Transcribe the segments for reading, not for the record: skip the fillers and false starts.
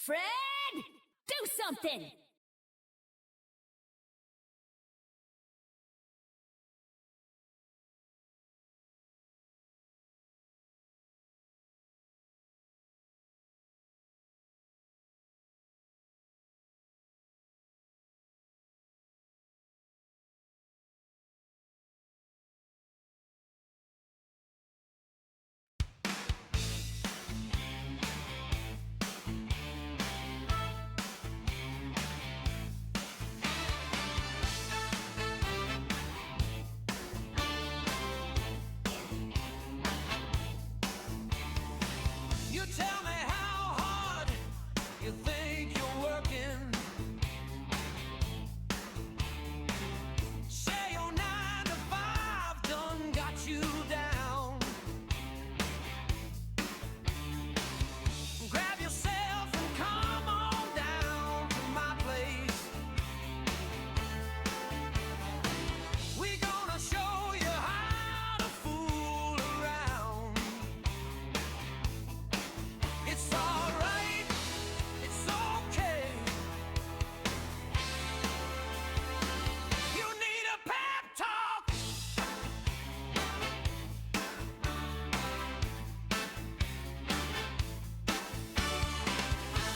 Fred, do something! You tell me how hard you think you're working. Say your 9 to 5 done got you down. Grab yourself and come on down to my place. We gonna show you how to fool around. It's alright, it's okay. You need a pep talk.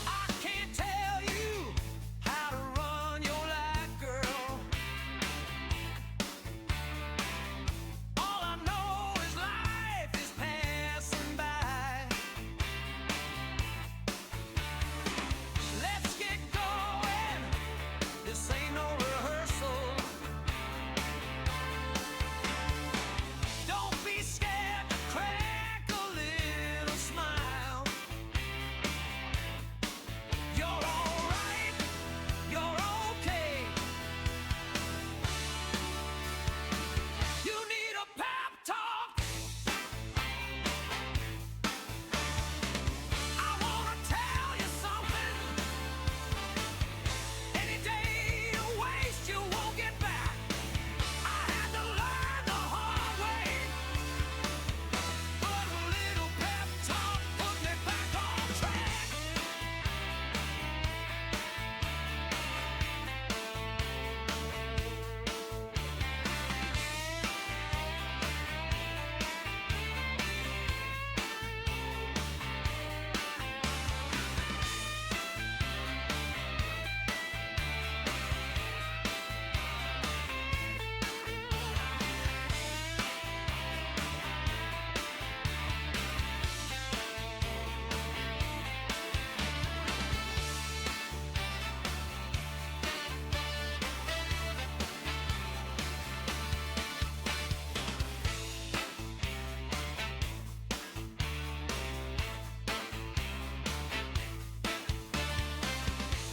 I can't tell you how to run your life, girl. All I know is life is passing by. Let's get going. This ain't no rehearsal. Don't be scared to crack a little smile. You're alright, you're okay. You need a pep talk. I wanna tell you something. Any day you waste, you won't get back. I had to learn the hard way. But a little pep talk put me back on track.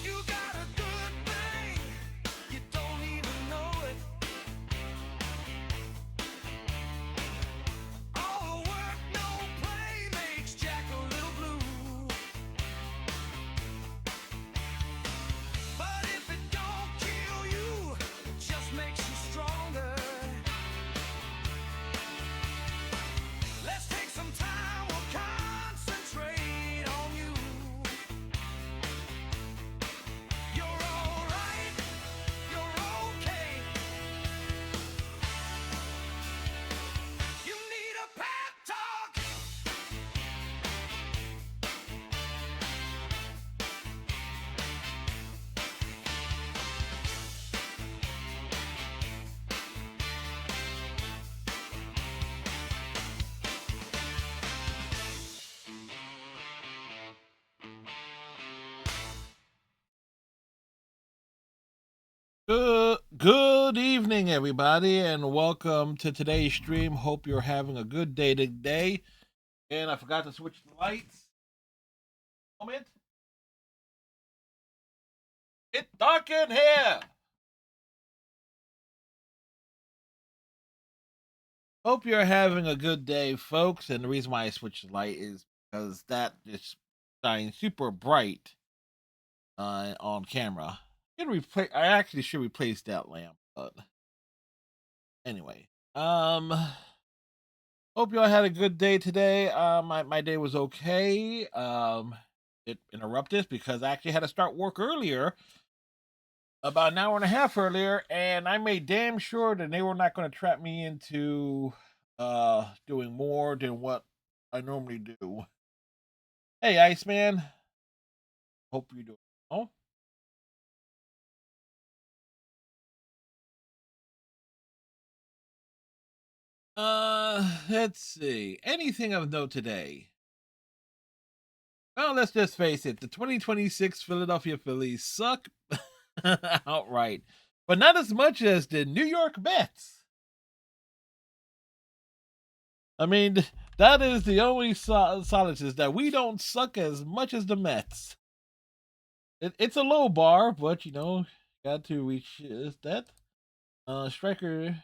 You got a good thing, you don't even know it. All the work, no play makes Jack a little blue. But if it don't kill you, it just makes you stronger. Let's take some time, we'll concentrate on you. You're alright, you're okay. You need a pep talk. Good evening, everybody, and welcome to today's stream. Hope you're having a good day today. And I forgot to switch the lights. Moment. It's dark in here. Hope you're having a good day, folks. And the reason why I switched the light is because that is shining super bright on camera. I actually should replace that lamp, but anyway. Hope y'all had a good day today. My day was okay. it interrupt this because I actually had to start work earlier, about an hour and a half earlier, and I made damn sure that they were not going to trap me into doing more than what I normally do. Hey, Iceman. Hope you're doing well. Let's see. Anything of note today? Well, let's just face it. The 2026 Philadelphia Phillies suck outright, but not as much as the New York Mets. I mean, that is the only solace is that we don't suck as much as the Mets. It's a low bar, but you know, got to reach that. Striker.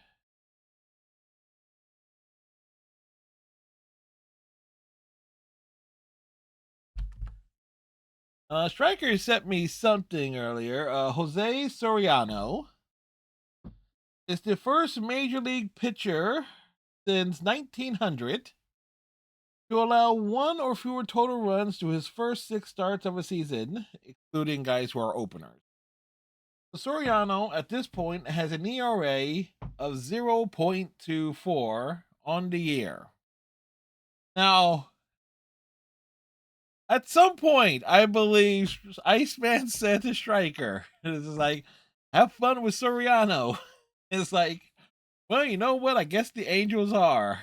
Striker sent me something earlier. Jose Soriano is the first major league pitcher since 1900 to allow one or fewer total runs to his first 6 starts of a season, excluding guys who are openers. Soriano at this point has an ERA of 0.24 on the year. Now, at some point, I believe Iceman said to Striker, it's like, have fun with Soriano. It's like, well, you know what? I guess the Angels are.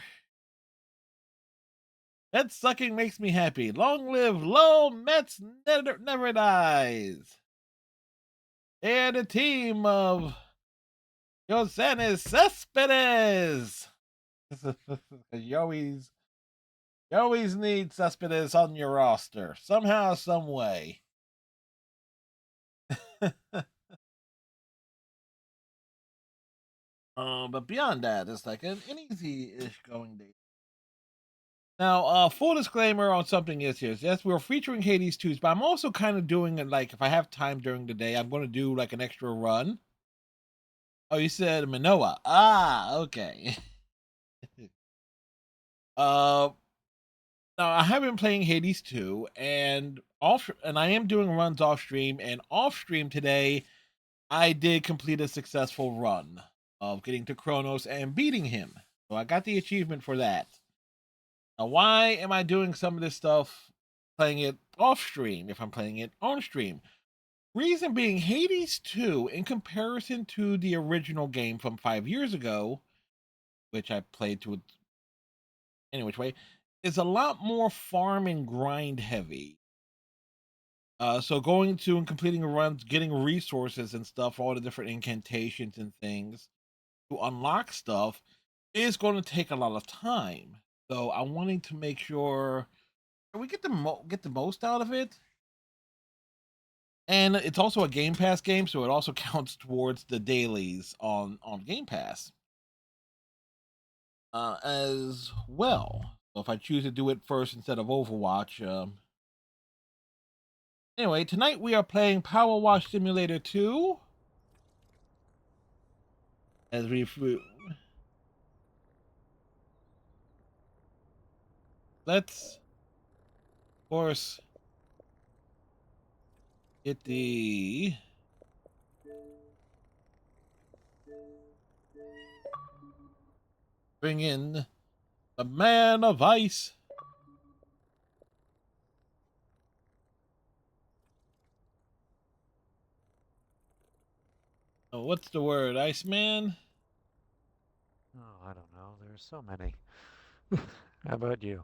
That sucking makes me happy. Long live Lowell Mets never dies. And a team of Yosenis Cespedes. you always need Cespedes on your roster somehow, some way. But beyond that, it's like an easy-ish going day. Now, full disclaimer on something is here. Yes, we're featuring Hades 2s, but I'm also kind of doing it like if I have time during the day, I'm going to do like an extra run. Oh, you said Manoa. Ah, okay. uh, Now I have been playing Hades 2, and I am doing runs off stream. And off stream today, I did complete a successful run of getting to Kronos and beating him. So I got the achievement for that. Now, why am I doing some of this stuff, playing it off stream if I'm playing it on stream? Reason being, Hades 2, in comparison to the original game from 5 years ago, which I played to any which way, is a lot more farm and grind heavy. So going to and completing runs, getting resources and stuff, all the different incantations and things to unlock stuff is going to take a lot of time. So I'm wanting to make sure we get the most out of it. And it's also a Game Pass game, so it also counts towards the dailies on Game Pass as well. So if I choose to do it first instead of Overwatch, anyway, tonight we are playing PowerWash Simulator 2. As we let's, of course, get the bring in the Man of Ice. Oh, what's the word, Iceman? Oh, I don't know. There's so many. How about you?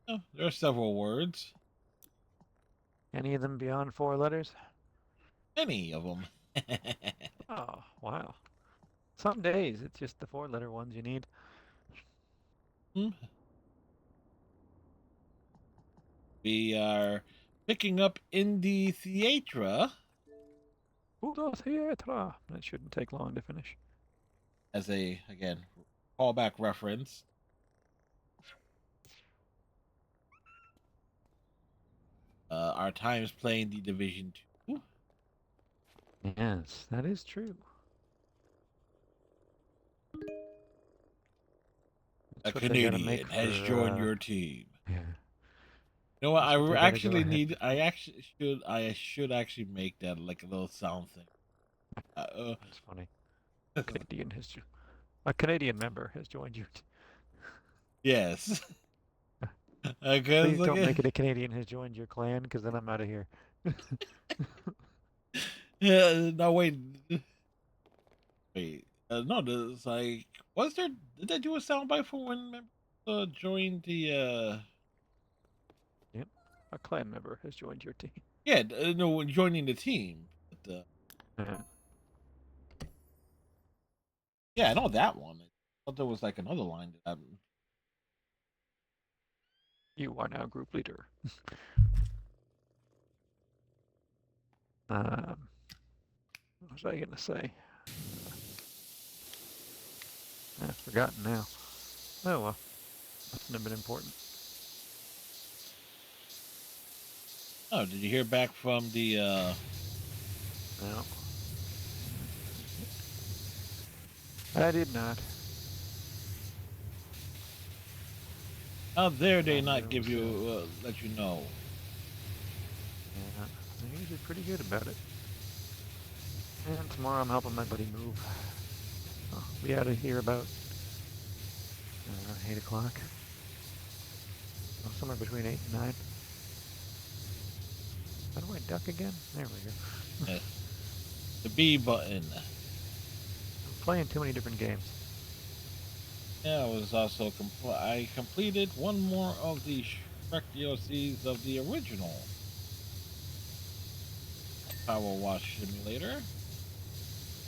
Oh, there are several words. Any of them beyond 4 letters? Any of them. Oh, wow. Some days it's just the 4-letter ones you need. We are picking up Indie Theatra Puro theatra. That shouldn't take long to finish. as a, again, callback reference. Our times playing the Division 2. Yes, that is true. A That's what they gotta Canadian make has for, joined your team. yeah. You know what? Looks like they gotta go Actually ahead. need. I should actually make that like a little sound thing. That's funny. A Canadian member has joined you. Yes. Because Please like, don't make it a Canadian has joined your clan, because then I'm out of here. yeah. No, wait. No, there's like, was there? Did they do a soundbite for when members joined the? Yep. A clan member has joined your team. Yeah, no, when joining the team. But, Yeah. yeah, I know that one. I thought there was like another line that I. You are now group leader. Um, what was I gonna say? I've forgotten now. Oh well, mustn't have been important. Oh, did you hear back from the? No, I did not. How dare they I not know. give you let you know? Yeah, they're usually pretty good about it. And tomorrow I'm helping my buddy move. I'll be out of here about 8 o'clock. Well, somewhere between 8 and 9. How do I duck again? There we go. Yes, the B button. I'm playing too many different games. Yeah, I was also I completed one more of the Shrek DLCs of the original PowerWash Simulator.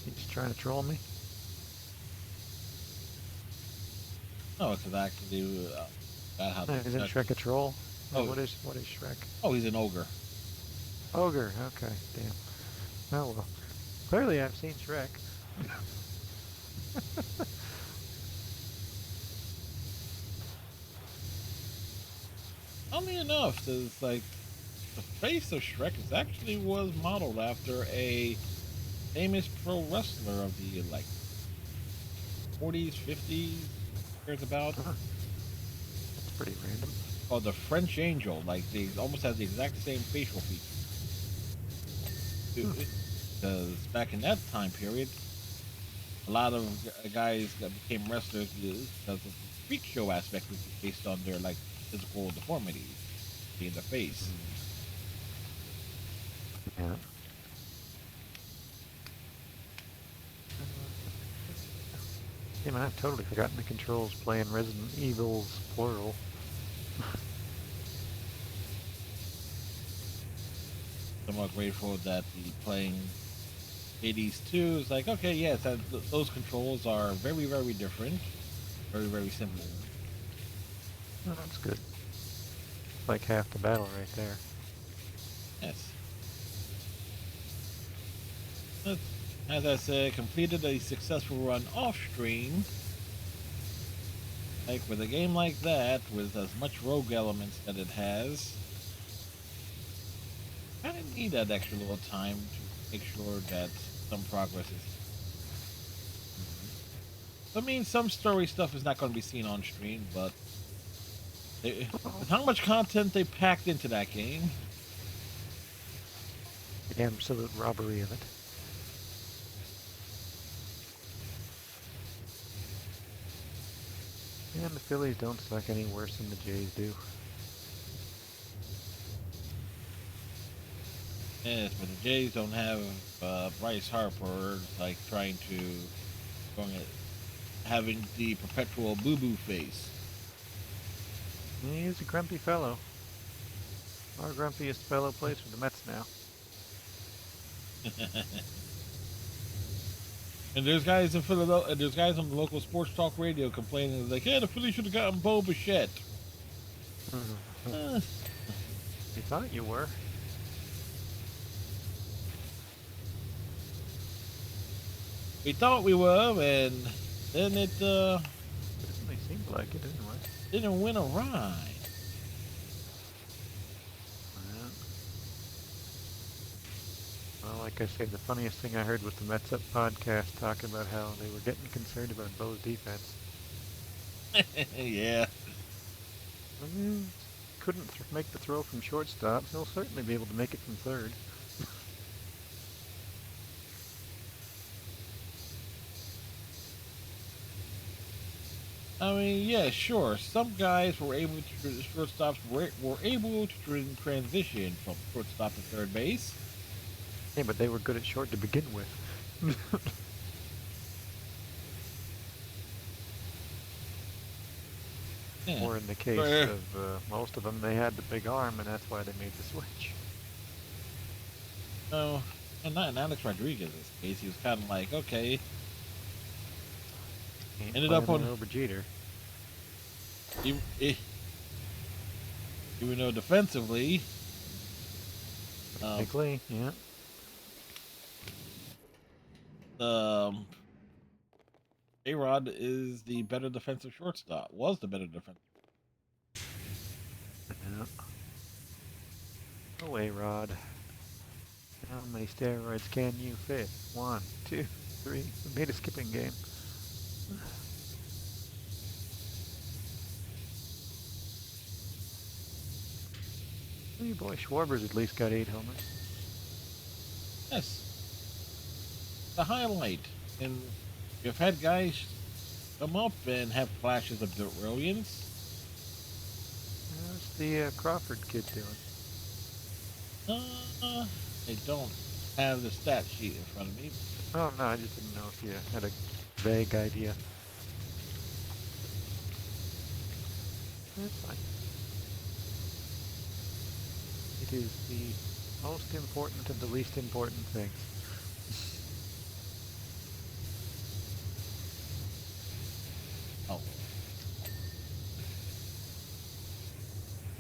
He's trying to troll me. No, because actually, got how Isn't Shrek a troll? Oh. What is Shrek? Oh, he's an ogre. Ogre. Okay, damn. Oh well. Clearly I've seen Shrek. Funny enough, there's like the face of Shrek is actually was modeled after a famous pro wrestler of the like 40s, 50s, cares about, Huh, that's pretty random. called the French Angel. Like they almost has the exact same facial features. Hmm. Because back in that time period, a lot of guys that became wrestlers because of the freak show aspect, which is based on their like physical deformities in the face. Yeah. Yeah, man, I've totally forgotten the controls playing Resident Evil's plural. Somewhat grateful that the playing 80s 2 is like, okay, yes, those controls are very, very different, very, very simple. Oh, that's good. Like half the battle right there. Yes. But, as I said, completed a successful run off stream. Like with a game like that, with as much rogue elements that it has, kind of need that extra little time to make sure that some progress is. I mean, some story stuff is not going to be seen on stream, but with how much content they packed into that game, The absolute robbery of it. And the Phillies don't suck any worse than the Jays do. yes, but the Jays don't have Bryce Harper like trying to going at having the perpetual boo boo face. He's a grumpy fellow. Our grumpiest fellow plays for the Mets now. And there's guys in Philadelphia, there's guys on the local sports talk radio complaining like, "Yeah, the Phillies should have gotten Bo Bichette." Uh, You thought you were. we thought we were, and then it Certainly seemed like it anyway. didn't win a ride. Well, like I say, the funniest thing I heard was the Mets Up podcast talking about how they were getting concerned about Bo's defense. Yeah. couldn't make the throw from shortstop, he'll certainly be able to make it from third. I mean, yeah, sure. Some guys were able to, shortstops were able to transition from shortstop to third base. Yeah, but they were good at short to begin with. Yeah. Or in the case of most of them, they had the big arm, and that's why they made the switch. No, and not in Alex Rodriguez's case. He was kind of like, okay, Ain't ended up playing on over Jeter. even, even though defensively, Technically, yeah. A-Rod is the better defensive shortstop. Was the better defensive. Yeah. Oh, A-Rod. How many steroids can you fit? 1, 2, 3. We made a skipping game. Hey, boy, Schwarber's at least got 8 homers. Yes, the highlight. And you've had guys come up and have flashes of brilliance. How's the Crawford kid doing? I don't have the stat sheet in front of me. Oh, no, I just didn't know if you had a vague idea. That's fine. It is the most important of the least important things. Oh.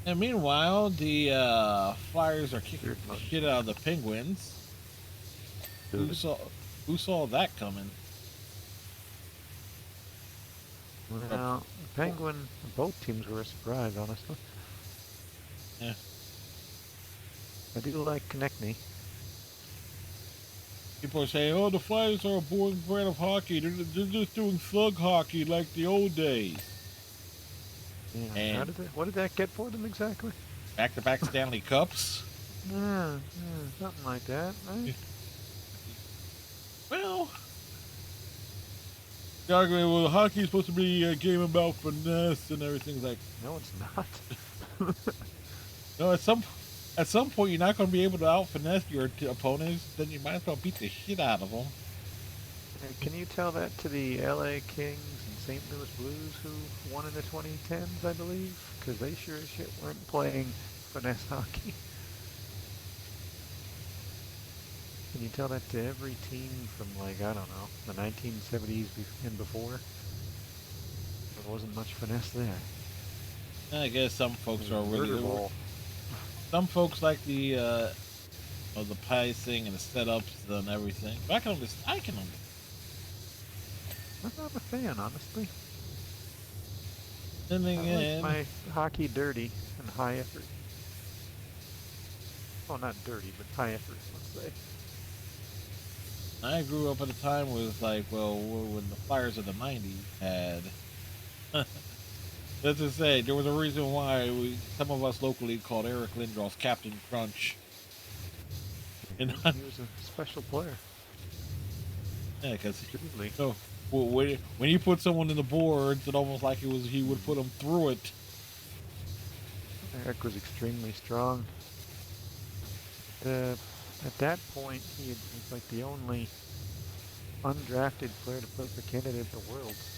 And meanwhile, the Flyers are kicking the shit out of the Penguins. Who saw that coming? Well, both teams were a surprise, honestly. Yeah. I do like Konechny. People are saying, "Oh, the Flyers are a boring brand of hockey. They're just doing thug hockey like the old days." Yeah. And what did that get for them exactly? Back-to-back Stanley Cups. Yeah, something like that, right? Well, the argument, well, hockey is supposed to be a game about finesse and everything. Like, No, it's not. no, at some point, you're not going to be able to out finesse your opponents. Then you might as well beat the shit out of them. Can you tell that to the LA Kings and St. Louis Blues who won in the 2010s, I believe? Because they sure as shit weren't playing finesse hockey. Can you tell that to every team from, like, I don't know, the 1970s and before? There wasn't much finesse there. I guess some folks are really... Ball. Some folks like the pacing and the setups and everything. But I can understand. I'm not a fan, honestly. Then I again, like my hockey dirty and high effort. Well, not dirty, but high effort, let's say. I grew up at a time with, like, well, when the Flyers of the 90s had... Let's just say, there was a reason why some of us locally called Eric Lindros Captain Crunch. And He was a special player. yeah, because Truly. so, when you put someone in the boards, it almost like he would put them through it. Eric was extremely strong. At that point, he was like the only undrafted player to play for Canada at the Worlds.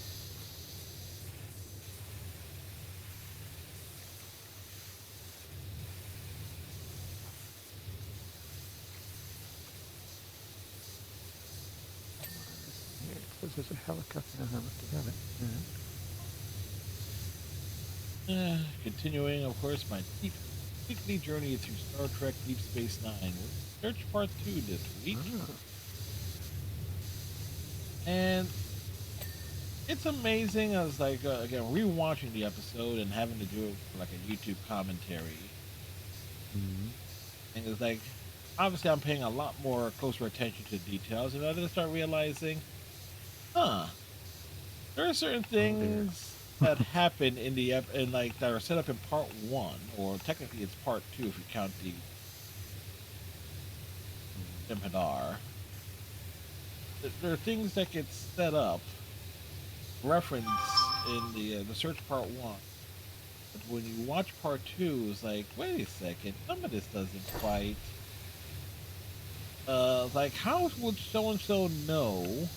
Here it says there's a helicopter. I must have got it. Continuing, of course, my weekly journey through Star Trek Deep Space Nine with Search Part 2 this week. And it's amazing. I was like, again, rewatching the episode and having to do it for like a YouTube commentary. And it's like, obviously, I'm paying a lot more closer attention to details, and I then start realizing, there are certain things that happened in the in like that are set up in part one, or technically it's part two if you count the Jem'Hadar. There are things that get set up, reference in the search part one. But when you watch part two, it's like, wait a second, some of this doesn't quite. Like how would so and so know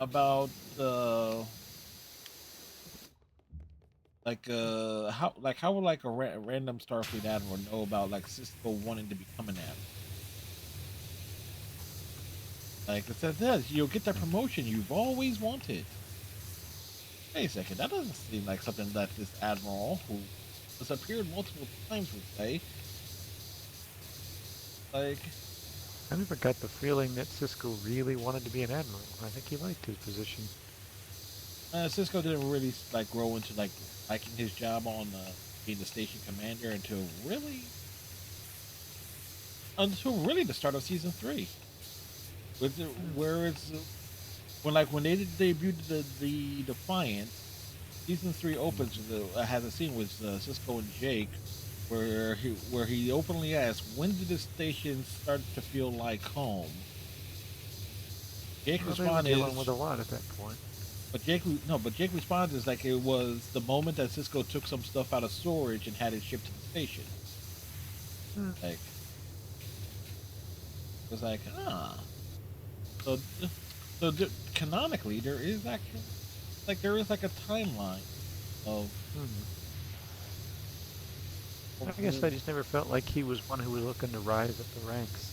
about how would like a random Starfleet admiral know about like Cisco wanting to become an admiral? Like it says this, you'll get that promotion you've always wanted. Wait a second, that doesn't seem like something that this admiral, who has appeared multiple times, would say. Like, I never got the feeling that Cisco really wanted to be an admiral. I think he liked his position. Cisco didn't really like grow into like liking his job on being the station commander until really the start of season 3, with where it's when they debuted the Defiant. Season 3 opens with has a scene with Cisco and Jake, where he openly asks, "When did the station start to feel like home?" Jake Well, responded, they were dealing with a lot at that point. but Jake responds is like it was the moment that Cisco took some stuff out of storage and had it shipped to the station. Like it was like so canonically there is actually there is like a timeline of. I guess I just never felt like he was one who was looking to rise up the ranks.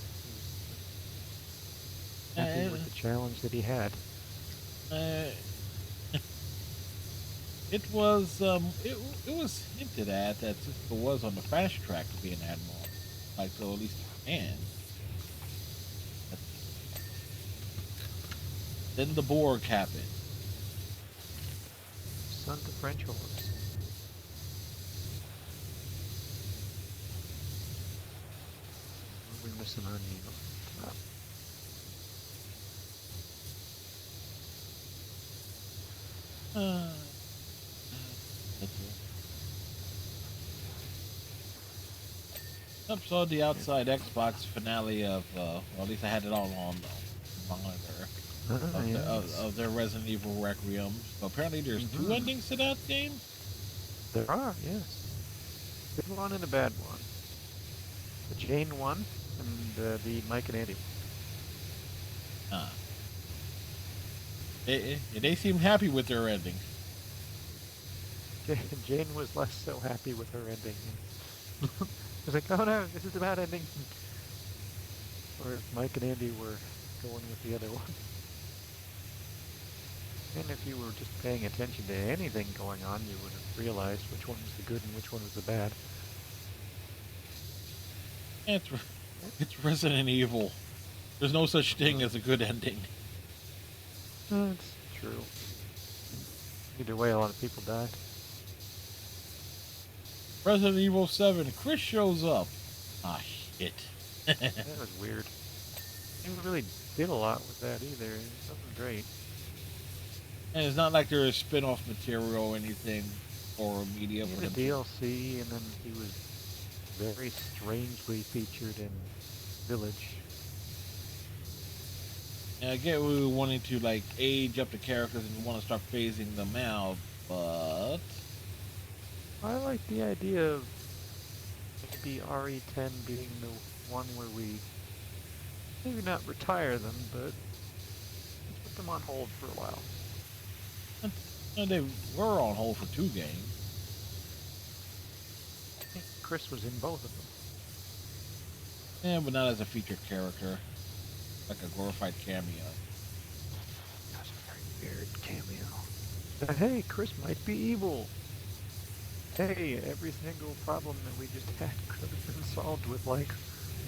He was happy with the challenge that he had. It was it was hinted at that Cisco was on the fast track to be an admiral, like so at least he can. Then the Borg happened. Son to French horse. What are we missing on you? I saw the outside Xbox finale of, well, at least I had it all on the monitor of their Resident Evil Requiem. So apparently there's 2 endings to that game. There are, yes. Good one and a bad one. The Jane one and the Mike and Andy one. They seemed happy with their ending. Jane was less so happy with her ending. I was like, oh no, this is a bad ending. Or Mike and Andy were going with the other one. And if you were just paying attention to anything going on, you would have realized which one was the good and which one was the bad. It's Resident Evil. There's no such thing as a good ending. That's true. Either way, a lot of people died. Resident Evil 7, Chris shows up. Ah, shit. That was weird. They really did a lot with that either. It wasn't great. And it's not like there's spin-off material or anything or media He for had a them. DLC, and then he was very strangely featured in Village. And I get we were wanting to like age up the characters and want to start phasing them out, but I like the idea of maybe RE10 being the one where we maybe not retire them, but put them on hold for a while. and they were on hold for 2 games. I think Chris was in both of them. Yeah, but not as a featured character, like a glorified cameo. That's a very weird cameo. But hey, Chris might be evil. Hey, every single problem that we just had could have been solved with like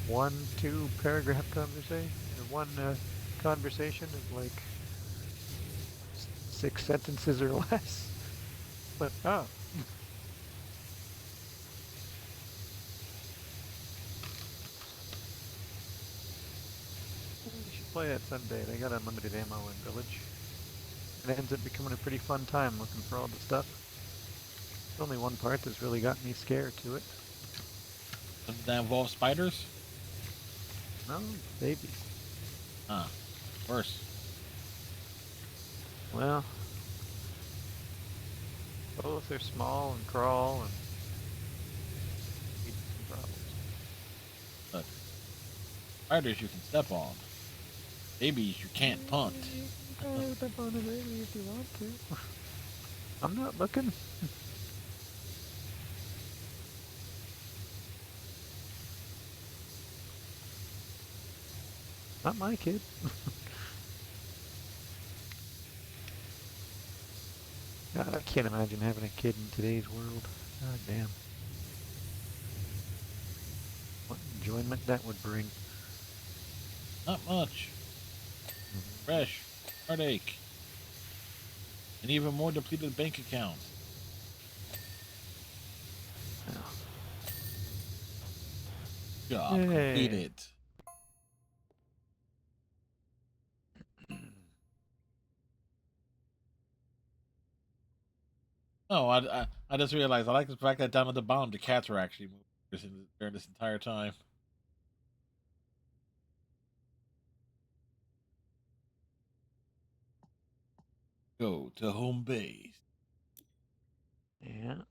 1-2 paragraph conversation, or one conversation of like 6 sentences or less. But oh. We should play that someday. They got unlimited ammo in Village. it ends up becoming a pretty fun time looking for all the stuff. There's only one part that's really got me scared to it. Does that involve spiders? No, babies. Huh. Worse. Well, both are small and crawl and need some problems. Look. Spiders you can step on. Babies you can't punt. You can step on a baby if you want to. I'm not looking. Not my kid. God, I can't imagine having a kid in today's world. God damn. What enjoyment that would bring. Not much. Fresh. Heartache. And even more depleted bank accounts. Well, Job Yay. completed. Oh, I just realized I like the fact that down at the bottom the cats are actually moving during this entire time. Go to home base. yeah.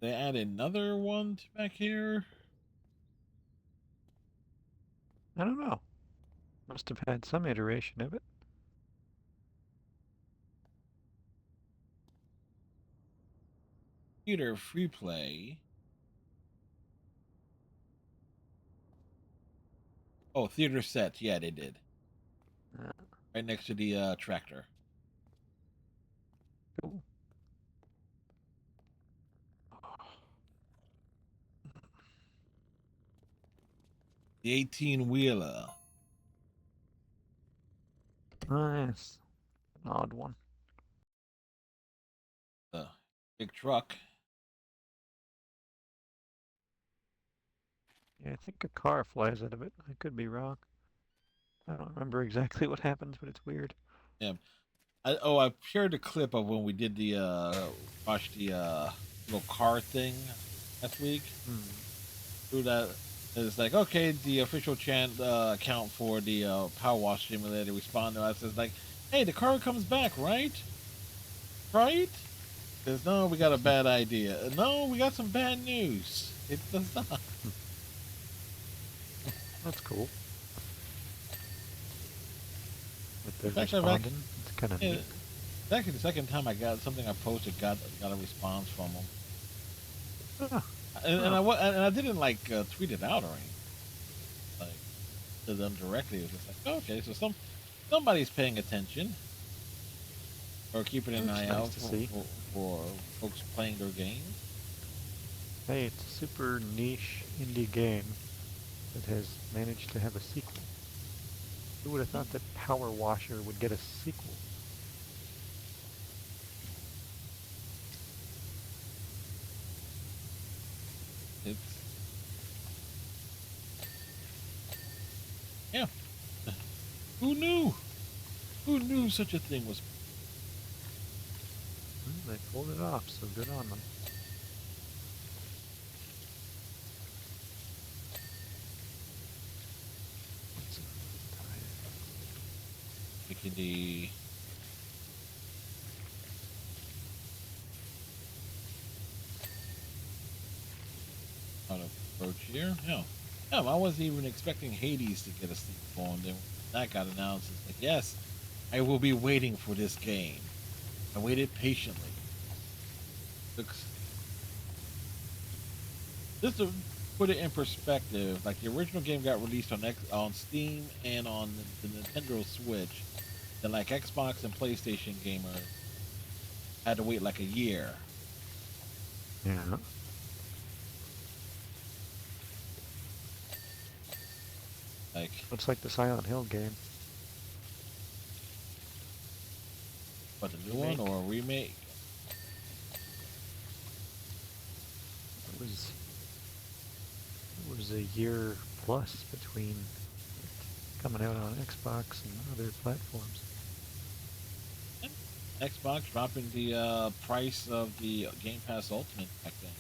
They add another one back here. I don't know. Must have had some iteration of it. Theater free play. Oh, theater sets. Yeah, they did. Uh, Right next to the tractor. cool. The 18-wheeler. Nice. An odd one. The big truck. Yeah, I think a car flies out of it. I could be wrong. I don't remember exactly what happens, but it's weird. Yeah. I shared a clip of when we did the watch the little car thing last week. Hmm. Through that, it's like, okay, the official account for the PowerWash Simulator responded to us. It's like, hey, the car comes back, right? Right? Says, no, we got a bad idea. No, we got some bad news. It does not. That's cool. If they're It's actually, responding, it's kind of yeah, neat. it's actually the second time I got something I posted got a response from them. Ah, And I didn't like tweet it out or anything like to them directly. It was just like, oh, okay, so somebody's paying attention or keeping an that's eye nice out to see. for folks playing their games. Hey, it's a super niche indie game that has managed to have a sequel. Who would have thought that Power Washer would get a sequel? It's yeah. Who knew? Who knew such a thing was? They pulled it off, so good on them. What's it? Making the out of approach here. Yeah. Yeah, I wasn't even expecting Hades to get a sequel, and then that got announced. It's like, yes, I will be waiting for this game. I waited patiently. Looks Just to put it in perspective, like the original game got released on Steam and on the Nintendo Switch, then like Xbox and PlayStation gamers had to wait like a year. Yeah. Like, Looks like the Silent Hill game. what, a new one or a remake? It was was a year plus between it coming out on Xbox and other platforms. Xbox dropping the price of the Game Pass Ultimate back then.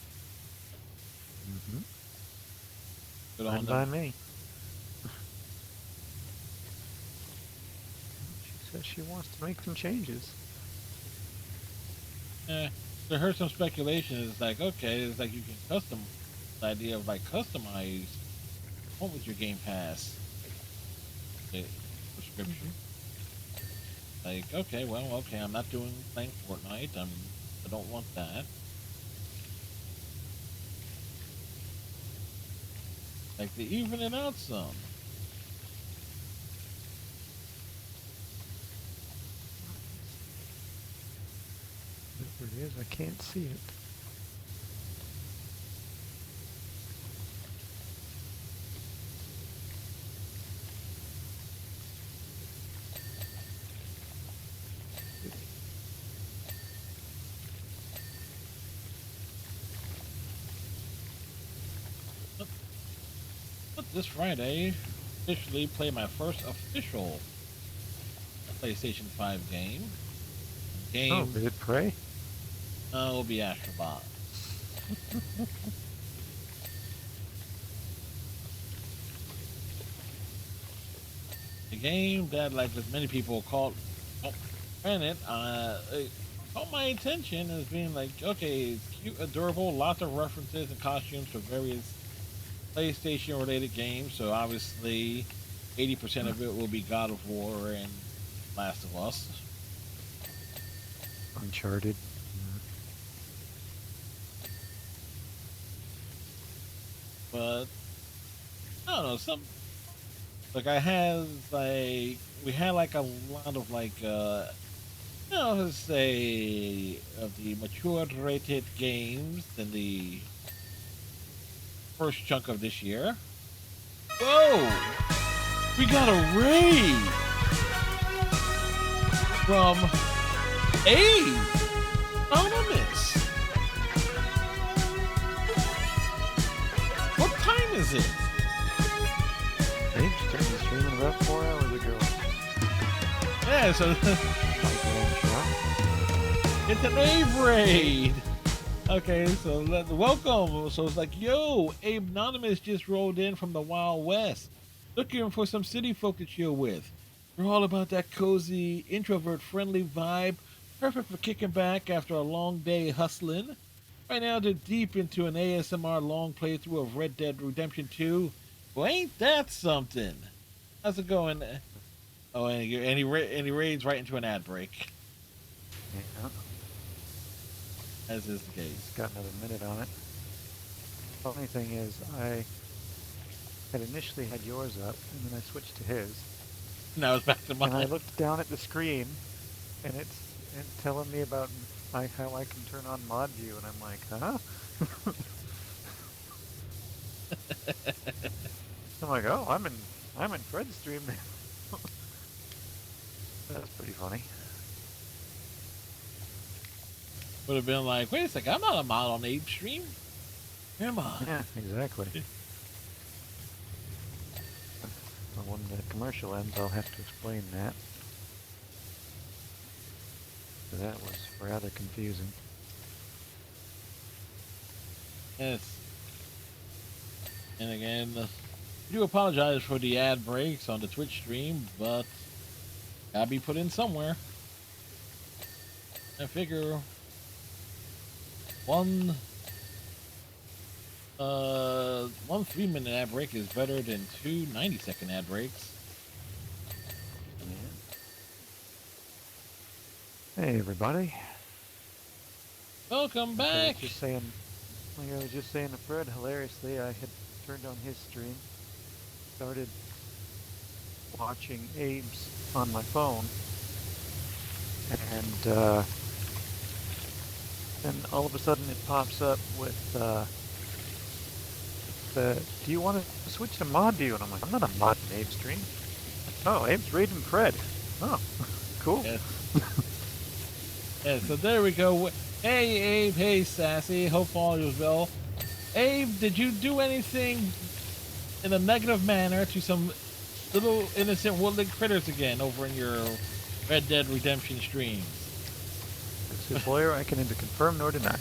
Mm-hmm. Good Fine on by them. me. She says she wants to make some changes. I heard some speculation. It's like, okay, it's like you can the idea of like customize what with your Game Pass subscription. Like, okay, well, okay, I'm not playing Fortnite. I don't want that. Like, they even it out some. Whatever it is, I can't see it. But this Friday, officially play my first official PlayStation 5 game. Oh, did it pray? It'll be Astrobot. The game that, like, as many people called, granted, it caught my attention as being like, okay, it's cute, adorable, lots of references and costumes for various PlayStation-related games. So obviously, 80% of it will be God of War and Last of Us. Uncharted. But I don't know, we had like a lot of like let's say of the mature rated games in the first chunk of this year. Whoa! We got a raid from Anonymous. What time is it? They started streaming about 4 hours ago. Yeah, so it's an Abe raid. Okay, so welcome. So it's like, yo, Abe Anonymous just rolled in from the Wild West, looking for some city folk to chill with. We're all about that cozy, introvert-friendly vibe, perfect for kicking back after a long day hustling. Right now, they're deep into an ASMR long playthrough of Red Dead Redemption 2. Well, ain't that something? How's it going? Oh, and he raids right into an ad break, Yeah. as is the case. It's got another minute on it. Funny thing is, I had initially had yours up, and then I switched to his. Now it's back to mine. And I looked down at the screen, and it's telling me about how I can turn on mod view, and I'm like, huh? I'm like, oh, I'm in Fred's stream now. That's pretty funny. Would have been like, wait a second, I'm not a mod on Abe stream. Am I? Yeah, exactly. Well, when the commercial ends, I'll have to explain that. So that was rather confusing. Yes. And again, I do apologize for the ad breaks on the Twitch stream, but gotta be put in somewhere. I figure one 3-minute ad break is better than two 90-second ad breaks. Hey, everybody. Welcome back. I was just saying to Fred, hilariously, I had turned on his stream, started watching Abe's on my phone, and then all of a sudden it pops up with, do you want to switch to mod view? And I'm like, I'm not a mod in Abe's stream. Oh, Abe's raiding Fred. Oh, cool. Yes. Yeah, so there we go. Hey, Abe. Hey, Sassy. Hope all is well. Abe, did you do anything in a negative manner to some little innocent woodland critters again over in your Red Dead Redemption streams. This is lawyer, I can neither confirm nor deny.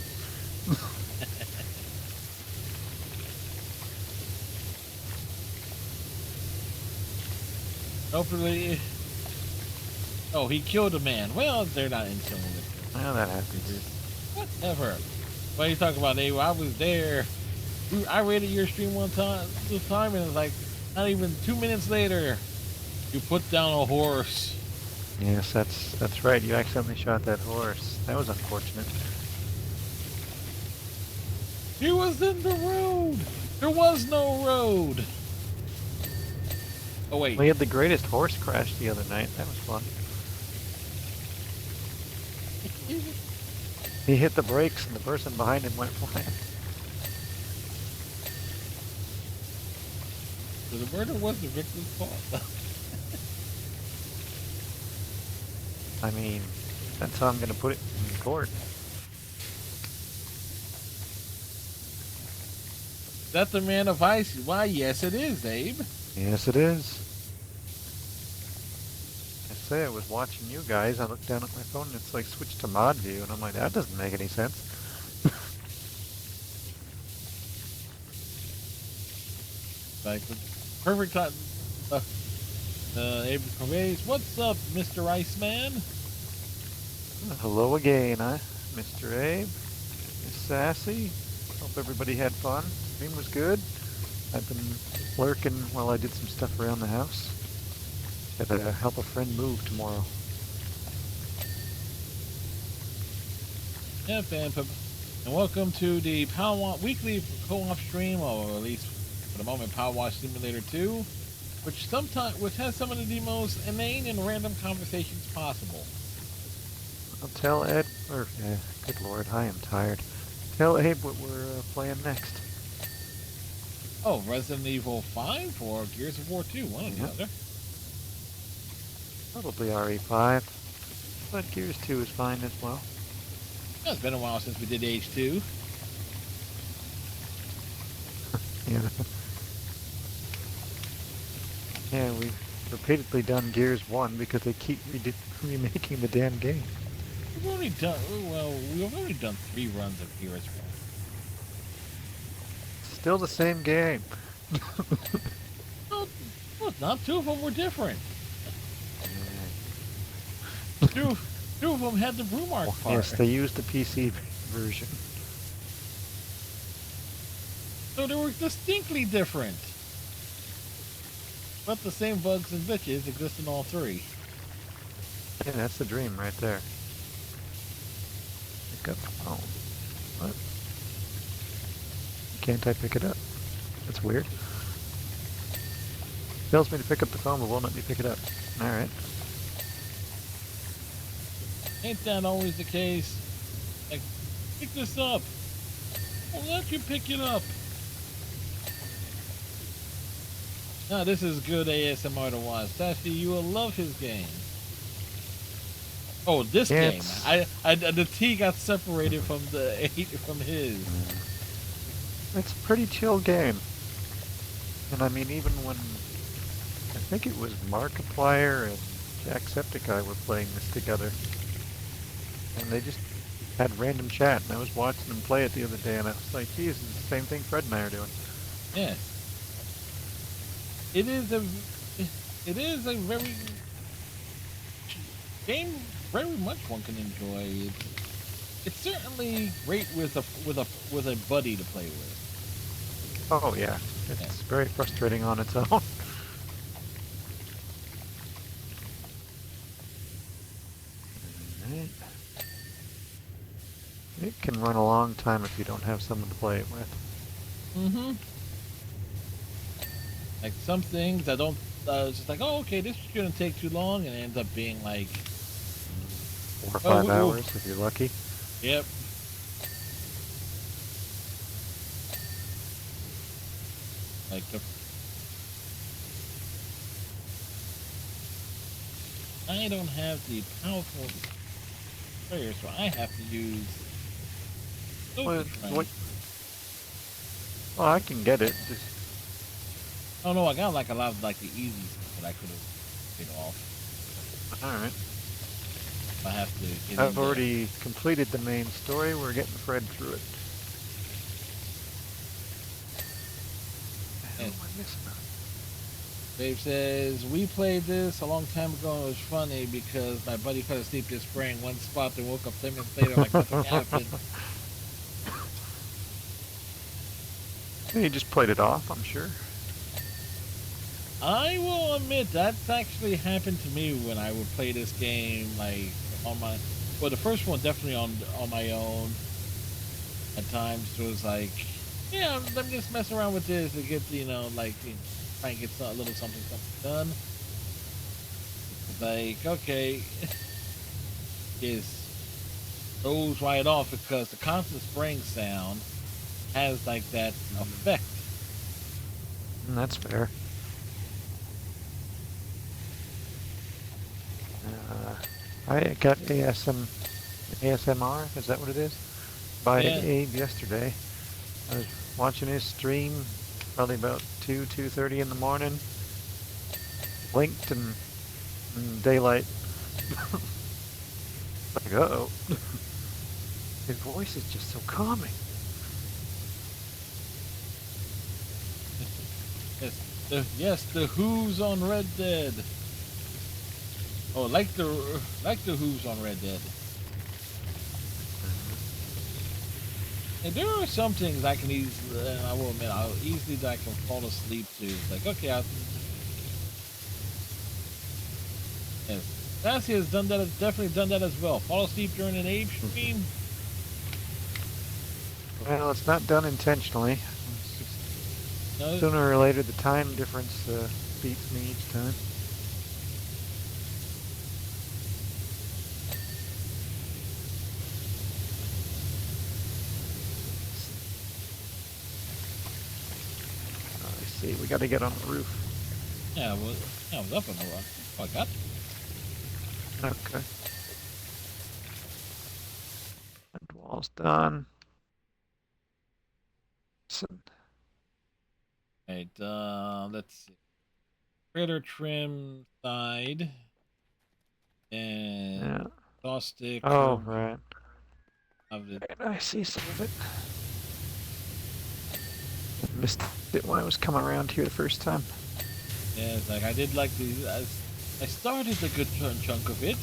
Hopefully. Oh, he killed a man. Well, they're not instant. Well, that happens. Whatever. What you talking about, Dave? I was there. I raided your stream this time, and it's like not even 2 minutes later, you put down a horse. Yes, that's right. You accidentally shot that horse. That was unfortunate. He was in the road. There was no road. Oh wait. We had the greatest horse crash the other night. That was fun. He hit the brakes and the person behind him went flying. So the murder was the victim's fault. I mean, that's how I'm going to put it in court. Is that the Man of Ice? Why, yes it is, Abe. Yes, it is. I say I was watching you guys. I looked down at my phone and it's like switched to mod view, and I'm like, that doesn't make any sense. Like the perfect time. Abe Corvais, what's up, Mr. Iceman? Hello again, Mr. Abe, Miss Sassy. Hope everybody had fun. Stream was good. I've been lurking while I did some stuff around the house. Gotta help a friend move tomorrow. Yeah, fan, and welcome to the PowerWash weekly co-op stream, or at least for the moment, PowerWash Simulator 2, which has some of the most inane and random conversations possible. I'll tell Ed, good lord, I am tired. Tell Abe what we're playing next. Oh, Resident Evil 5 or Gears of War 2, one or the other. Probably RE5, but Gears 2 is fine as well. Yeah, it's been a while since we did H2. Yeah. Yeah, we've repeatedly done Gears 1 because they keep remaking the damn game. We've only done 3 runs of Gears 1. Still the same game. No, not 2 of them were different. Two of them had the Brewmark part. Yes, they used the PC version. So they were distinctly different. But the same bugs and glitches exist in all 3. Yeah, that's the dream right there. Pick up the phone. What? Can't I pick it up? That's weird. Tells me to pick up the phone, but won't let me pick it up. Alright. Ain't that always the case? Like, pick this up. I'll let you pick it up. Now this is good ASMR to watch. Sassy, you will love his game. Oh, this game. The T got separated from from his. It's a pretty chill game. And I mean, even when I think it was Markiplier and Jacksepticeye were playing this together, and they just had random chat, and I was watching them play it the other day, and I was like, geez, it's the same thing Fred and I are doing. Yes. It is a very game, very much one can enjoy. It's certainly great with a buddy to play with. Oh yeah, it's very frustrating on its own. It can run a long time if you don't have someone to play it with. Mm-hmm. Like some things I don't, it's just like, oh, okay, this shouldn't take too long, and it ends up being like 4 or 5 hours if you're lucky. Yep. Like I don't have the powerful player, so I have to use. Well, I can get it. Oh no, I got like a lot of like the easy stuff that I could have paid off. All right. I have to get I've in there. already completed the main story. We're getting Fred through it. What the hell And am I missing on? Dave says, we played this a long time ago and it was funny because my buddy fell asleep just spraying one spot and woke up 10 minutes later like nothing happened. He just played it off, I'm sure. I will admit that's actually happened to me when I would play this game like on my well the first one definitely on my own. At times it was like, yeah, let me just mess around with this to get like try and get a little something done. It's like, okay, is goes right off because the constant spraying sound has like that effect. That's fair. I got ASMR, is that what it is? By Yeah. Abe yesterday. I was watching his stream, probably about 2:30 in the morning. Blinked and daylight. Like, uh-oh. His voice is just so calming. Yes, the Who's on Red Dead. Oh, like the Who's on Red Dead. And there are some things I can easily, and I will admit, I'll easily that I can fall asleep to. It's like, okay, yes, Sassy has done that. Definitely done that as well. Fall asleep during an Abe stream. Well, it's not done intentionally. No, Sooner or later, the time difference beats me each time. I see. We got to get on the roof. yeah, well, I was up on the run. Oh, I got. Okay. And wall's done. Right, let's see. Critter trim side and Yeah. saw stick. Oh, right. Of the I see some of it. Missed it when I was coming around here the first time. yeah, it's like I did like the. I started a good chunk of it.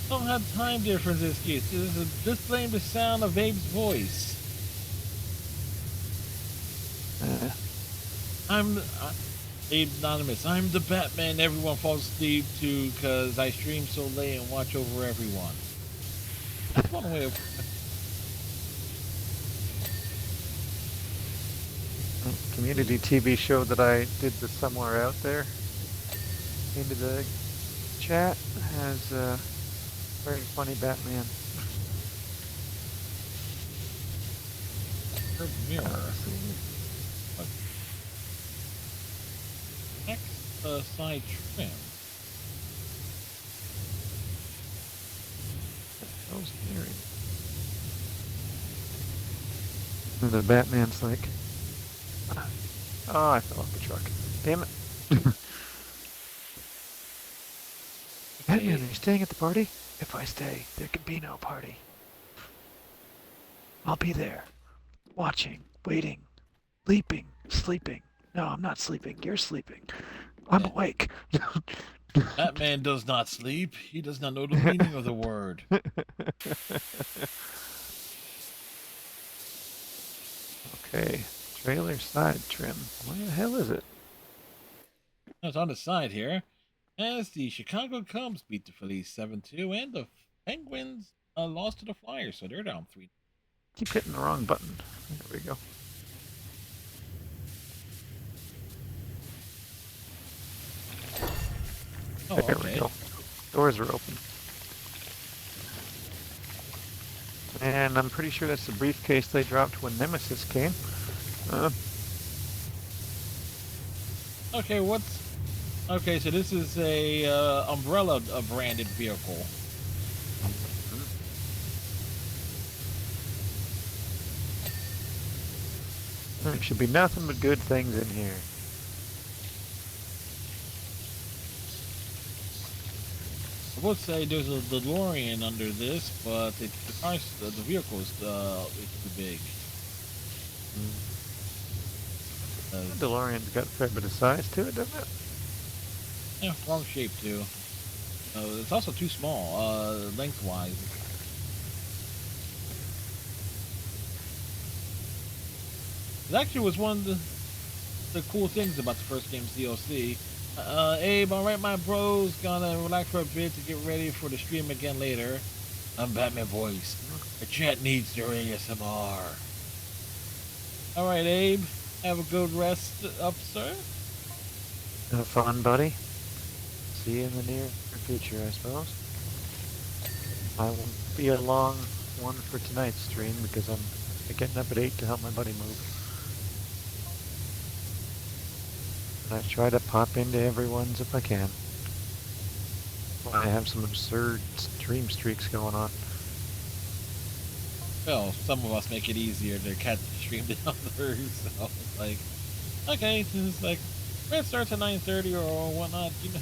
Don't have time difference excuse. Just blame the sound of Abe's voice. Abe Anonymous. I'm the Batman everyone falls asleep to because I stream so late and watch over everyone. That's one way of. Community TV show that I did the Somewhere Out There into the chat has a very funny Batman. Mirror. Next side trim. I was hearing. And the Batman's like, oh, I fell off the truck. Damn it. Batman, are you staying at the party? If I stay, there can be no party. I'll be there. Watching, waiting, sleeping. No, I'm not sleeping. You're sleeping. I'm awake. Batman does not sleep. He does not know the meaning of the word. Okay, trailer side trim. Where the hell is it? It's on the side here. As the Chicago Cubs beat the Phillies 7-2, and the Penguins lost to the Flyers, so they're down 3. Keep hitting the wrong button. There we go. Oh, There okay. we go. Doors are open. And I'm pretty sure that's the briefcase they dropped when Nemesis came. Okay, okay, so this is a Umbrella branded vehicle. There should be nothing but good things in here. I would say there's a DeLorean under this, but the vehicle is too big. DeLorean's got a fair bit of size to it, doesn't it? Yeah, wrong shape too. It's also too small, lengthwise. It actually was one of the cool things about the first game's DLC. Abe, alright, my bros, gonna relax for a bit to get ready for the stream again later. I'm Batman Voice. The chat needs their ASMR. Alright, Abe, have a good rest up, sir. Have fun, buddy. See you in the near future, I suppose. I won't be a long one for tonight's stream because I'm getting up at 8 to help my buddy move. I try to pop into everyone's if I can. I have some absurd stream streaks going on. Well, some of us make it easier to catch the stream than others, so it's like, okay, it's like, it starts at 9:30 or whatnot, you know.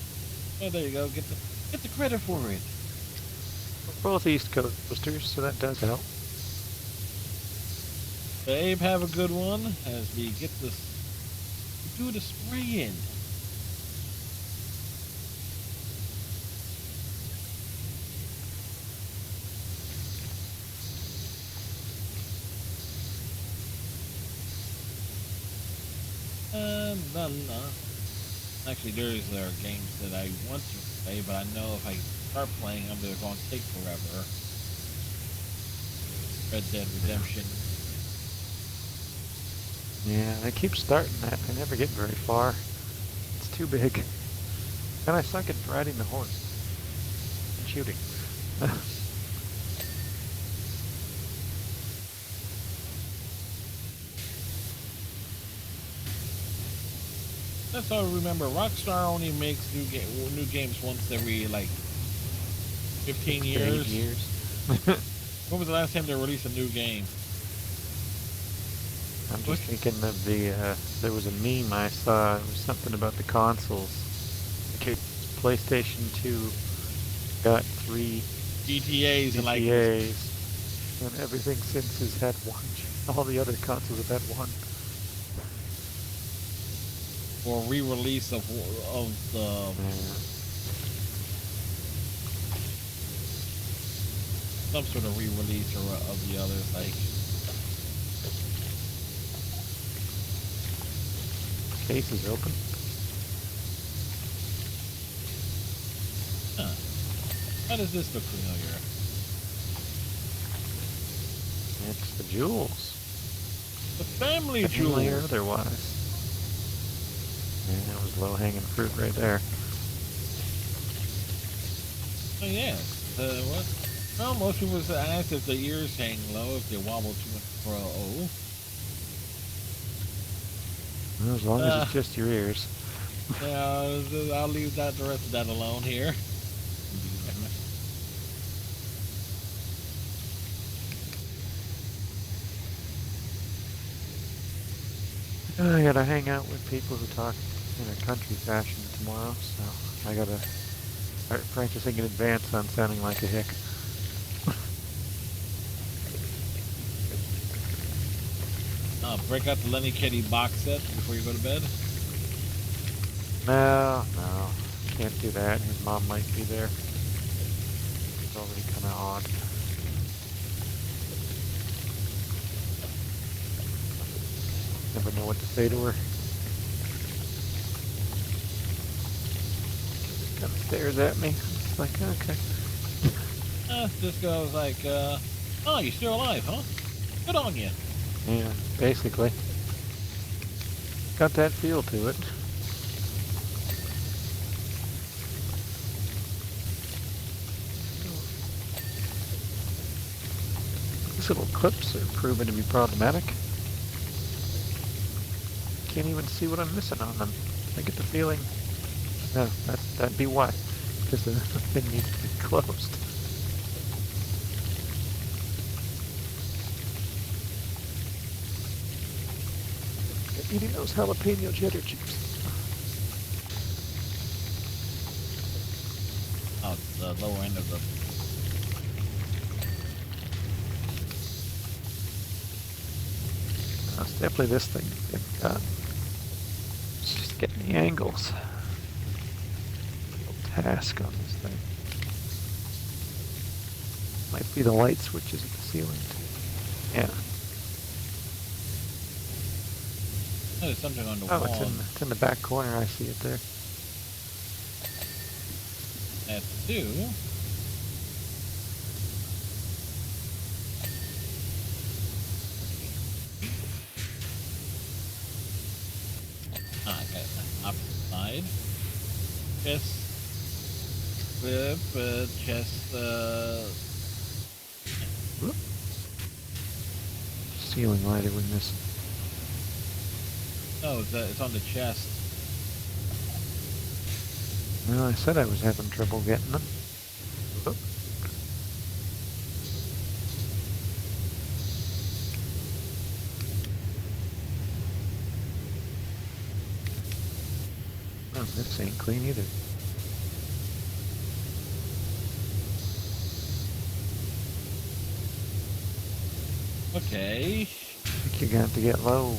Oh, there you go, get the credit for it. We're both East Coasters, so that does help. Babe, have a good one as we get this. Do the spraying. No. Actually, there are games that I want to play, but I know if I start playing them, they're going to take forever. Red Dead Redemption. Yeah, I keep starting that. I never get very far. It's too big. And I suck at riding the horse. And shooting. That's all I remember. Rockstar only makes new games once every, like, 15 years. 8 years. When was the last time they released a new game? I'm just thinking of there was a meme I saw. It was something about the consoles. Okay, PlayStation 2 got 3 GTAs and like... and everything since has had one. All the other consoles have had one. Or re-release of the... some sort of re-release or of the others, like... Case is open. Huh. How does this look familiar? It's the jewels. The family Family or jewels. otherwise. Yeah, that was low-hanging fruit right there. Oh yeah. What? Well, most people ask if the ears hang low, if they wobble too much for a Well, as long as it's just your ears. Yeah, I'll leave the rest of that alone here. I gotta hang out with people who talk in a country fashion tomorrow, so I gotta start practicing in advance on sounding like a hick. Break out the Lenny Kenny box set before you go to bed. No, can't do that. His mom might be there. It's already kind of odd. Never know what to say to her. Just kind of stares at me. It's like, okay. Just goes like, oh, you're still alive, huh? Good on you. Yeah, basically. Got that feel to it. These little clips are proving to be problematic. Can't even see what I'm missing on them. I get the feeling, no, that'd be why. Because the thing needs to be closed. eating those jalapeno cheddar chips. Oh, the lower end of the. It's definitely this thing. It's just getting the angles. Real task on this thing. Might be the light switches at the ceiling too. Yeah. Oh, there's something on the Oh, wall. it's in the back corner. I see it there. That's 2. Ah, I got it on the opposite side. Chest. Flip, chest, Whoop. Ceiling lighter we're missing. No, it's on the chest. Well, I said I was having trouble getting them. Whoop. Oh, this ain't clean either. Okay. I think you're going to have to get low.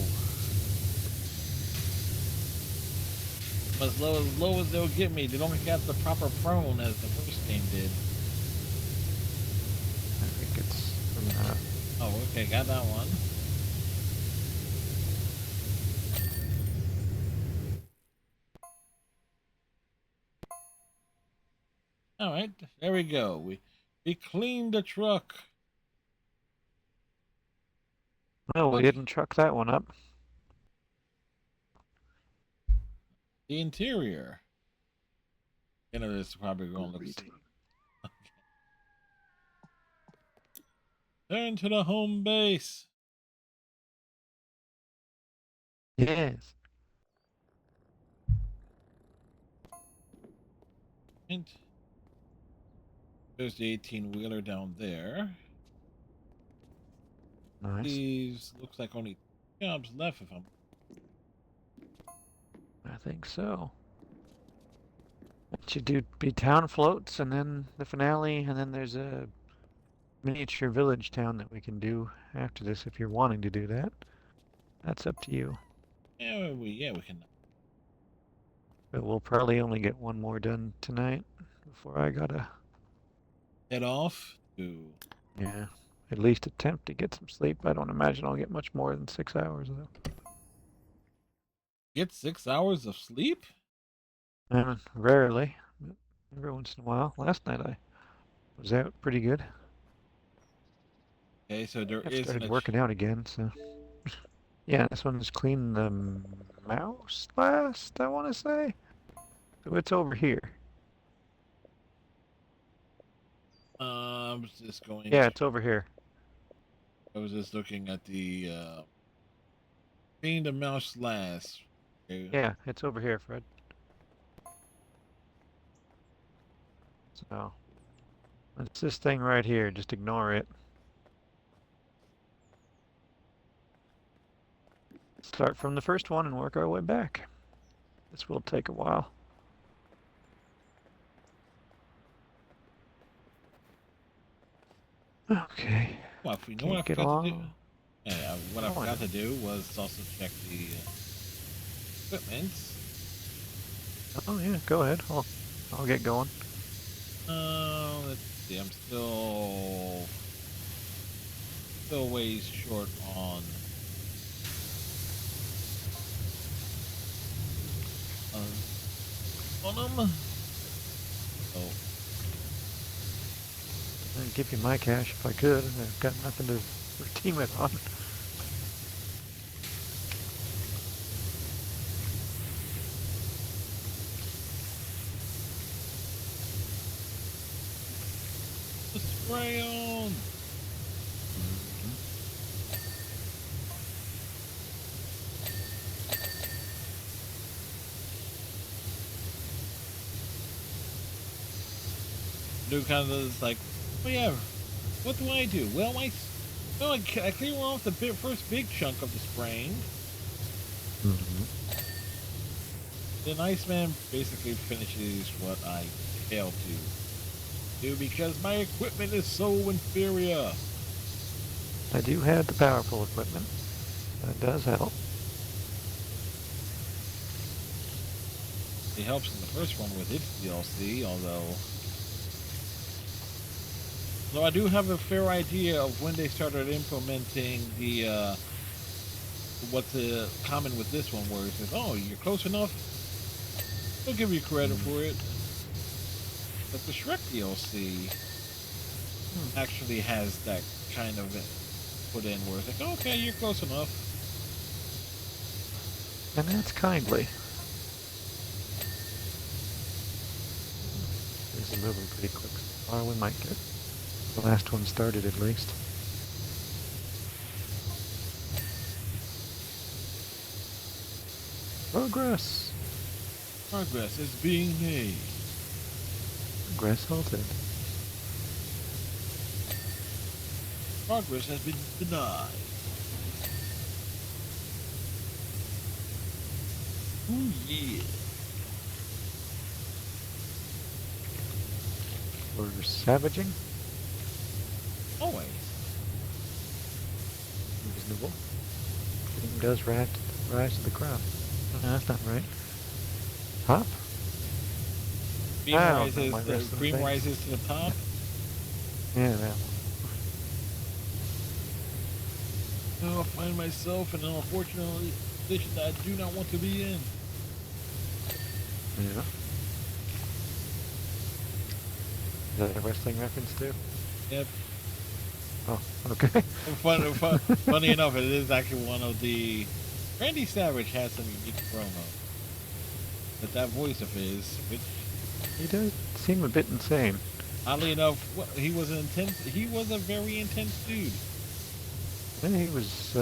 As low as they'll get me. They don't have the proper prone as the first game did. I think it's... Oh, okay, got that one. All right, there we go. We cleaned the truck. Well, we didn't truck that one up. The interior. You know, this is probably going to look. Turn to the home base. Yes. And there's the 18-wheeler down there. Nice. These looks like only 2 jobs left if I'm. I think so. It should be town floats and then the finale, and then there's a miniature village town that we can do after this if you're wanting to do that. That's up to you. Yeah, we can. But we'll probably only get one more done tonight before I gotta Head off to. yeah, at least attempt to get some sleep. I don't imagine I'll get much more than 6 hours though. Get 6 hours of sleep? Rarely, but every once in a while. Last night I was out pretty good. Okay, so there I've is started working out again, so yeah, this one's clean the mouse last, I want to say. So it's over here. I was just going. Yeah, it's over here. I was just looking at the clean the mouse last. Okay. Yeah, it's over here, Fred. So it's this thing right here. Just ignore it. Start from the first one and work our way back. This will take a while. Okay. Well, if you know Can't what I get forgot to do. along. Yeah, what I forgot to do was also check the equipment. Oh yeah, go ahead. I'll get going. Let's see. I'm still ways short on them. Oh, I'd give you my cash if I could. I've got nothing to redeem it on. the spray on. Do kind of this like, oh yeah, what do I do? Well, I clear off the first big chunk of the spraying. Mm-hmm. Then Iceman basically finishes what I failed to do because my equipment is so inferior. I do have the powerful equipment. That does help. It helps in the first one with its DLC, although I do have a fair idea of when they started implementing the what's common with this one, where it says, "Oh, you're close enough. They'll give you credit for it." But the Shrek DLC actually has that kind of put in where it's like, "Okay, you're close enough." And that's kindly. This is moving pretty quick so far. We might get the last one started at least. Progress! Progress is being made. Progress halted. Progress has been denied. Ooh, yeah. We're savaging. Always. Reasonable. Dream does rise to the crop. No, that's not right. Hop? Cream Ow, rises, my wrist and cream face. rises to the top. Yeah, that one. Now I find myself in an unfortunate position that I do not want to be in. Yeah. Is that a wrestling reference too? Yep. Oh, okay. Funny enough, it is actually one of the. Randy Savage has some unique promo. But that voice of his, which He does seem a bit insane. oddly enough, he was an intense. He was a very intense dude. Yeah, he was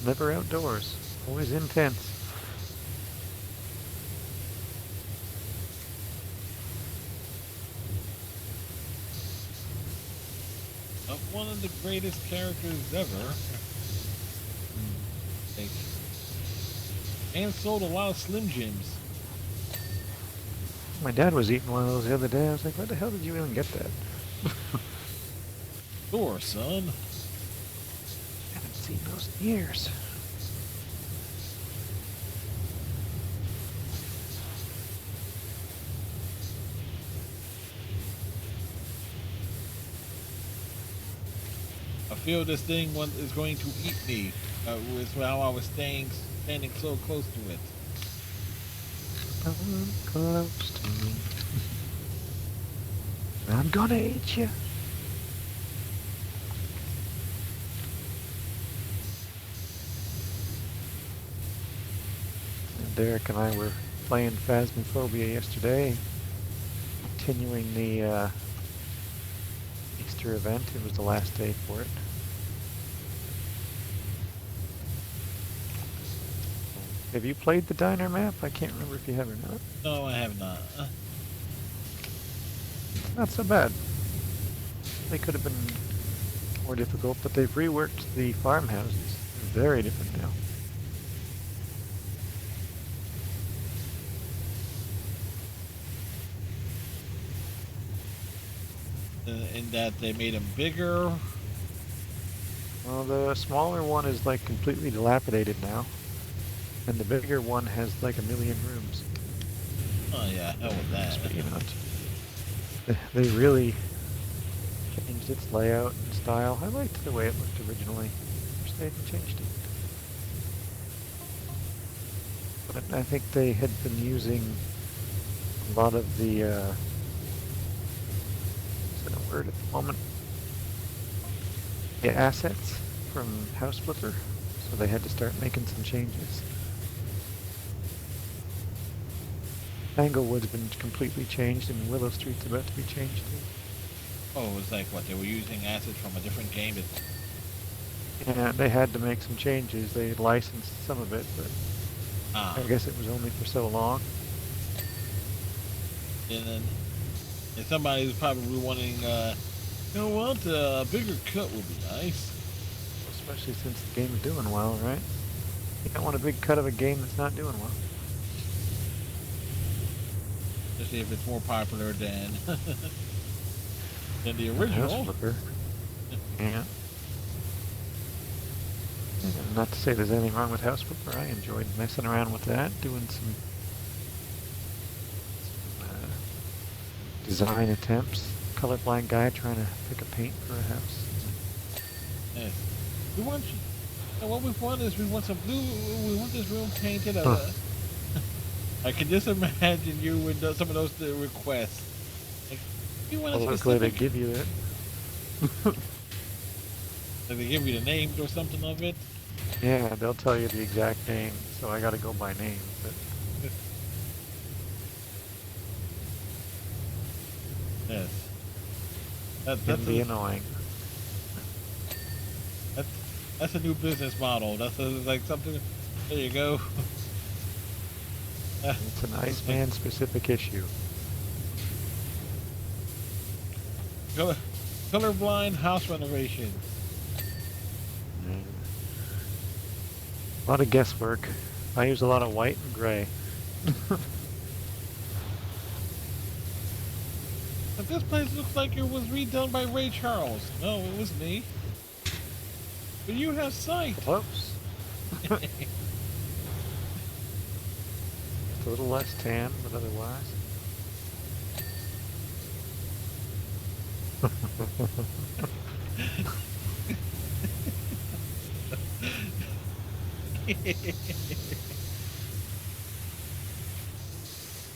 never outdoors. Always intense. One of the greatest characters ever. And sold a lot of Slim Jims. My dad was eating one of those the other day. I was like, where the hell did you even get that? Sure, son. Haven't seen those in years. I feel this thing is going to eat me. With how I was standing so close to it. Come close to me. I'm gonna eat you. Derek and I were playing Phasmophobia yesterday, continuing the Easter event. It was the last day for it. Have you played the diner map? I can't remember if you have or not. No, I have not. Not so bad. They could have been more difficult, but they've reworked the farmhouses. They're very different now. In that they made them bigger. Well, the smaller one is like completely dilapidated now, and the bigger one has like 1 million rooms. Oh yeah, hell with that. Speaking of, they really changed its layout and style. I liked the way it looked originally. Wish they hadn't changed it. But I think they had been using a lot of the, what's that word at the moment? The assets from House Flipper, so they had to start making some changes. Tanglewood's been completely changed, and Willow Street's about to be changed too. Oh, it was like what, they were using assets from a different game. Yeah, they had to make some changes. They licensed some of it, but I guess it was only for so long. And somebody's probably wanting, you know what, a bigger cut would be nice. Especially since the game's doing well, right? You don't want a big cut of a game that's not doing well. Especially if it's more popular than than the House original. flipper. Yeah. And not to say there's anything wrong with House Flipper. I enjoyed messing around with that, doing some design attempts. Colorblind guy trying to pick a paint for a house. Yeah. We want you. What we want is we want some blue. We want this room painted. I can just imagine you with some of those requests. Like, you want a Luckily they specific. give you it. Like they give you the names or something of it. Yeah, they'll tell you the exact name, so I gotta go by name. But Yes. it can be annoying. That's a new business model. Like something. There you go. It's an Iceman specific issue. Colorblind house renovation. A lot of guesswork. I use a lot of white and gray. But this place looks like it was redone by Ray Charles. No, it was me. But you have sight. Whoops. It's a little less tan, but otherwise.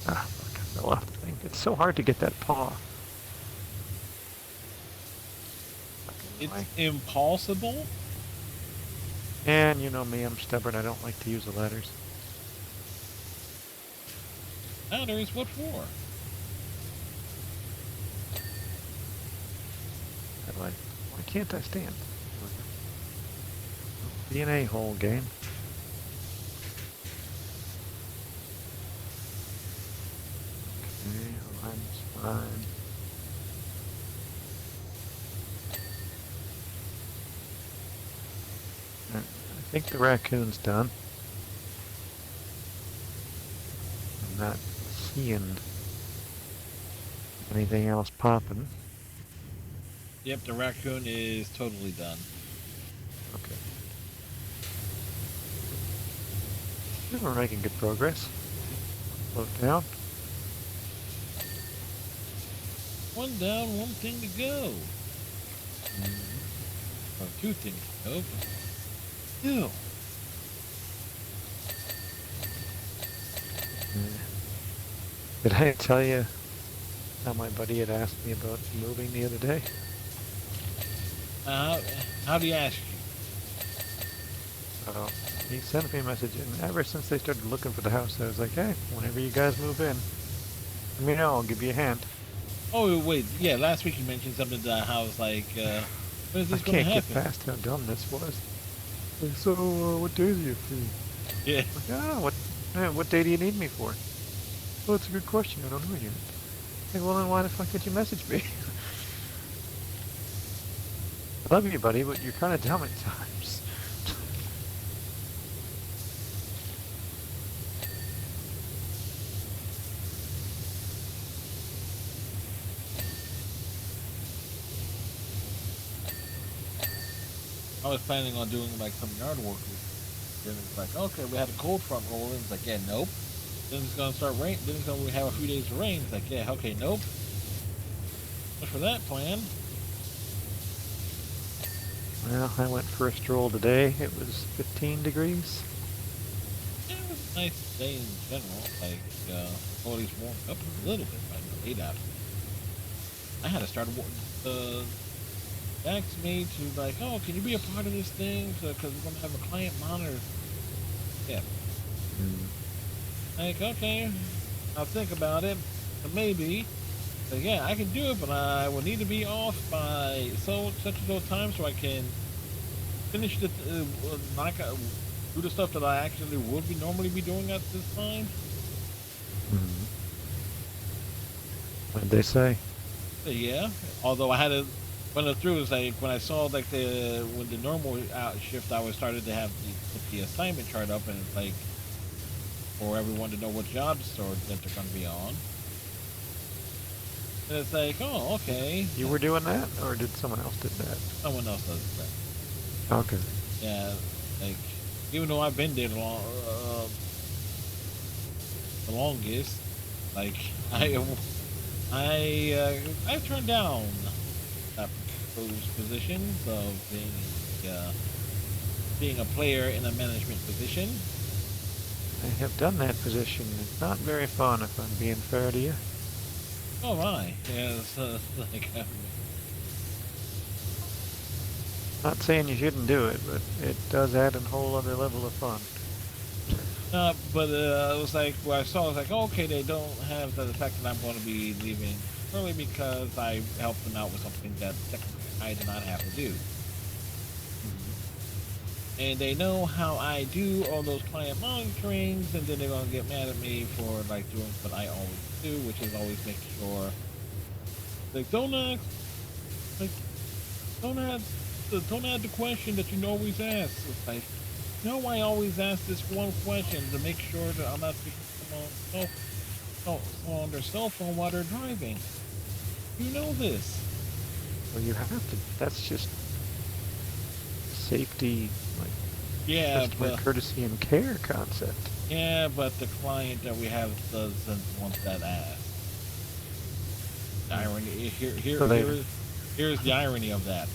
Ah, fuck, I fell off the thing. It's so hard to get that paw. It's Anyway. impossible. And you know me, I'm stubborn. I don't like to use the ladders. Ladders, what for? Why can't I stand? Be an a-hole game. Okay, line's fine. I think the raccoon's done. I'm not seeing anything else popping. Yep, the raccoon is totally done. Okay. We're making good progress. Slow down. One down, one thing to go. Or two things to go. But still. Did I tell you how my buddy had asked me about moving the other day? How do you ask you? So he sent me a message, and ever since they started looking for the house, I was like, hey, whenever you guys move in, let me know, I'll give you a hand. Oh, wait. Yeah, last week you mentioned something that I was like, when is I this going to can't get happen? past how dumb this was. Like, so, what days are you free? Yeah. Like, what day do you need me for? Well, it's a good question. I don't know yet. Like, well, then why the fuck did you message me? I love you, buddy, but you're kind of dumb at times. I was planning on doing like some yard work. Then it's like, okay, we had a cold front rolling. It's like, yeah, nope. Then it's gonna start rain. Then it's gonna have a few days of rain. It's like, yeah, okay, nope. Much for that plan. Well, I went for a stroll today. It was 15 degrees. Yeah, it was a nice day in general. Like, well, at least warmed up a little bit by the 8 hours. I had to start asked me to like, oh, can you be a part of this thing? Because we're gonna have a client monitor. Yeah. Like, okay, I'll think about it. But maybe. But yeah, I can do it, but I will need to be off by such and so time so I can finish the do the stuff that I actually would be normally be doing at this time. What'd they say? So, yeah. Although I had to But the truth is, like, when I saw like when the normal out shift hours started to have put the assignment chart up, and it's like for everyone to know what jobs or that they're going to be on. And it's like, oh, okay. You were doing that, or did someone else did that? Someone else does that. Okay. Yeah, like even though I've been there the longest, like I turned down those positions of being a player in a management position. I have done that position. It's not very fun, if I'm being fair to you. Oh my, yeah, it's, like Not saying you shouldn't do it, but it does add a whole other level of fun. but it was like, what I saw was like, okay, they don't have the fact that I'm going to be leaving early because I helped them out with something that technically I did not have to do. And they know how I do all those client monitorings, and then they're gonna get mad at me for like doing what I always do, which is always make sure, like, don't add the question that you always ask. It's like, no, I always ask this one question to make sure that I'm not speaking on their cell phone while they're driving. You know this. Well, you have to. That's just safety, like, Yeah, customer but courtesy and care concept. yeah, but the client that we have doesn't want that asked. Irony. Here's the irony of that.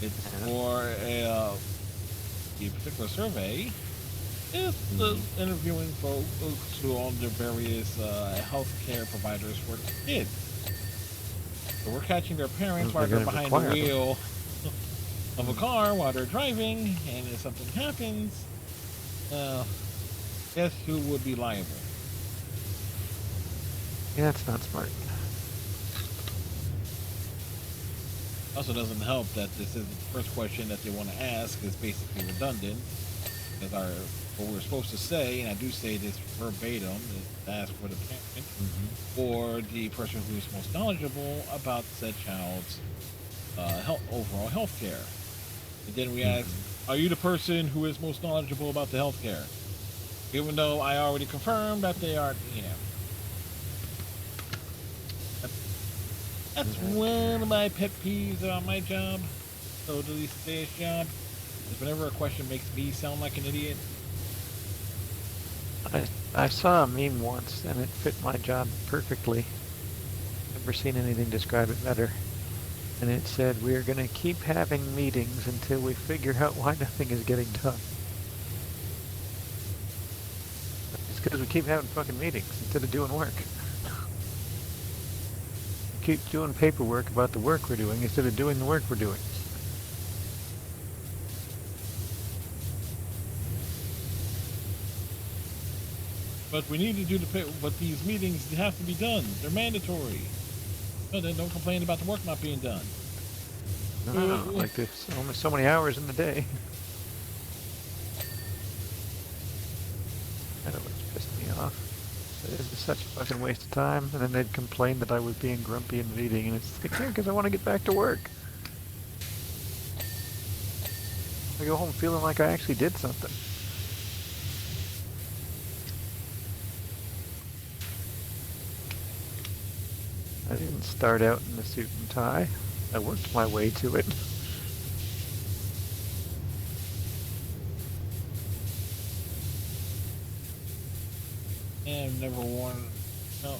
It's for a particular survey. It's interviewing folks who own their various healthcare providers for kids. So we're catching their parents while they're behind the wheel of a car while they're driving, and if something happens, guess who would be liable? Yeah, that's not smart. Also, doesn't help that this is the first question that they want to ask is basically redundant, because what we're supposed to say, and I do say this verbatim, is to ask for the parent or the person who is most knowledgeable about said child's overall health care. And then we ask, are you the person who is most knowledgeable about the health care? Even though I already confirmed that they are, That's one of my pet peeves about my job. So, at least today's job is whenever a question makes me sound like an idiot. I saw a meme once, and it fit my job perfectly. Never seen anything describe it better. And it said, we're going to keep having meetings until we figure out why nothing is getting done. It's because we keep having fucking meetings instead of doing work. We keep doing paperwork about the work we're doing instead of doing the work we're doing. But we need to do but these meetings have to be done. They're mandatory. No, then don't complain about the work not being done. No, like there's only so many hours in the day. That always pissed me off. It is such a fucking waste of time. And then they'd complain that I was being grumpy in the meeting, and it's like, yeah, because I want to get back to work. I go home feeling like I actually did something. I didn't start out in a suit and tie. I worked my way to it. Yeah, I've never worn. No.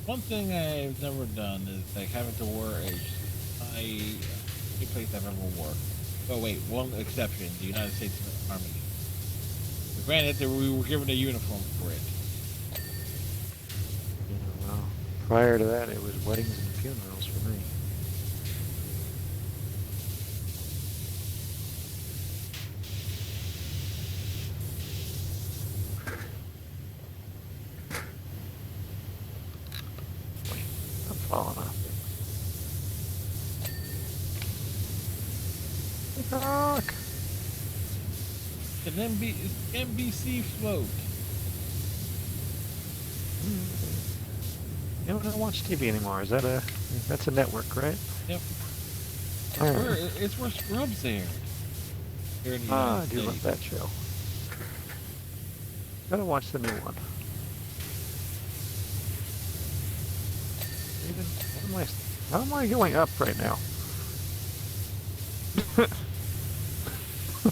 One thing I've never done is like having to wear a tie. Any place I've ever worked. Oh wait, one exception: the United States Army. Granted, we were given a uniform for it. Well, prior to that, it was weddings and funerals for me. Wait, I'm falling off. Fuck! An NBC float. You don't watch TV anymore. Is that that's a network, right? Yep. Alright. It's where Scrubs aired. Here in the Ah, I United do love States. that show. Gotta watch the new one. Even, how am I going up right now?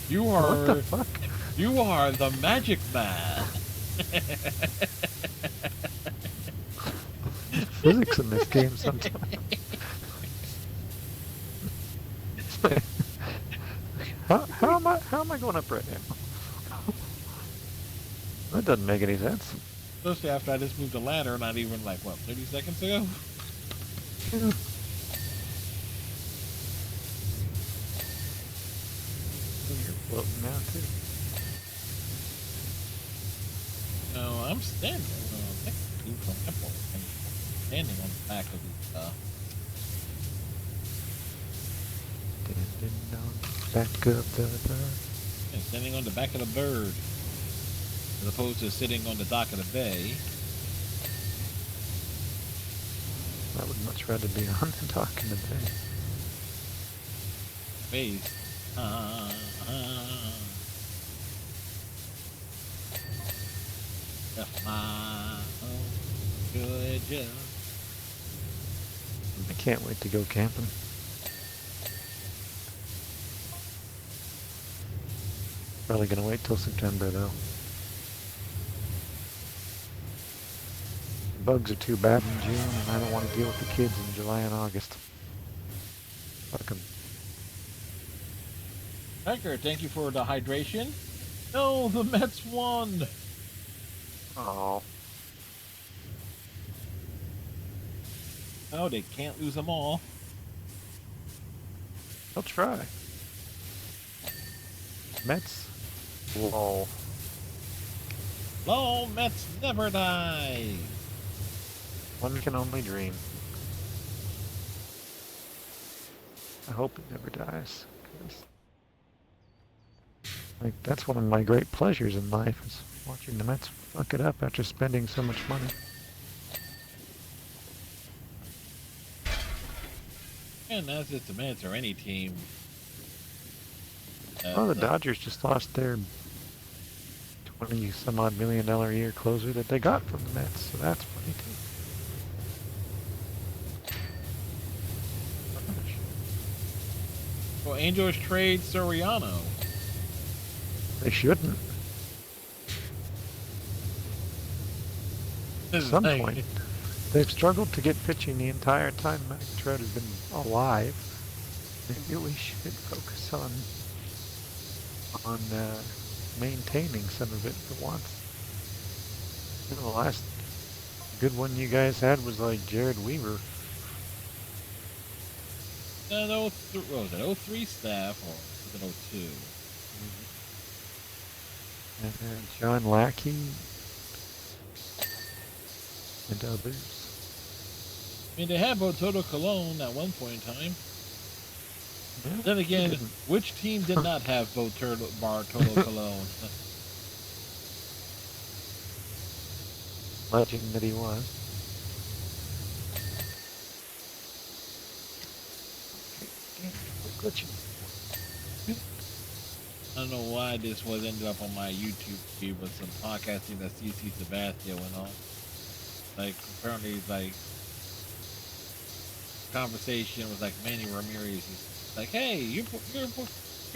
You What are the fuck? you are the magic man. Physics in this game sometimes. How am I going up right now? That doesn't make any sense. Especially after I just moved the ladder, not even like what, 30 seconds ago? Yeah. You're floating now too. No, I'm standing. I'm standing on the back of the Standing on the back of the bird. yeah, standing on the back of the bird, as opposed to sitting on the dock of the bay. I would much rather be on the dock in the bay. Face. Left my home, Georgia. I can't wait to go camping. Probably gonna wait till September though. Bugs are too bad in June, and I don't want to deal with the kids in July and August. Fuck 'em. Becker, thank you for the hydration. No, the Mets won. Oh. No, they can't lose them all. I'll try. Mets. Lol. Lol, Mets never die. One can only dream. I hope it never dies. 'Cause, like, that's one of my great pleasures in life, is watching the Mets fuck it up after spending so much money. And that's just the Mets or any team. Well, the Dodgers just lost their $20-some-odd million a year closer that they got from the Mets, so that's funny too. Well, Angels trade Soriano. They shouldn't. At This is some like- point, they've struggled to get pitching the entire time Max Trout has been alive. Maybe we should focus on maintaining some of it for once. You know, the last good one you guys had was like Jared Weaver. What was it, 03 staff or was it 02? And then John Lackey and others. I mean, they had Bartolo Colon at one point in time. Yeah, Then again, didn't. which team did not have Bartolo Colon? Legend that he was. Glitching. I don't know why this was ended up on my YouTube feed, but some podcasting that CC Sebastian went on. Like, apparently, like, conversation was like Manny Ramirez. He's like, hey, you're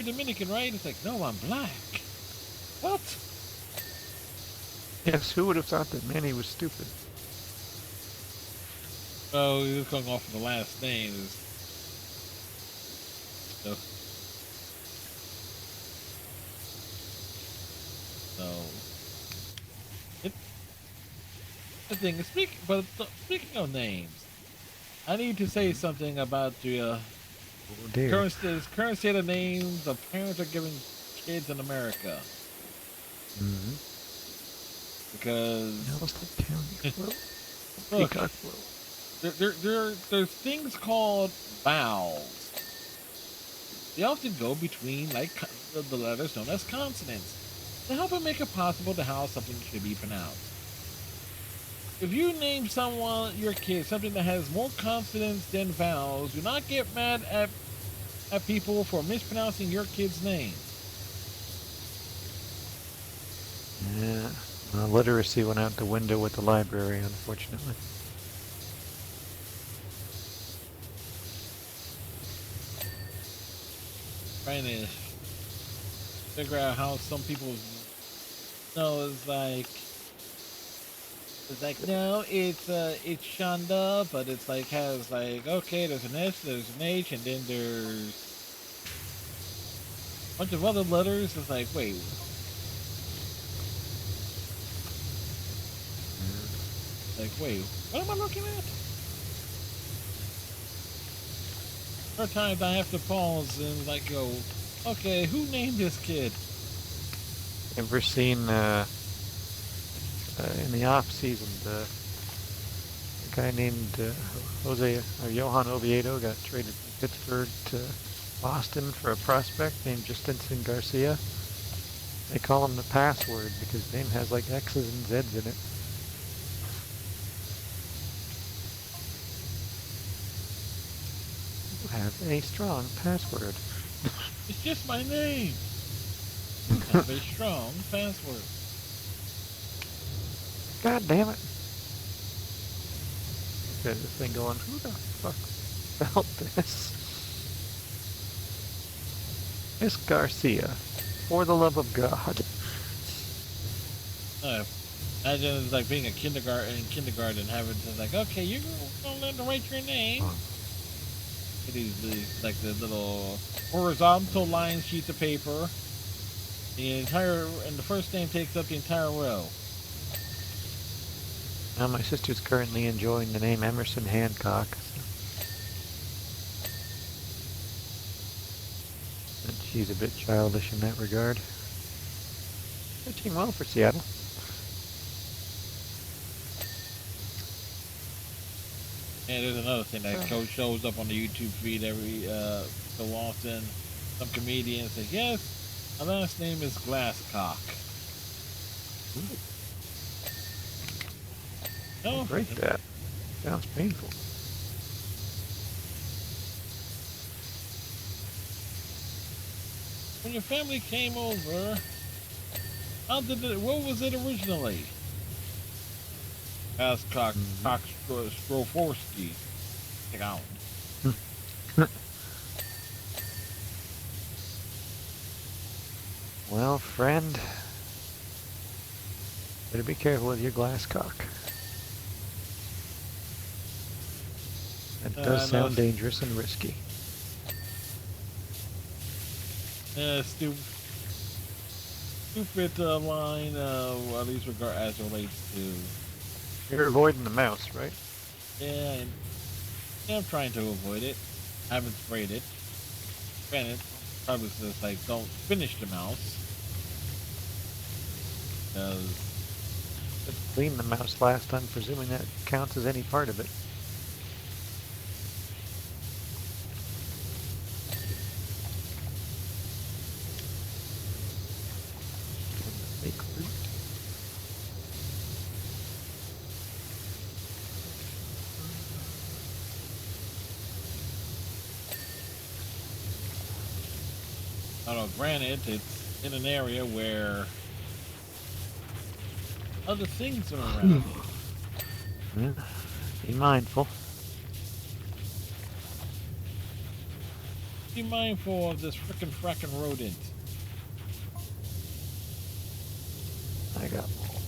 Dominican, right? It's like, no, I'm black. What? Yes, who would have thought that Manny was stupid? Oh, he was going off of the last name. So, the thing is, speaking of names, I need to say something about the Oh dear. current state of names the parents are giving kids in America. Mm-hmm. Because Yellowstone County float. Look. Peacock float. there's things called vowels. They often go between like the letters known as consonants to help it make it possible to how something should be pronounced. If you name someone, your kid, something that has more consonants than vowels, do not get mad at people for mispronouncing your kid's name. Yeah, literacy went out the window with the library, unfortunately. Trying to figure out how some people know it's like no, it's Shonda, but it's like has like okay, there's an S, there's an H, and then there's a bunch of other letters. It's like wait, what am I looking at? There are times I have to pause and like go, okay, who named this kid? Ever seen in the off season the guy named Jose or Johan Oviedo got traded from Pittsburgh to Boston for a prospect named Justinson Garcia. They call him the password because his name has like X's and Z's in it. You have a strong password. It's just my name. You have a strong password. God damn it. Look at this thing going, who the fuck spelled this? Miss Garcia, for the love of God. Imagine it's like being in kindergarten having to like, okay, you're gonna learn to write your name. These like the little horizontal line sheets of paper. The first name takes up the entire row. Now my sister's currently enjoying the name Emerson Hancock. And she's a bit childish in that regard. Pitching well for Seattle. And there's another thing that shows up on the YouTube feed every so often. Some comedians say, yes, my last name is Glasscock. No, Break that. Sounds painful. When your family came over, what was it originally? Glasscock, Stroforsky. Check out. Well, friend, better be careful with your Glasscock. That does sound dangerous and risky. Stupid line, at least as it relates to. You're avoiding the mouse, right? Yeah, I'm trying to avoid it. I haven't sprayed it. Granted, probably says like don't finish the mouse. Let's clean the mouse last time, presuming that counts as any part of it. Fake fruit. I don't know, granted, it's in an area where other things are around. Yeah. Be mindful. Be mindful of this frickin' rodent. I got mold.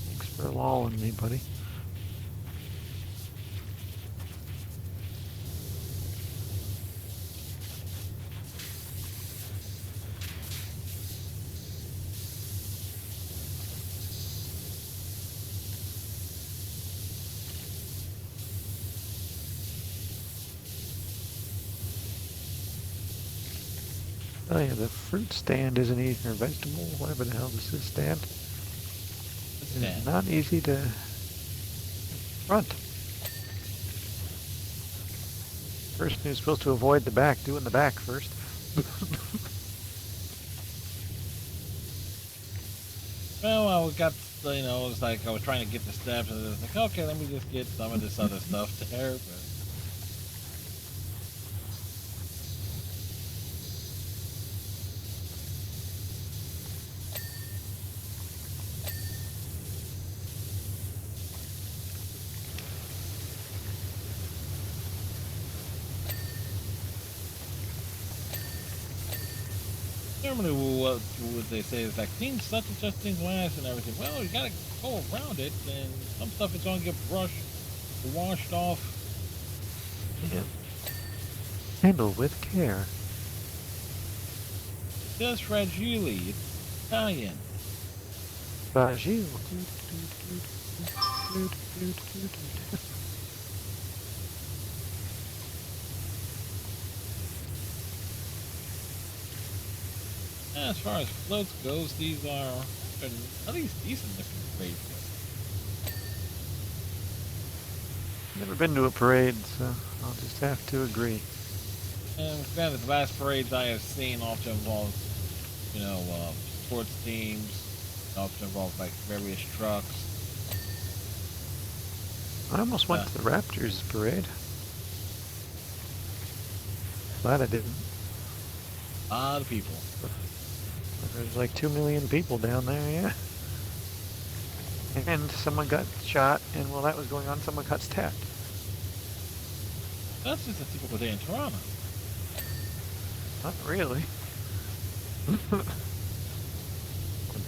Thanks for lolling me, buddy. Oh yeah, the fruit stand isn't easy, or vegetable, whatever the hell this is, stand. It's not easy to front. Person who's supposed to avoid the back, doing the back first. Well, I got, it's like I was trying to get the steps, and it's like, okay, let me just get some of this other stuff there. But normally, what would they say is like, clean such and such thing glass and everything. Well, you gotta go around it, and some stuff is gonna get washed off. Yeah. Handle with care. Just fragile. It's Italian. Fragile. As far as floats goes, these are at least decent looking parade. Never been to a parade, so I'll just have to agree. And granted, the last parades I have seen often involve, sports teams, often involve like various trucks. I almost went to the Raptors parade. Glad I didn't. A lot of people. There's like 2 million people down there, yeah. And someone got shot, and while that was going on, someone got stabbed. That's just a typical day in Toronto. Not really. My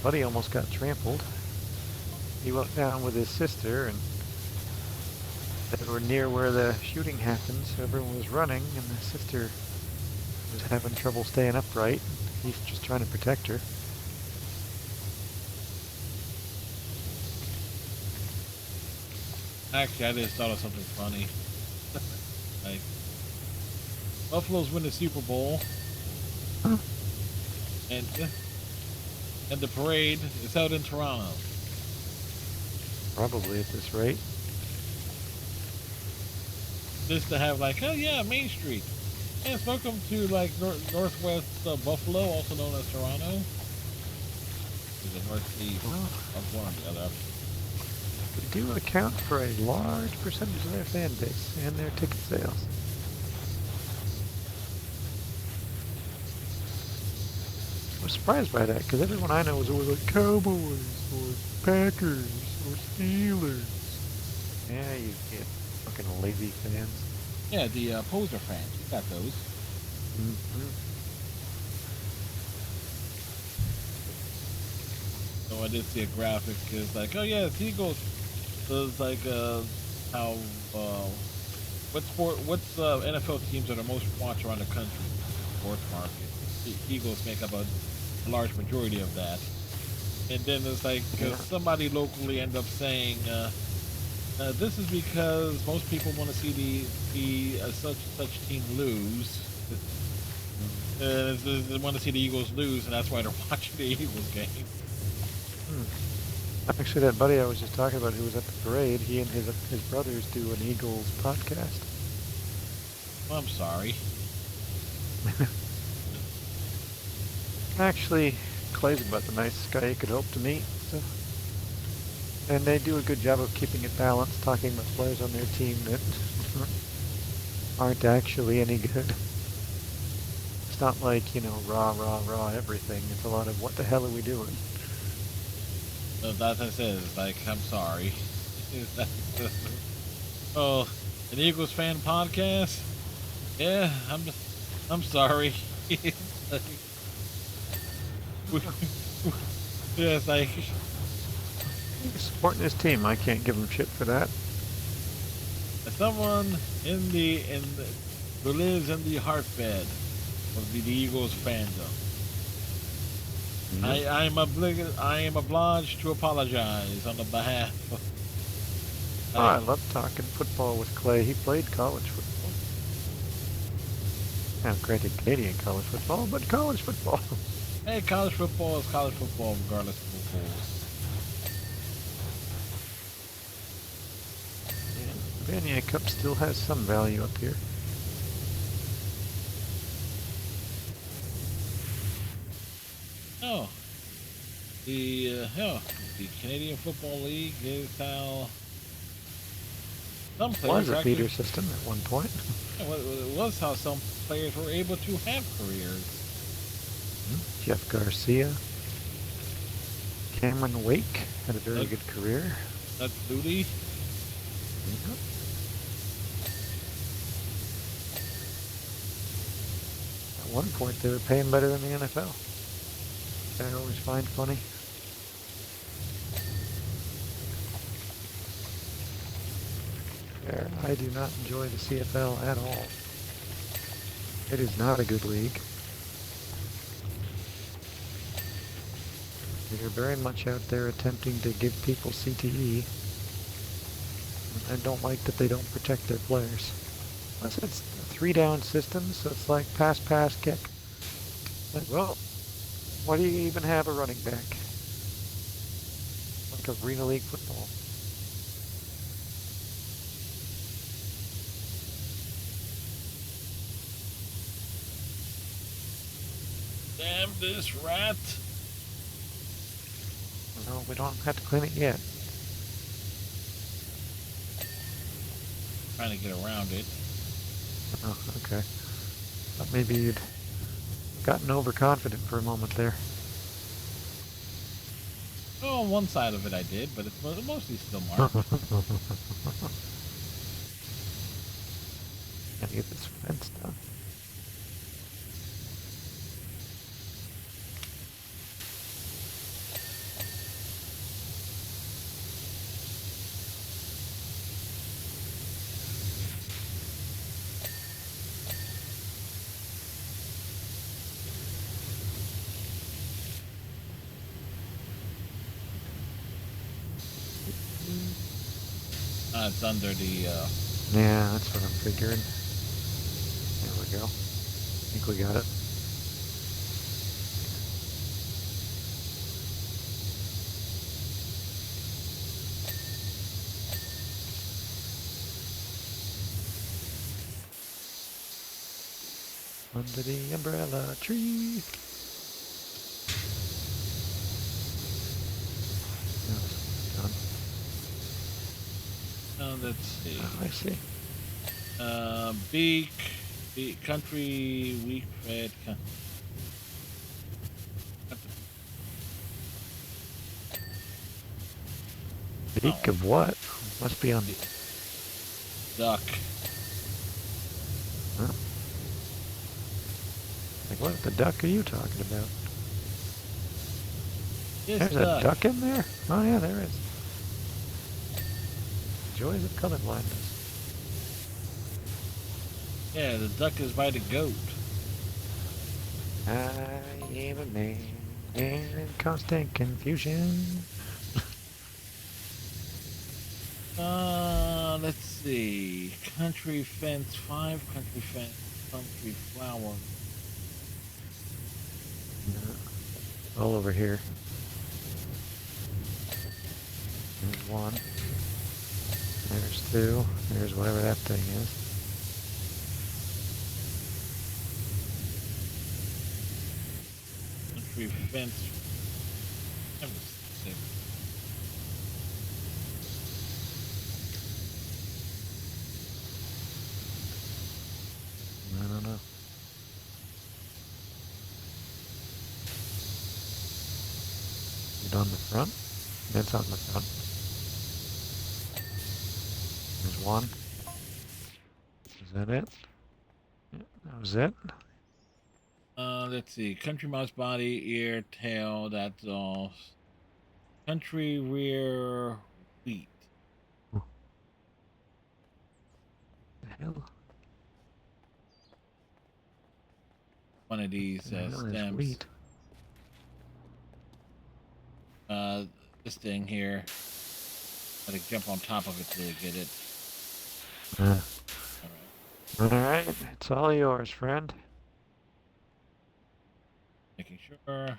buddy almost got trampled. He went down with his sister, and they were near where the shooting happened, so everyone was running, and the sister was having trouble staying upright. He's just trying to protect her. Actually, I just thought of something funny. Like, Buffalo's win the Super Bowl, Huh? and the parade is held in Toronto. Probably at this rate. Just to have like, oh yeah, Main Street. Yes, welcome to like Northwest Buffalo, also known as Toronto. To the northeast of one or the other. They do account for a large percentage of their fan base and their ticket sales. I was surprised by that because everyone I know was always like Cowboys or Packers or Steelers. Yeah, you get fucking lazy fans. Yeah, the poser fans. You got those. Mm-hmm. So I did see a graphic. It's like, oh yeah, it's Eagles. So it's like how what NFL teams are the most watched around the country? Sports market. The Eagles make up a large majority of that. And then it's like somebody locally end up saying, this is because most people want to see the such team lose. They want to see the Eagles lose, and that's why they're watching the Eagles game. Actually, that buddy I was just talking about who was at the parade, he and his brothers do an Eagles podcast. Well, I'm sorry. Actually, Clay's about the nicest guy you could hope to meet. So. And they do a good job of keeping it balanced, talking about players on their team that aren't actually any good. It's not like, raw everything. It's a lot of what the hell are we doing? So that's what I said. It's like, I'm sorry. Oh, an Eagles fan podcast? Yeah, I'm sorry. Yeah, it's like He's supporting his team. I can't give him shit for that. someone who lives in the heartbed of the Eagles fandom. Mm-hmm. I am obliged to apologize on the behalf of. I love talking football with Clay. He played college football. Now, granted, Canadian college football, but college football. Hey, college football is college football regardless of who pulls. Yeah, Vanier Cup still has some value up here. Oh, The Canadian Football League is how some Was players a are actually. feeder system at one point. It was how some players were able to have careers. Jeff Garcia. Cameron Wake had a very good career. That's Duty. Yeah. At one point, they were paying better than the NFL. I always find funny. There, I do not enjoy the CFL at all. It is not a good league. They're very much out there attempting to give people CTE. I don't like that they don't protect their players. Plus, it's a 3-down system, so it's like pass, pass, kick. Like, well, why do you even have a running back? Like Arena League football. Damn this rat. No, we don't have to clean it yet. Trying to get around it. Oh, okay. Thought maybe you'd gotten overconfident for a moment there. Oh, on one side of it I did, but it's mostly still marked. Gotta get this fence done. It's under the, Yeah, that's what I'm figuring. There we go. I think we got it. Under the umbrella tree. No, it's done. let's see. Oh, I see. Beak, country, weak fed. Beak of what? Must be on the Duck. Huh? Like, what the duck are you talking about? Yes, There's a duck in there? Oh yeah, there is. Joys of colorblindness. Yeah, the duck is by the goat. I am a man in constant confusion. Let's see. Country fence 5, country fence, country flower. No, all over here. There's one. There's two. There's whatever that thing is. Country fence. That was 6. I don't know. Is it on the front? It's on the front. There's one. Is that it? Yeah, that was it. Let's see. Country mouse body, ear, tail. That's all. Country rear wheat. The hell? One of these The hell is stems. wheat? This thing here. Gotta jump on top of it to get it. All right, it's all yours, friend. Making sure.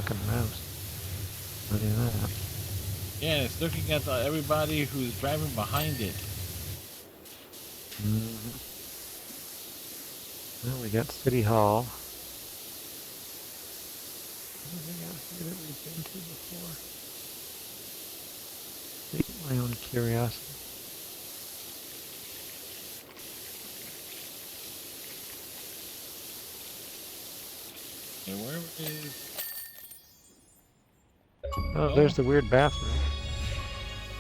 fucking mouse. Look at that. Yeah, it's looking at everybody who's driving behind it. Mm-hmm. Well, we got City Hall. Anything out here that we've been to before? Pique my own curiosity. Okay, where is... Oh, there's the weird bathroom.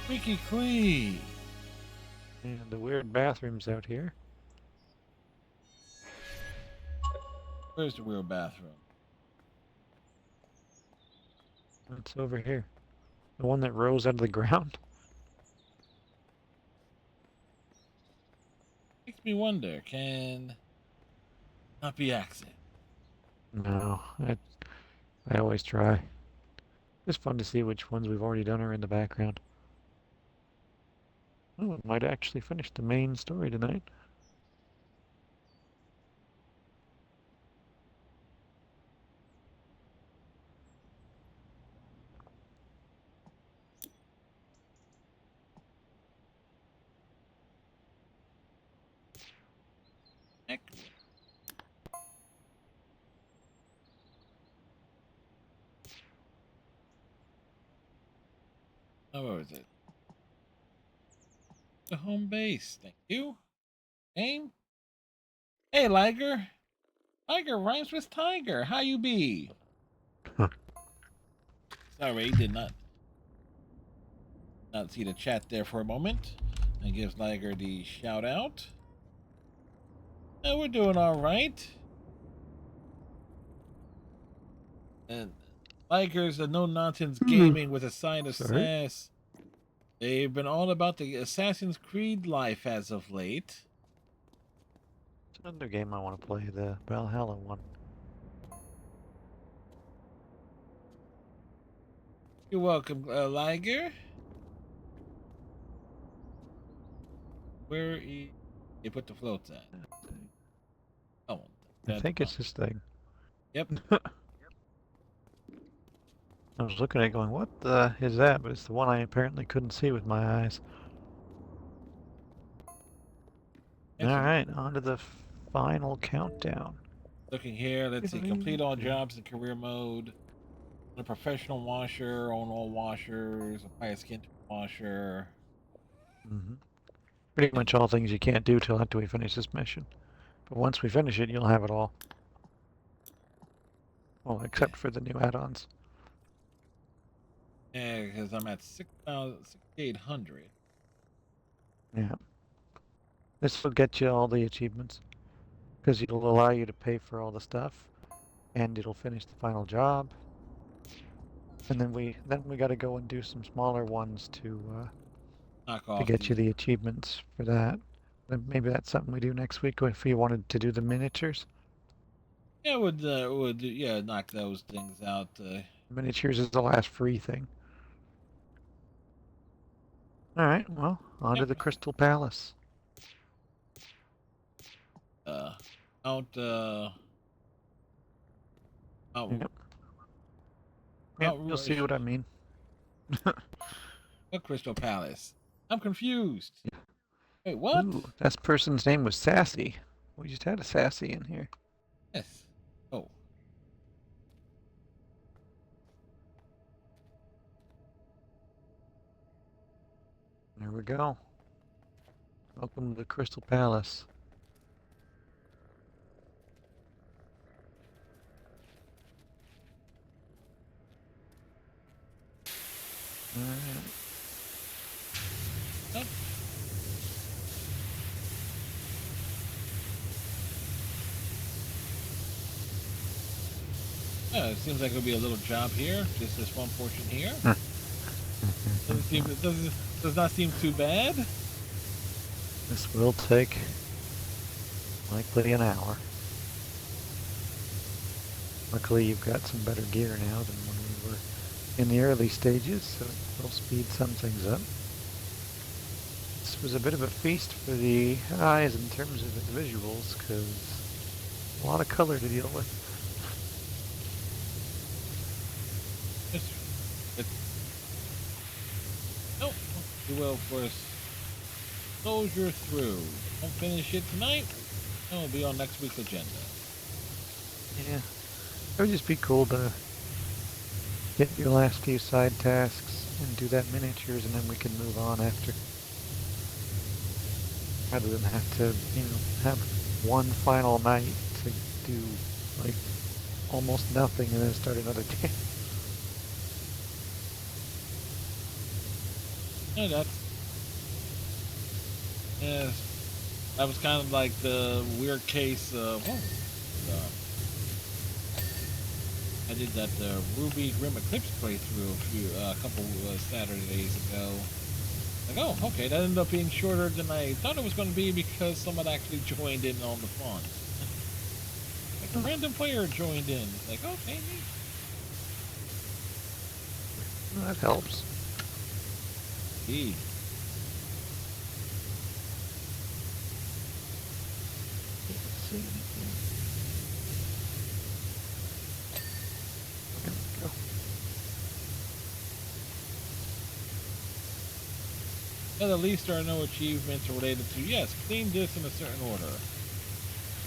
Squeaky clean. And the weird bathroom's out here. Where's the real bathroom? It's over here. The one that rose out of the ground. Makes me wonder, can not be accident. No, I always try. It's fun to see which ones we've already done are in the background. Oh, it might actually finish the main story tonight. Heck. Oh, where was it? The home base. Thank you. Game. Hey, Liger. Liger rhymes with tiger. How you be? Huh. Sorry, did not see the chat there for a moment. And gives Liger the shout out. And we're doing all right. And Liger's a no nonsense gaming with a side of sass. They've been all about the Assassin's Creed life as of late. It's another game I want to play, the Valhalla one. You're welcome, Liger. Where you put the floats at? Oh, I think it's this thing. Yep. I was looking at it going, what the is that? But it's the one I apparently couldn't see with my eyes. Alright, on to the final countdown. Looking here, let's see. Complete all jobs in career mode. A professional washer, own all washers, apply a skin washer. Mm-hmm. Pretty much all things you can't do till after we finish this mission. But once we finish it, you'll have it all. Well, except for the new add-ons. Yeah, because I'm at 6,800. Yeah. This will get you all the achievements. Because it'll allow you to pay for all the stuff. And it'll finish the final job. And then we gotta go and do some smaller ones to Knock off get you the achievements for that. And maybe that's something we do next week if you wanted to do the miniatures. Yeah, would knock those things out. Miniatures is the last free thing. All right, well, on to the Crystal Palace. Out. Yep. Yep, you'll see what I mean. What Crystal Palace? I'm confused. Wait, what? Ooh, that person's name was Sassy. We just had a Sassy in here. Yes. Oh. There we go. Welcome to the Crystal Palace. Alright. Oh. Oh, it seems like it'll be a little job here. Just this one portion here. Does not seem too bad. This will take likely an hour. Luckily you've got some better gear now than when we were in the early stages, so it'll speed some things up. This was a bit of a feast for the eyes in terms of its visuals, because a lot of color to deal with. you will, for us soldier through. Don't finish it tonight, and it'll be on next week's agenda. Yeah. It would just be cool to get your last few side tasks and do that miniatures, and then we can move on after. Rather than have to, have one final night to do, like, almost nothing and then start another day. Yeah, that was kind of like the weird case of, I did that Ruby Grim Eclipse playthrough a couple Saturdays ago. Like, oh, okay, that ended up being shorter than I thought it was going to be because someone actually joined in on the fun. Like, a random player joined in. Like, okay, neat. Well, that helps. Indeed. Let's see. There we go. But at least there are no achievements related to, yes, clean this in a certain order.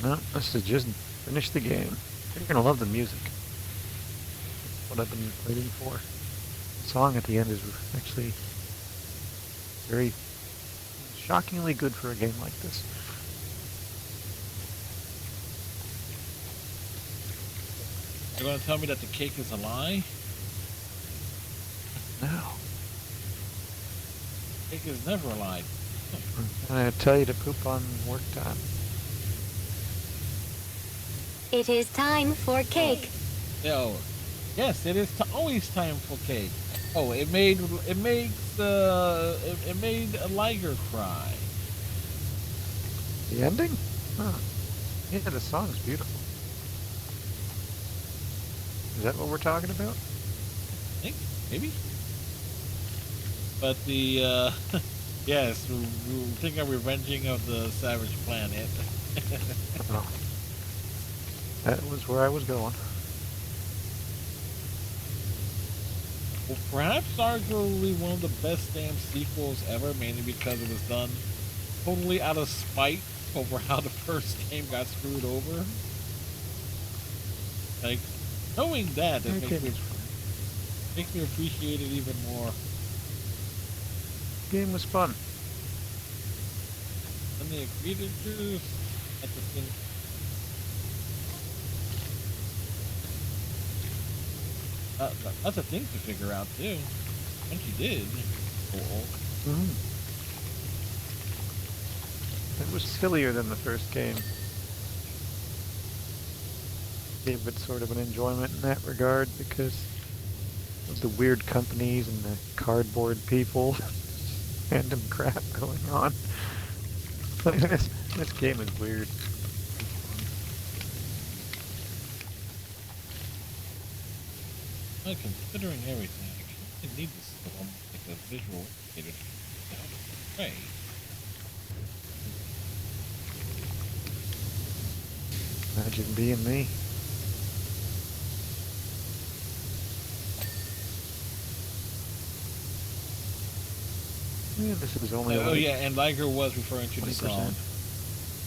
No, let's just finish the game. You're gonna love the music. What I've been waiting for. The song at the end is actually very shockingly good for a game like this. You're going to tell me that the cake is a lie? No. Cake is never a lie. I'm gonna tell you to poop on work time. It is time for cake. Oh, yes, it is always time for cake. Oh, it made a Liger cry. The ending? Huh. Yeah, the song's beautiful. Is that what we're talking about? I think, maybe. But the, yes, we think of Revenging of the Savage Planet. Oh. That was where I was going. Well, perhaps arguably one of the best damn sequels ever, mainly because it was done totally out of spite over how the first game got screwed over. Like, knowing that, it makes me appreciate it even more. Game was fun. And they agreed to do at the thing. That's a thing to figure out too. Once you did. Mm. It was sillier than the first game. Gave it sort of an enjoyment in that regard because of the weird companies and the cardboard people. Random crap going on. Like this game is weird. Well, considering everything, I kind of need this film like a visual indicator to help us play. Imagine being me. Yeah, this is only. Oh yeah, and Liger was referring to 20%. The song.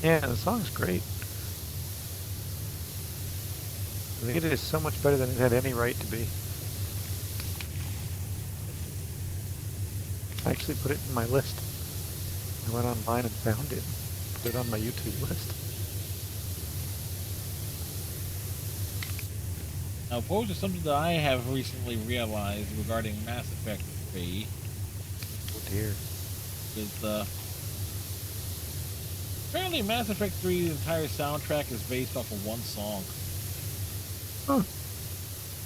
Yeah, the song's great. I think it is so much better than it had any right to be. I actually put it in my list. I went online and found it. Put it on my YouTube list. Now, opposed to something that I have recently realized regarding Mass Effect 3. Oh dear. Is apparently Mass Effect 3's entire soundtrack is based off of one song. Oh.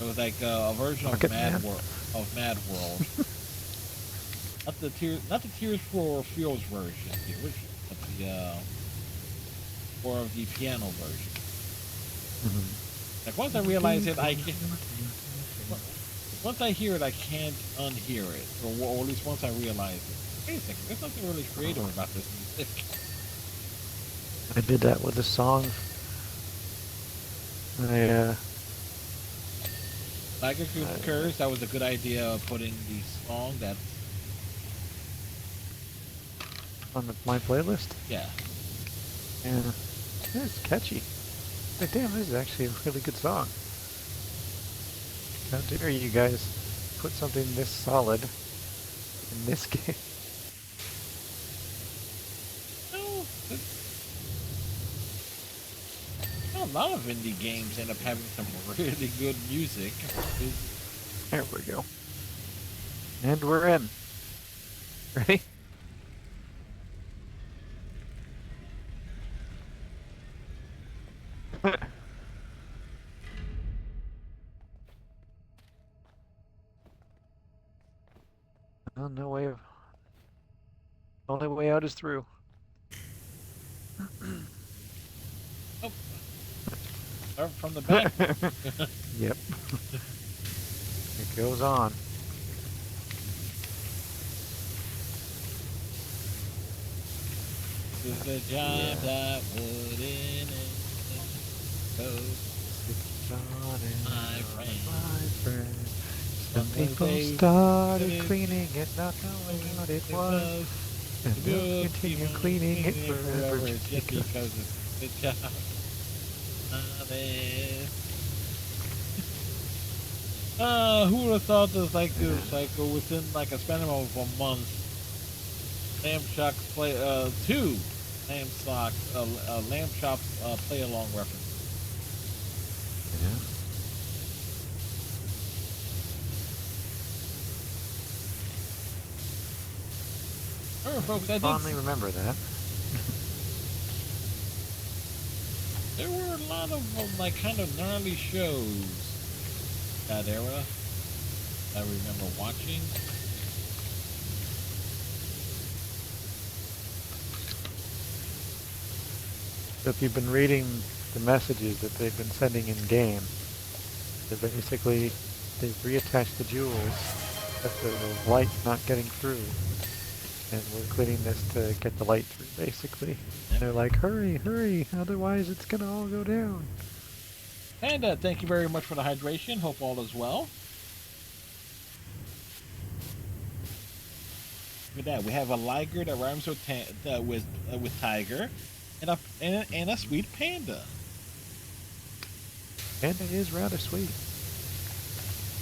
It was like a version of Mad World. not the Tears for Fears version, the original, but the or of the piano version. Mm-hmm. Like once I realize it, once I hear it, I can't unhear it, or at least once I realize it. Wait a second, there's something really creative about this music. I did that with a song. Liger concurs, that was a good idea of putting the song that's on my playlist. Yeah. And it's catchy. Like, damn, this is actually a really good song. How dare you guys put something this solid in this game? No, a lot of indie games end up having some really good music. There we go. And we're in. Ready? Well, no way of... Only way out is through. Oh, start from the back. Yep. It goes on. This is the job that wouldn't go. My friend. Some people started cleaning it, not knowing what it was. And they'll continue cleaning it forever just because it's the job. Who would have thought this within like a span of a month, Lamb Chop's Lamb Chop play along reference. Yeah. Folks, I fondly remember that. There were a lot of like kind of gnarly shows that era I remember watching. So if you've been reading the messages that they've been sending in game, they've reattached the jewels but the light's not getting through. And we're cleaning this to get the light through, basically. And they're like, hurry, hurry, otherwise it's gonna all go down. And thank you very much for the hydration. Hope all is well. Look at that. We have a liger that rhymes with tiger, and a sweet panda. And it is rather sweet,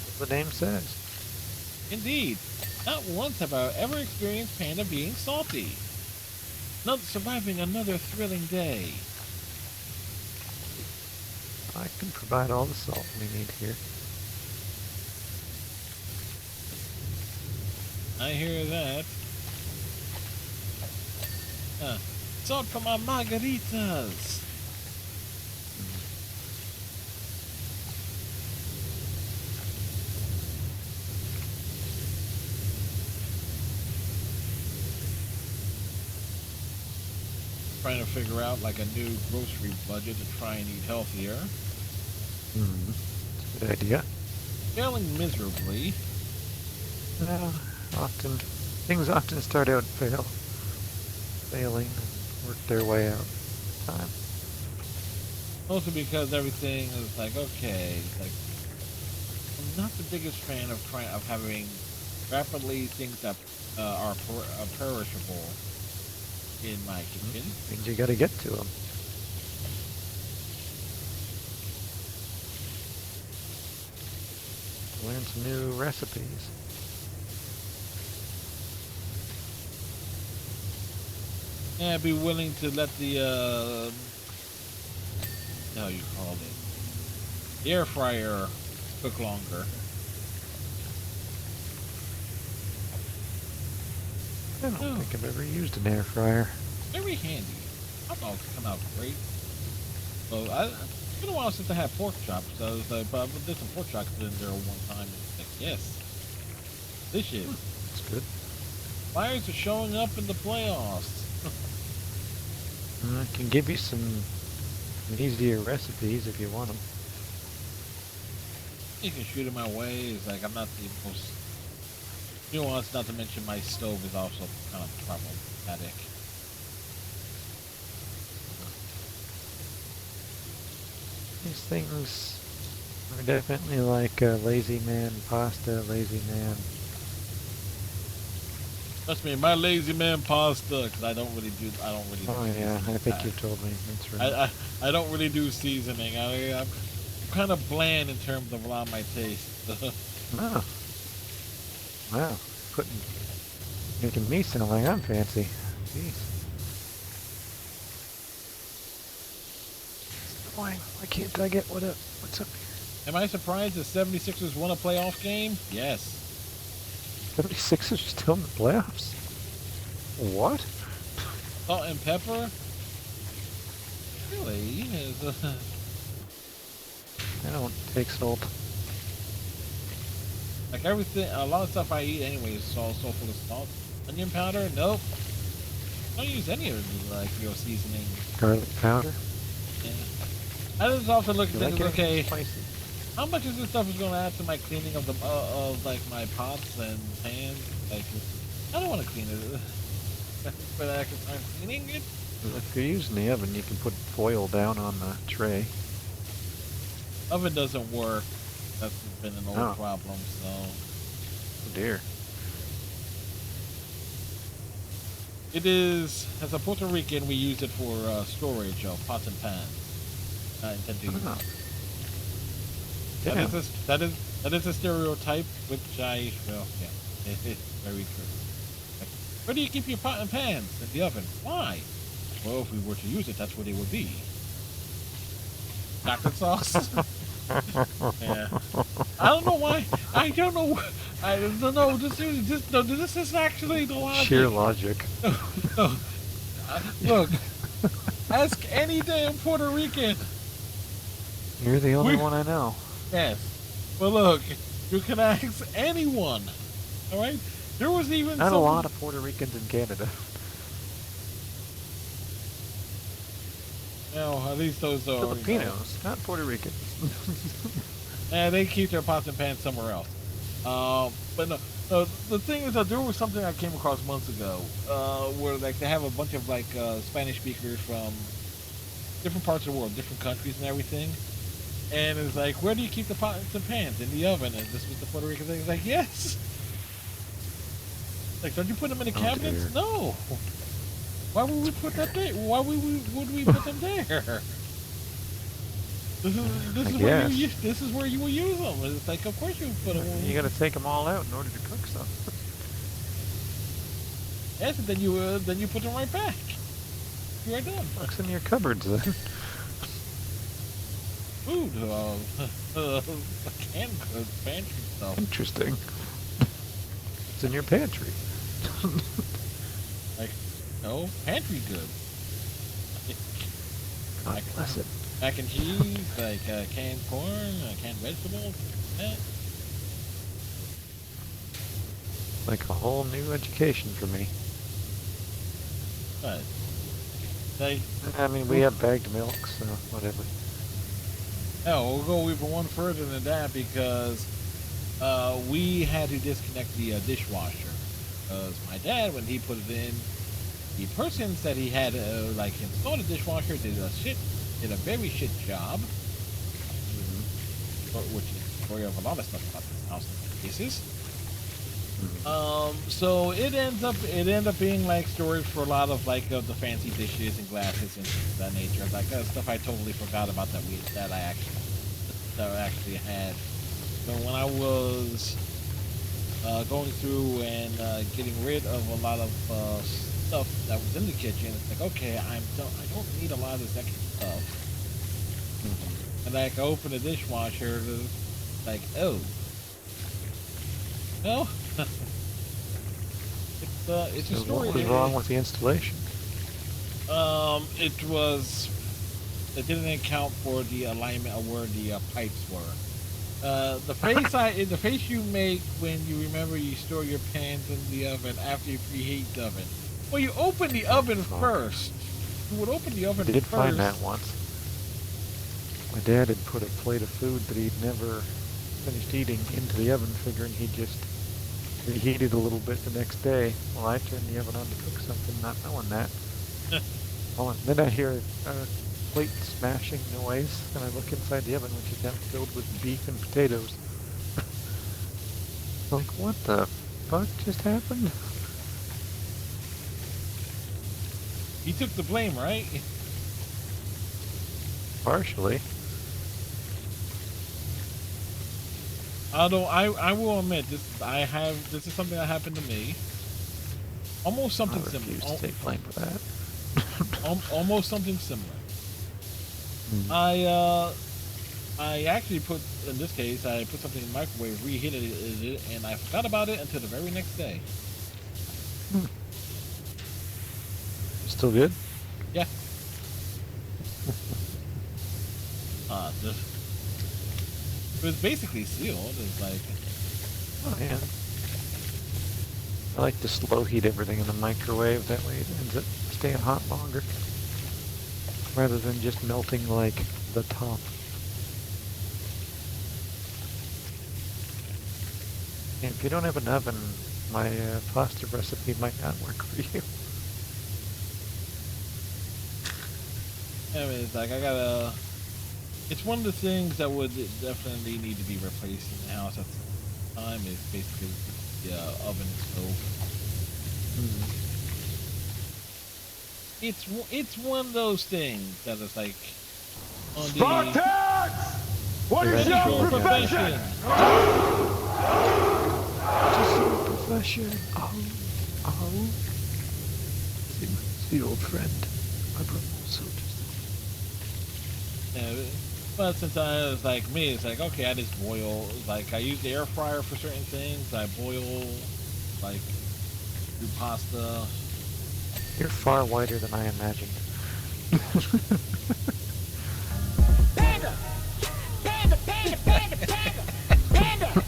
as the name says. Indeed. Not once have I ever experienced panda being salty. Not surviving another thrilling day. I can provide all the salt we need here. I hear that. Salt for my margaritas. Trying to figure out like a new grocery budget to try and eat healthier. Mm-hmm. That's a good idea. Failing miserably. Well, things often start out failing and work their way out with time. Mostly because everything is like, okay, like I'm not the biggest fan of having rapidly things that are perishable in my kitchen. Means you gotta get to them. Learn some new recipes. Yeah, I'd be willing to let the how you call it, the air fryer cook longer. I don't think I've ever used an air fryer. Very handy. Hot dogs come out great. So it's been a while since I had pork chops. So I was like, but I did some pork chops in there one time, and it's like, yes, delicious. That's good. Flyers are showing up in the playoffs. I can give you some easier recipes if you want them. You can shoot it my way. It's like I'm not the most nuanced. Not to mention my stove is also kind of problematic. These things are definitely like lazy man pasta, lazy man Trust me, my lazy man pasta, because I don't really do Oh yeah, I think you seasoning. told me. That's I, right. I don't really do seasoning. I'm kind of bland in terms of a lot of my taste. Oh, wow. Putting, making me sound like I'm fancy. Jeez. It's annoying. Why can't I get what's up here? Am I surprised the 76ers won a playoff game? Yes. 76ers are still in the playoffs? What? Salt and pepper? Really? Yes. I don't take salt. Like everything, a lot of stuff I eat anyway is so full of salt. Onion powder? Nope. I don't use any of the seasoning. Garlic powder? Yeah. I just often look at You things. like anything Okay, spicy? how much is this stuff is going to add to my cleaning of the of like my pots and pans? Like, I don't want to clean it, but I can start cleaning it. If you're using the oven, you can put foil down on the tray. Oven doesn't work. That's been an old Oh. problem. So Oh dear. it is. As a Puerto Rican, we use it for storage of pots and pans. I intend to use Oh. it. Yeah. That is a stereotype, which well, yeah, it's very true. Like, where do you keep your pot and pans in the oven? Why? Well, if we were to use it, that's where they would be. Chocolate sauce. Yeah. I don't know why. I don't know. I don't know. This is actually the logic. Sheer logic. No. Look, ask any damn Puerto Rican. You're the only one I know. Yes. But look, you can ask anyone. All right. There was even Not a some, lot of Puerto Ricans in Canada. No, at least those are Filipinos, not Puerto Ricans. Yeah, they keep their pots and pans somewhere else. But no, the thing is that there was something I came across months ago, where like they have a bunch of like Spanish speakers from different parts of the world, different countries and everything. And it's like, where do you keep the pots and pans? In the oven. And this was the Puerto Rican thing. It's like, yes. Like, don't you put them in the cabinets? Dear. No. Why would we put that there? Why would we put them there? This is where you will use them. It's like, of course you put them. You gotta take them all out in order to cook something. Yes, and then you put them right back. You're right done. What's in your cupboards then? Food, canned goods, pantry stuff. Interesting. It's in your pantry. Like, no, pantry goods. God Like, bless it. mac and cheese, like canned corn, canned vegetables. Yeah. Like a whole new education for me. But, like, I mean, we have bagged milk, so whatever. no, we'll go even one further than that because we had to disconnect the dishwasher. Because my dad, when he put it in, the person said he had like installed a dishwasher, did a very shit job, which is the story of a lot of stuff about this house in some cases. So it ended up being like storage for a lot of like the fancy dishes and glasses and things of that nature, like stuff I totally forgot about that I actually had. So when I was going through and getting rid of a lot of stuff that was in the kitchen, it's like, okay, I don't need a lot of this extra stuff. And like I open the dishwasher, like, oh, no. It's a So story. what was wrong with the installation? It didn't account for the alignment of where the pipes were. The face you make when you remember you store your pans in the oven after you preheat the oven. Well, you open the oven first. You would open the oven I did first. find that once. My dad had put a plate of food that he'd never finished eating into the oven, figuring he'd just reheat it a little bit the next day. Well, I turned the oven on to cook something, not knowing that. Well, and then I hear a plate smashing noise, and I look inside the oven, which is now filled with beef and potatoes. Like, what the fuck just happened? He took the blame, right? Partially. Although I will admit this is something that happened to me. Almost I something refuse similar. to take blame for that. Almost something similar. I actually put, in this case, I put something in the microwave, reheated it, and I forgot about it until the very next day. Still good? Yeah. It was basically sealed. It's like, Oh, yeah. I like to slow heat everything in the microwave. That way it ends up staying hot longer. Rather than just melting like the top. And if you don't have an oven, my pasta recipe might not work for you. I mean, it's like it's one of the things that would definitely need to be replaced in the house at some time. Is basically the oven and stove. It's one of those things that is like on Spartans! What is Ready your for profession? Just your profession. Oh. See, old friend. My brother also just... Yeah, but since I was like me, it's like okay, I just boil. Like I use the air fryer for certain things. I boil, like do pasta. You're far whiter than I imagined. Panda! Panda, panda, panda, panda! Panda!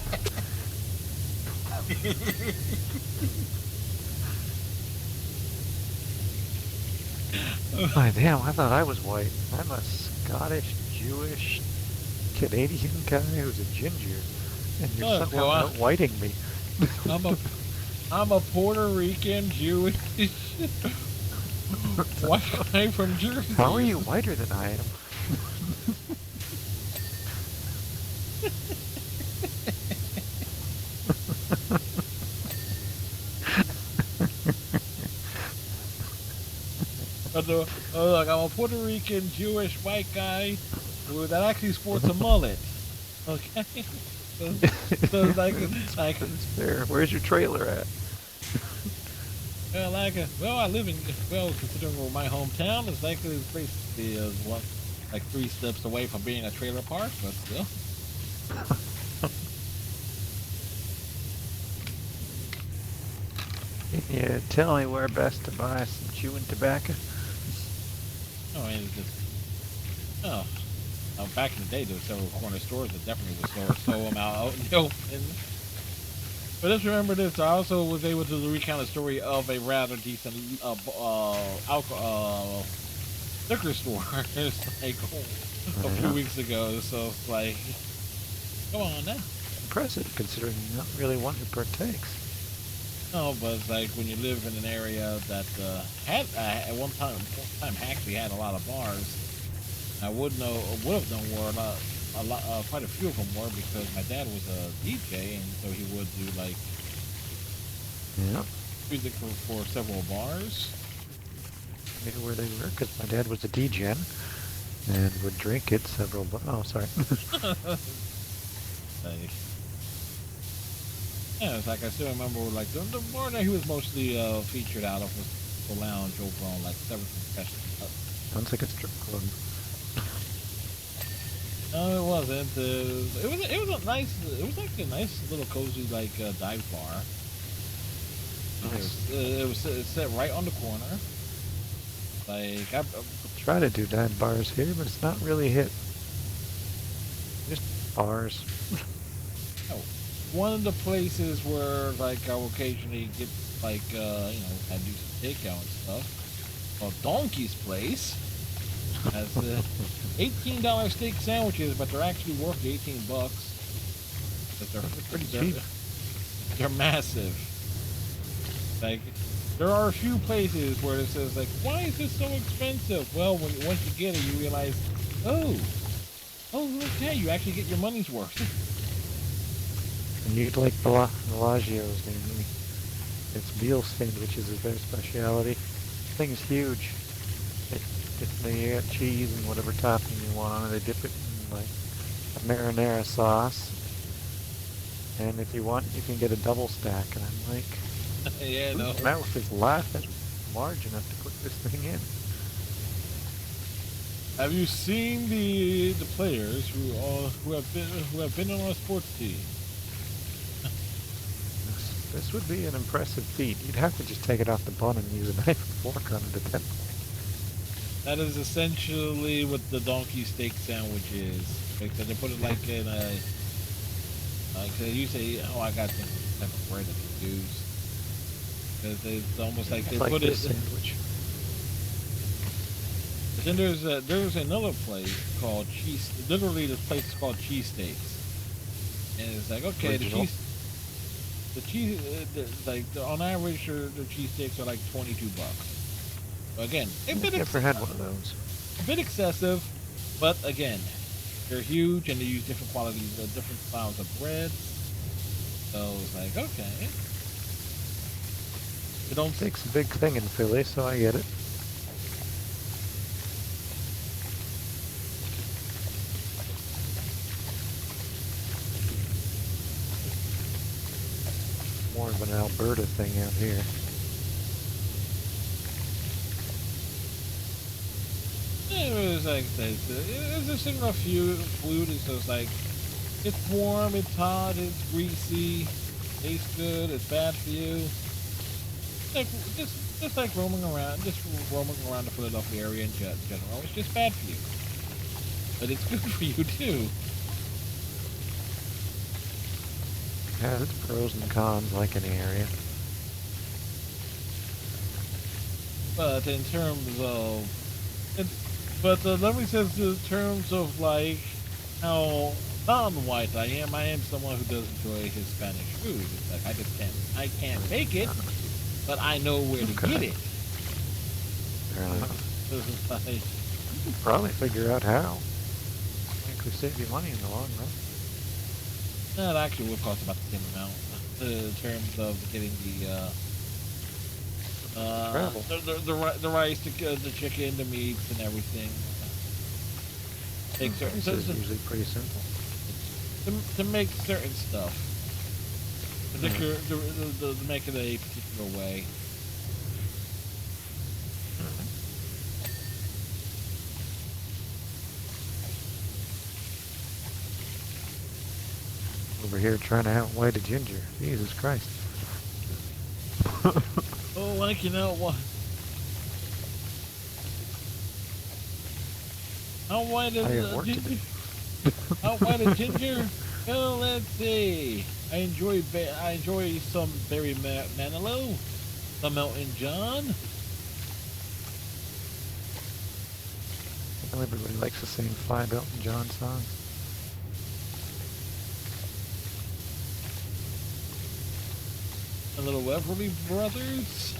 My damn, I thought I was white. I'm a Scottish, Jewish, Canadian guy who's a ginger. And you're Look, somehow well, whiting me. I'm a Puerto Rican Jewish white guy from Jersey. How are you whiter than I am? Look, I'm a Puerto Rican Jewish white guy that actually sports a mullet. Okay, so like It's fair. Where's your trailer at? I live in considering where my hometown is like this basically is one like 3 steps away from being a trailer park, but still. Can you tell me where best to buy some chewing tobacco? Oh, and it's just back in the day there were several corner stores that definitely would sell them out in the open. But just remember this, I also was able to recount a story of a rather decent alcohol liquor store. It's like a few weeks ago, so it's like, come on now. Impressive, considering you're not really one who partakes. No, but it's like when you live in an area that had at one time actually had a lot of bars. I would have known where quite a few of them were because my dad was a DJ, and so he would do like music for several bars. I knew where they were because my dad was a DJ and would drink at several. Oh, sorry. Like, yeah, it's like I still remember like the bar that he was mostly featured out of was the lounge over on like 7th and Special. Sounds like a strip club. No, it wasn't. It was a nice. It was actually a nice little cozy like dive bar. Nice. It was set right on the corner. Like I Try to do dive bars here, but it's not really hit. Just bars. one of the places where like I will occasionally get like I do some takeout and stuff. Well, Donkey's Place has $18 steak sandwiches, but they're actually worth $18. But they're Pretty cheap. They're massive. Like there are a few places where it says like, why is this so expensive? Well, once you get it, you realize, oh, okay, you actually get your money's worth. And you'd like Bellagio's, mainly. Its veal sandwiches is their specialty. Thing's huge. They add cheese and whatever topping you want on it. They dip it in like a marinara sauce. And if you want, you can get a double stack. And I'm like, Yeah, no. whose mouth is laughing large enough to put this thing in? Have you seen the players who have been on a sports team? This would be an impressive feat. You'd have to just take it off the bun and use a knife and fork on it at that point. That is essentially what the donkey steak sandwich is. Because they put it like in a. Cause you say, "Oh, I got some type of bread that they use." Because it's almost like they It's like put this it. sandwich. Then there's another place called Cheese. Literally, this place is called Cheesesteaks, and it's like okay, Original. on average, the cheesesteaks are like $22. Again, I've never had one of those. a bit excessive, but again, they're huge and they use different qualities, different styles of bread. So it's like okay, they don't Steak's a big thing in Philly, so I get it. More of an Alberta thing out here. It was like this. It's a similar food. It's just like it's warm, it's hot, it's greasy, tastes good, it's bad for you. Like just like roaming around the Philadelphia area in general. It's just bad for you, but it's good for you too. It has its pros and cons like any area. But in terms of, let me say in terms of like how non-white I am someone who does enjoy Hispanic food. It's like I can't make it, but I know where to get it. It's like, You can probably figure out how. I think we save you money in the long run. that actually would cost about the same amount in terms of getting Travel. the rice, the chicken, the meats, and everything. Take This is usually pretty simple. to make certain stuff, particular to make it a particular way. Over here trying to outwhite a ginger. Jesus Christ. Oh, like you know what? How white is I have work to ginger? do. How white is ginger? Well, let's see. I enjoy some berry Manilow, some Elton John. Well, everybody likes the same 5 Elton John songs. The little Everly Brothers.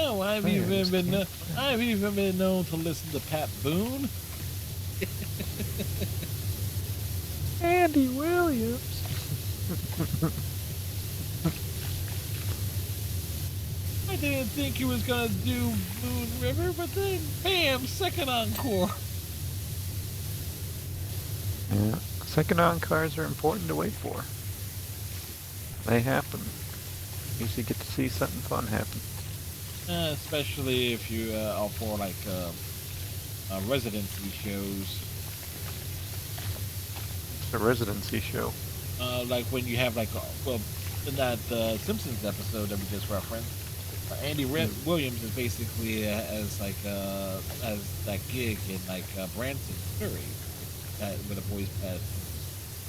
Oh, I've even been known to listen to Pat Boone. Andy Williams. I didn't think he was gonna do Moon River, but then, bam, second encore. Yeah. Second encores are important to wait for. They happen. Usually get to see something fun happen. Especially if you are for like residency shows. It's a residency show. Like when you have like, well, in that Simpsons episode that we just referenced, Andy Williams is basically as like as that gig in like Branson, Missouri, with a voice.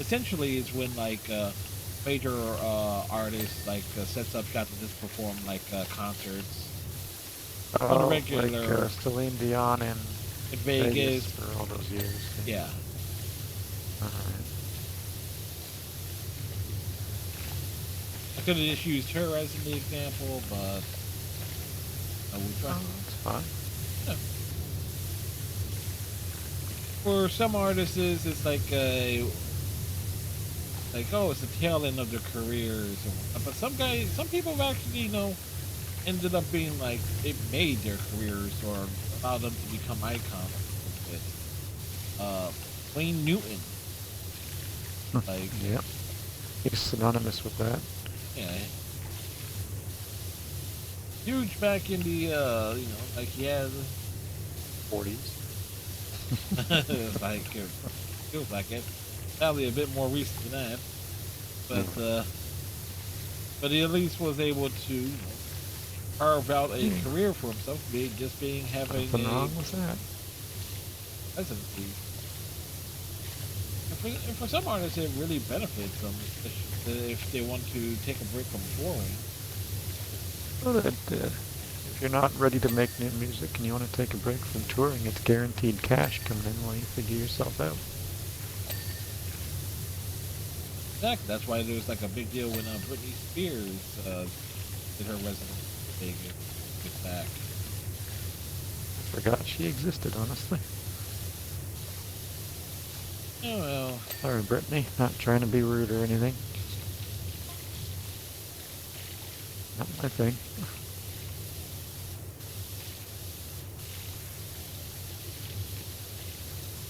Essentially, is when like major artists like sets up shop to just perform like concerts on a regular like Celine Dion in Vegas for all those years. Yeah. Alright. I could have just used her as an example, but I will try. Oh, that's fine. Yeah. For some artists, it's like like, oh, it's the tail end of their careers, and whatnot. But some people have actually, ended up being like it made their careers or allowed them to become icons. With Wayne Newton, like, Yep. He's synonymous with that. yeah, huge back in the, like he has 40s. like feels like it. Probably a bit more recent than that, but he at least was able to carve out a career for himself, having Nothing a wrong with that. presidency. And for some artists, it really benefits them if they want to take a break from touring. Well, if you're not ready to make new music and you want to take a break from touring, it's guaranteed cash coming in while you figure yourself out. Exactly. That's why there was like a big deal when Britney Spears did her residency in Vegas. Get back. Forgot she existed, honestly. Oh well. Sorry, Brittany. Not trying to be rude or anything. Not my thing.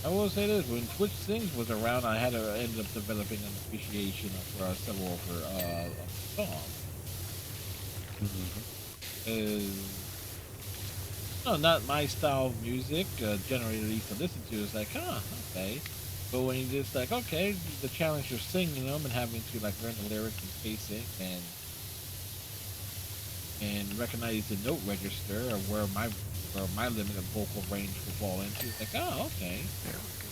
I will say this: when Twitch Sings was around, I had to end up developing an appreciation for several of her songs. No, not my style of music. Generally, at least to listen to, is like, okay. But when you just like, okay, the challenge of singing them and having to like learn the lyrics and pacing and recognize the note register or where my limited vocal range would fall into, it's like, oh, okay. There we go.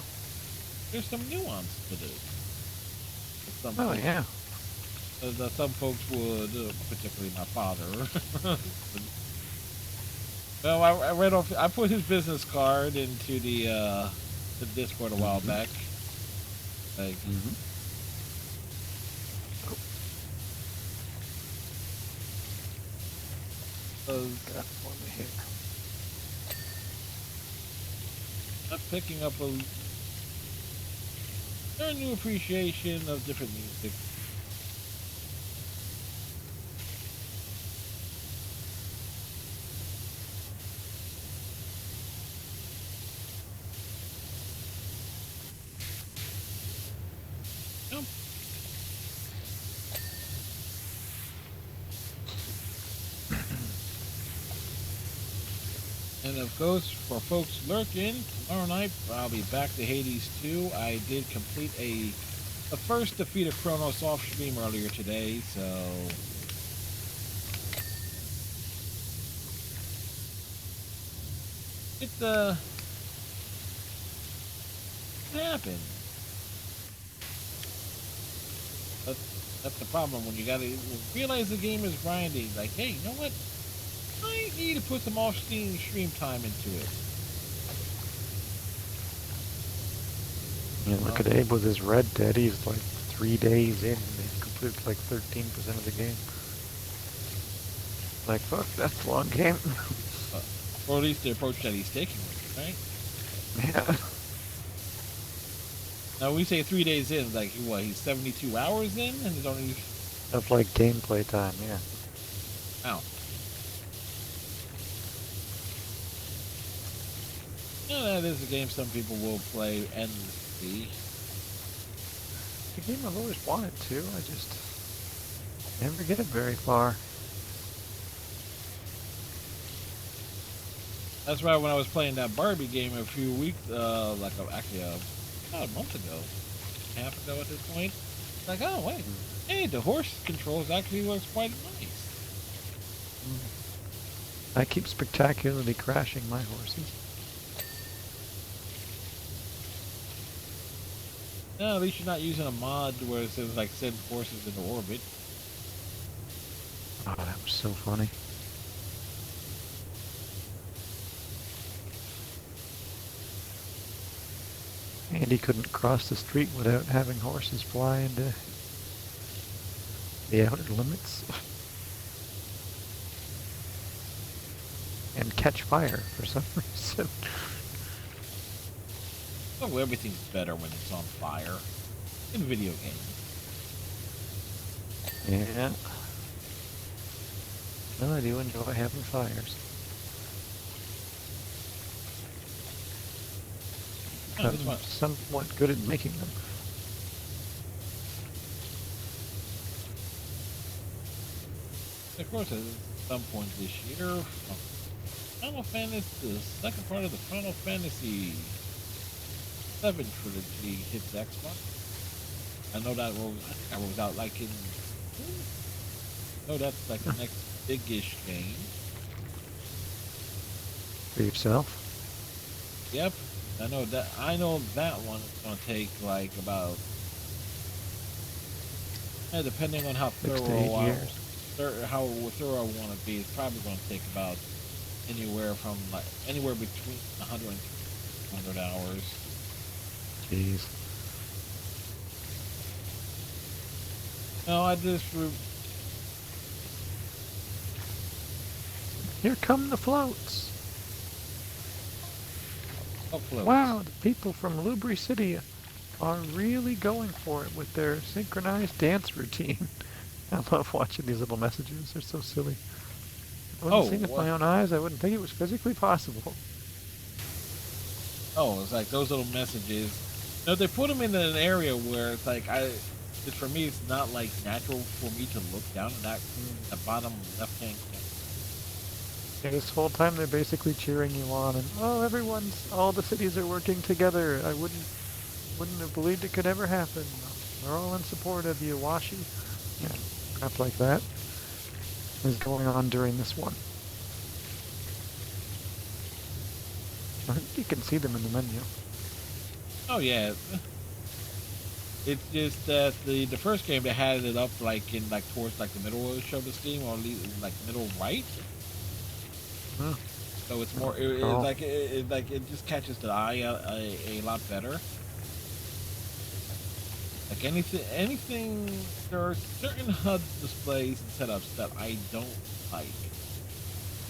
There's some nuance to this. Oh, yeah. Some folks would, particularly my father. Well, I read off. I put his business card into the Discord a while back. Like, That one here. I'm picking up a new appreciation of different music. Yep. And of course, for folks lurking, tomorrow night I'll be back to Hades 2. I did complete the first defeat of Kronos off stream earlier today, so it happened. That's the problem when you gotta realize the game is grinding. Like, hey, you know what? I need to put some off-stream time into it. Yeah, look at Abe with his Red Dead. He's like 3 days in and he's completed like 13% of the game. Like, fuck, that's a long game. Or at least the approach that he's taking with it, right? Yeah. Now we say 3 days in, like what? He's 72 hours in, and it's only Of like gameplay time, yeah. wow. Yeah, that is a game some people will play endlessly. The game I've always wanted to, I just never get it very far. That's why when I was playing that Barbie game a few weeks, about a month ago, half ago at this point, like, oh wait, hey, the horse controls actually looks quite nice. I keep spectacularly crashing my horses. No, at least you're not using a mod where it says like send forces into orbit. Oh, that was so funny. Andy couldn't cross the street without having horses fly into the outer limits. And catch fire for some reason. Oh, everything's better when it's on fire in video games. Yeah. Well, I do enjoy having fires. Oh, this I'm one. somewhat good at making them. Of course, at some point this year, Final Fantasy, the second part of the Final Fantasy 7 trilogy hits Xbox. I know that rolls out like in. No, that's like the next big-ish game. For yourself? Yep, I know that. I know that one is gonna take like about, depending on how 6 to 8 years. how thorough I want to be. It's probably gonna take about anywhere between 100 and 200 hours. Jeez. No, I just Here come the floats. upload. Wow, the people from Lubri City are really going for it with their synchronized dance routine. I love watching these little messages. They're so silly. If I wouldn't seen it with my own eyes, I wouldn't think it was physically possible. Oh, it's like those little messages. No, they put them in an area where it's like for me, it's not like natural for me to look down at that the bottom left hand corner. Yeah, this whole time they're basically cheering you on, and all the cities are working together. I wouldn't have believed it could ever happen. They're all in support of you, Washi. Yeah, crap like that is going on during this one. I think you can see them in the menu. Oh yeah. It's just that the first game they had it up like in like towards like the middle of the scheme, or at least like middle right. Hmm. So it's more it just catches the eye a lot better. Like anything, there are certain HUD displays and setups that I don't like.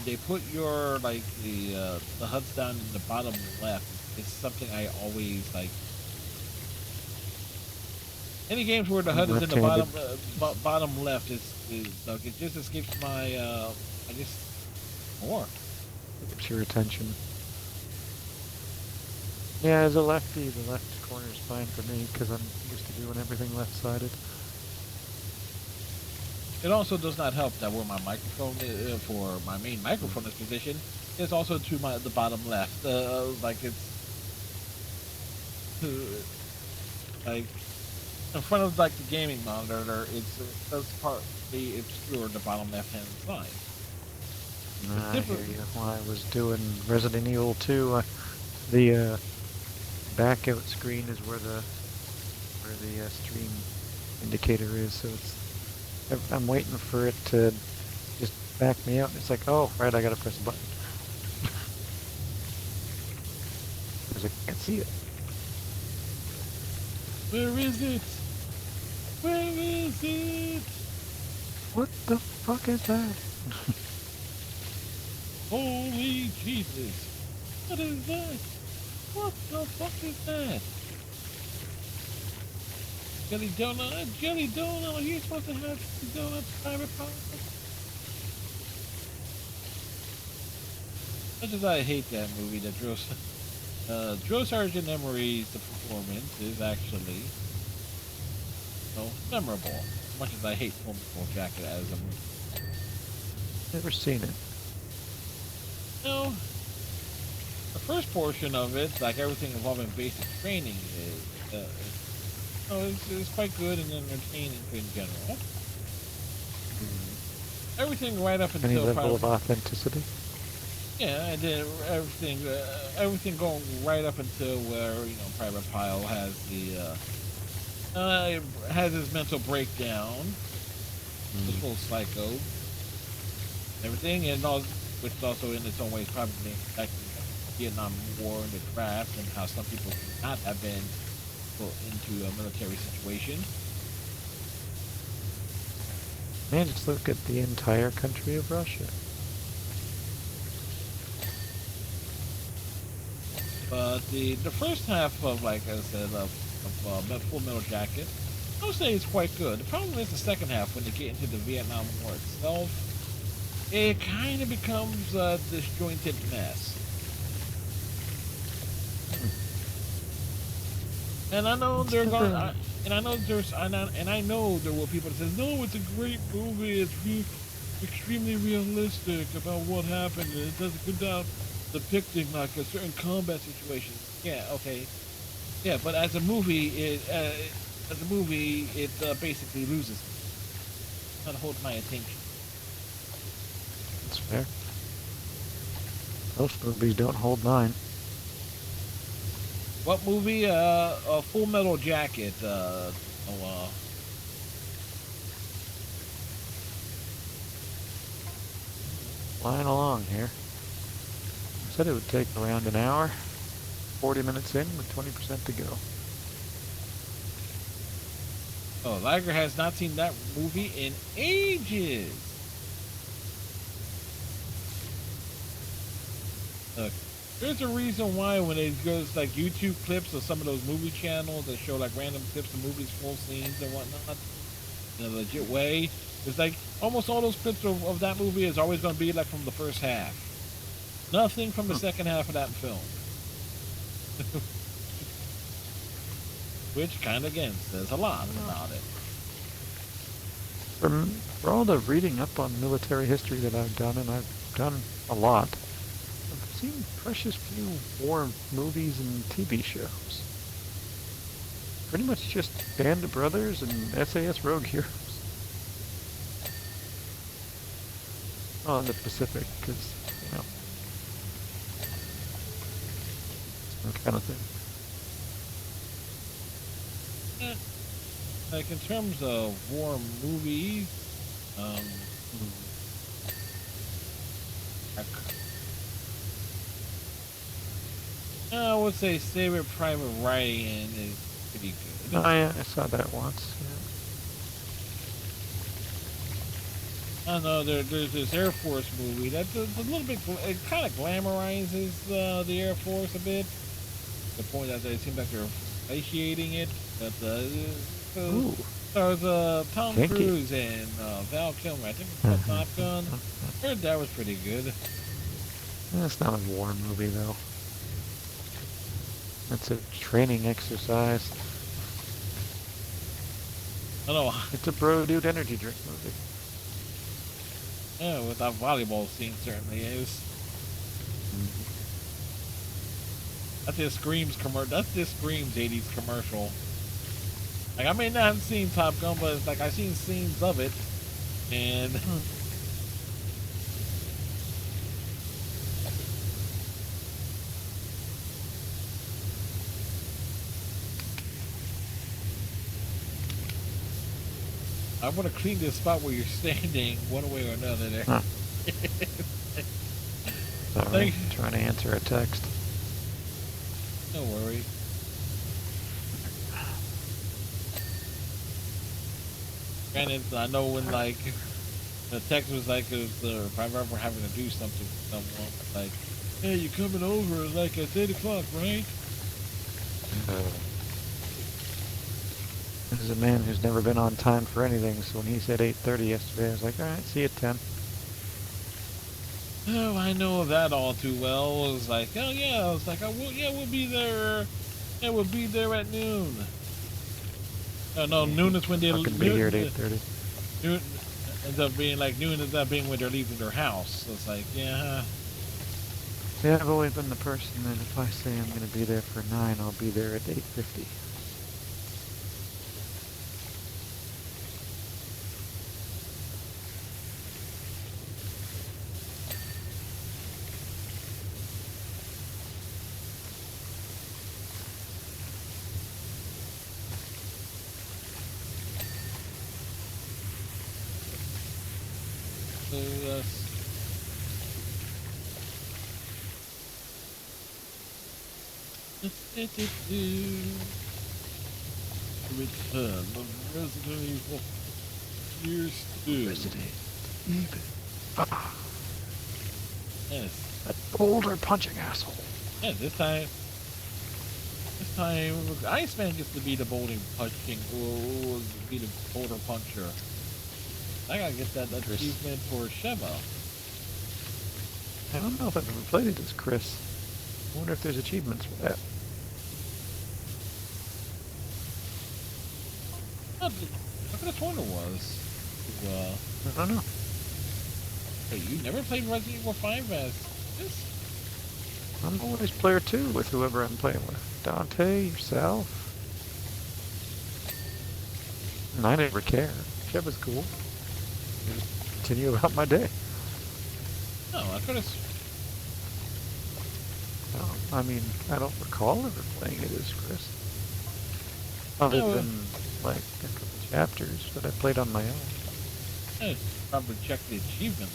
They put your like the HUDs down in the bottom left. It's something I always like. Any games where the HUD is in the bottom left is like it just escapes my I just more. Keeps your attention. Yeah, as a lefty, the left corner is fine for me because I'm used to doing everything left-sided. It also does not help that where my microphone is, for my main microphone is positioned is also to the bottom left. Like it's like in front of like the gaming monitor. It does partly obscure the bottom left hand side. I hear you. When I was doing Resident Evil 2, the back out screen is where the stream indicator is, so I'm waiting for it to just back me out. It's like, oh, right, I gotta press a button. Because I can't see it. Where is it? Where is it? What the fuck is that? Holy Jesus! What is that? What the fuck is that? Jelly donut, you're supposed to have donuts, private power. Much as I hate that movie, that Drill Sergeant Emery's the performance is actually, memorable. As much as I hate Full Metal Jacket as a movie. Never seen it. No. The first portion of it, like everything involving basic training, it's quite good and entertaining in general. Everything right up until any level of authenticity. Yeah, and then everything going right up until where Private Pyle has has his mental breakdown, the full psycho, everything, and all, which is also in its own way probably affecting the Vietnam War and the draft, and how some people could not have been put into a military situation. Man, just look at the entire country of Russia. But the first half of, like I said, of Full Metal Jacket I would say it's quite good. The problem is the second half when they get into the Vietnam War itself. It kind of becomes a disjointed mess. And I know they're going. And I know there's. And I know there were people that says, "No, it's a great movie. It's extremely realistic about what happened. It does a good job depicting like a certain combat situation." Yeah. Okay. Yeah, but as a movie, it basically loses. It's not hold my attention. That's fair. Most movies don't hold mine. What movie? Full Metal Jacket. Flying along here. Said it would take around an hour. 40 minutes in with 20% to go. Oh, Liger has not seen that movie in ages. Look, there's a reason why when it goes like YouTube clips of some of those movie channels that show like random clips of movies, full scenes and whatnot, in a legit way, it's like almost all those clips of that movie is always going to be like from the first half. Nothing from the second half of that film. Which kind of again says a lot about it. For all the reading up on military history that I've done, and I've done a lot, I've seen precious few war movies and TV shows. Pretty much just Band of Brothers and SAS Rogue Heroes. On the Pacific, because, you know, that kind of thing. Like in terms of war movies, I would say Saving Private Ryan is pretty good. Oh yeah, I saw that once. I don't know, there's this Air Force movie that's a little bit, it kind of glamorizes the Air Force a bit. The point that they seem like they're appreciating it, but stars Tom Cruise and Val Kilmer. I think it's called Top Gun. I heard that was pretty good. That's not a war movie though. That's a training exercise. I don't know. It's a bro dude energy drink movie. Yeah, with that volleyball scene certainly is. That's just Scream's That's just Scream's 80s commercial. Like I may not have seen Top Gun, but it's like I've seen scenes of it, and I want to clean this spot where you're standing one way or another there. Huh. Sorry, I'm trying to answer a text. No worry. Granted, I know when like the text was like if I'm ever having to do something for someone, like, hey, you coming over like at 8 o'clock, right? This is a man who's never been on time for anything, so when he said 8:30 yesterday, I was like, alright, see you at 10. Oh, I know that all too well. It was like, oh yeah, I was like, we'll be there. Yeah, we'll be there at noon. Oh no, noon is when they fucking be here at 8:30. Noon ends up being like noon ends up being when they're leaving their house. So it's like, yeah. See, I've always been the person that if I say I'm going to be there for 9, I'll be there at 8:50. So Return of Resident Evil Years 2. Resident Evil. Ah, Yes. that boulder punching asshole. Yeah, this time This time, Iceman gets to be the bowling punch king, or be the boulder puncher. I gotta get that achievement for Sheva. I don't know if I've ever played it as Chris. I wonder if there's achievements for that. I could have sworn there was. I don't know. Hey, you never played Resident Evil 5 as this? I'm always player 2 with whoever I'm playing with. Dante, yourself. And I never care. Sheva's cool. Just continue about my day. No, I could have. I mean, I don't recall ever playing it as Chris. Other No, than, like, a couple chapters that I played on my own. I probably check the achievements.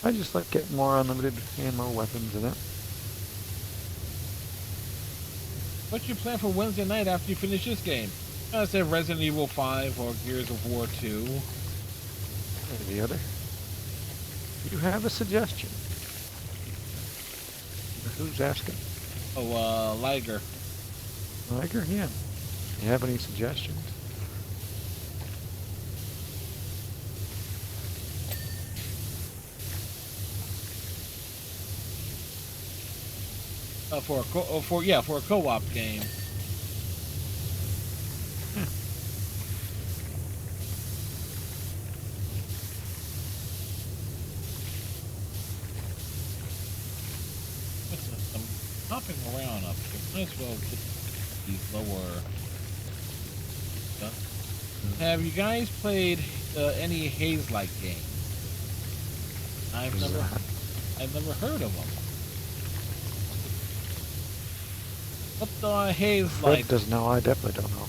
I just like getting more unlimited ammo weapons in it. What's your plan for Wednesday night after you finish this game? I said Resident Evil 5 or Gears of War 2. Or the other. You have a suggestion? Who's asking? Oh, Liger. Liger? Yeah. You have any suggestions? For a co-op game. I'm hopping around up here. Might as well get these lower. Have you guys played any Haze-like games? I've never heard of them. What the Haze Fred like? doesn't know. I definitely don't know.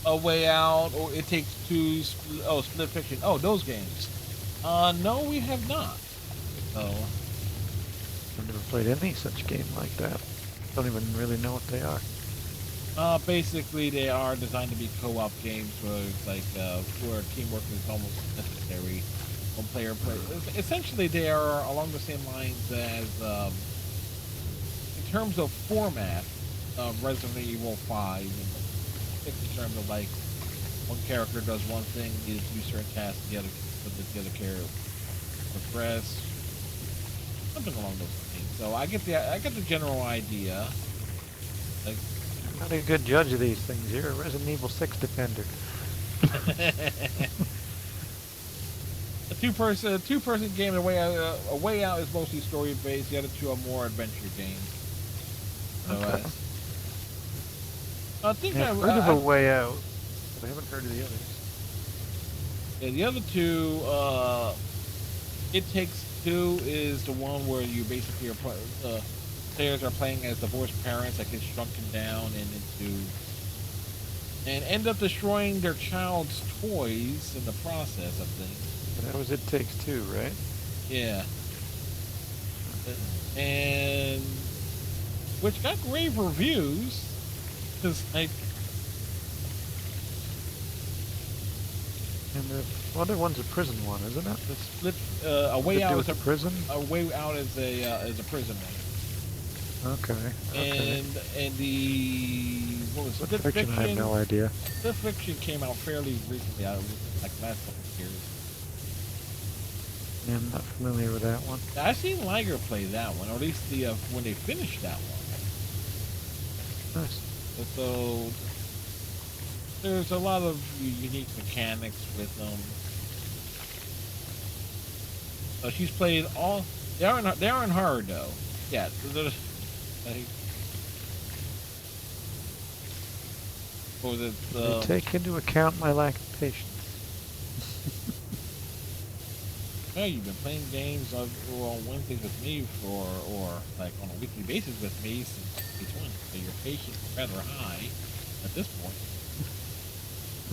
A Way Out, or It Takes Two, Split Fiction. Oh, those games. No, we have not. So, I've never played any such game like that. Don't even really know what they are. basically, they are designed to be co-op games where teamwork is almost necessary. One player plays. Essentially, they are along the same lines as, in terms of format, Resident Evil 5. In terms of like, one character does one thing, you do certain tasks, the other character progress, something along those things. So I get the general idea. Like, I'm not a good judge of these things. You're a Resident Evil 6 defender. a two-person game. A Way Out is mostly story based. The other two are more adventure games. So, Okay. I think I've heard of A Way Out, but I haven't heard of the others. Yeah, the other two, It Takes Two is the one where you basically players are playing as divorced parents that get shrunken down and end up destroying their child's toys in the process of things. That was It Takes Two, right? Yeah. And which got rave reviews. Because, like, And the other one's a prison one, isn't it? the split, A Does Way it do Out with is the prison? A Way Out is a prison one. Okay. And the what was Split Split Fiction, I have no idea. Split Fiction came out fairly recently, like last couple of years. Yeah, I'm not familiar with that one. I've seen Liger play that one, or at least the when they finished that one. Nice. So there's a lot of unique mechanics with them. She's played all. They aren't hard though. Yeah. They take into account my lack of patience. Well, you've been playing games on Wednesdays with me or like on a weekly basis with me since 2020, so your patience is rather high at this point.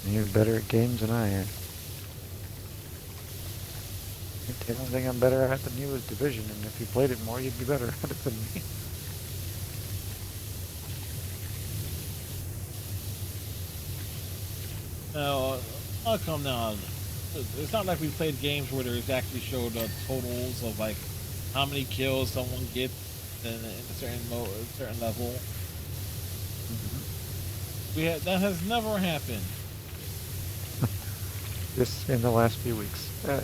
You're better at games than I am. The only thing I'm better at than you is Division, and if you played it more, you'd be better at it than me. Now, I'll come now. It's not like we played games where there's actually showed totals of like how many kills someone gets in a certain level. That has never happened. Just in the last few weeks. Yeah.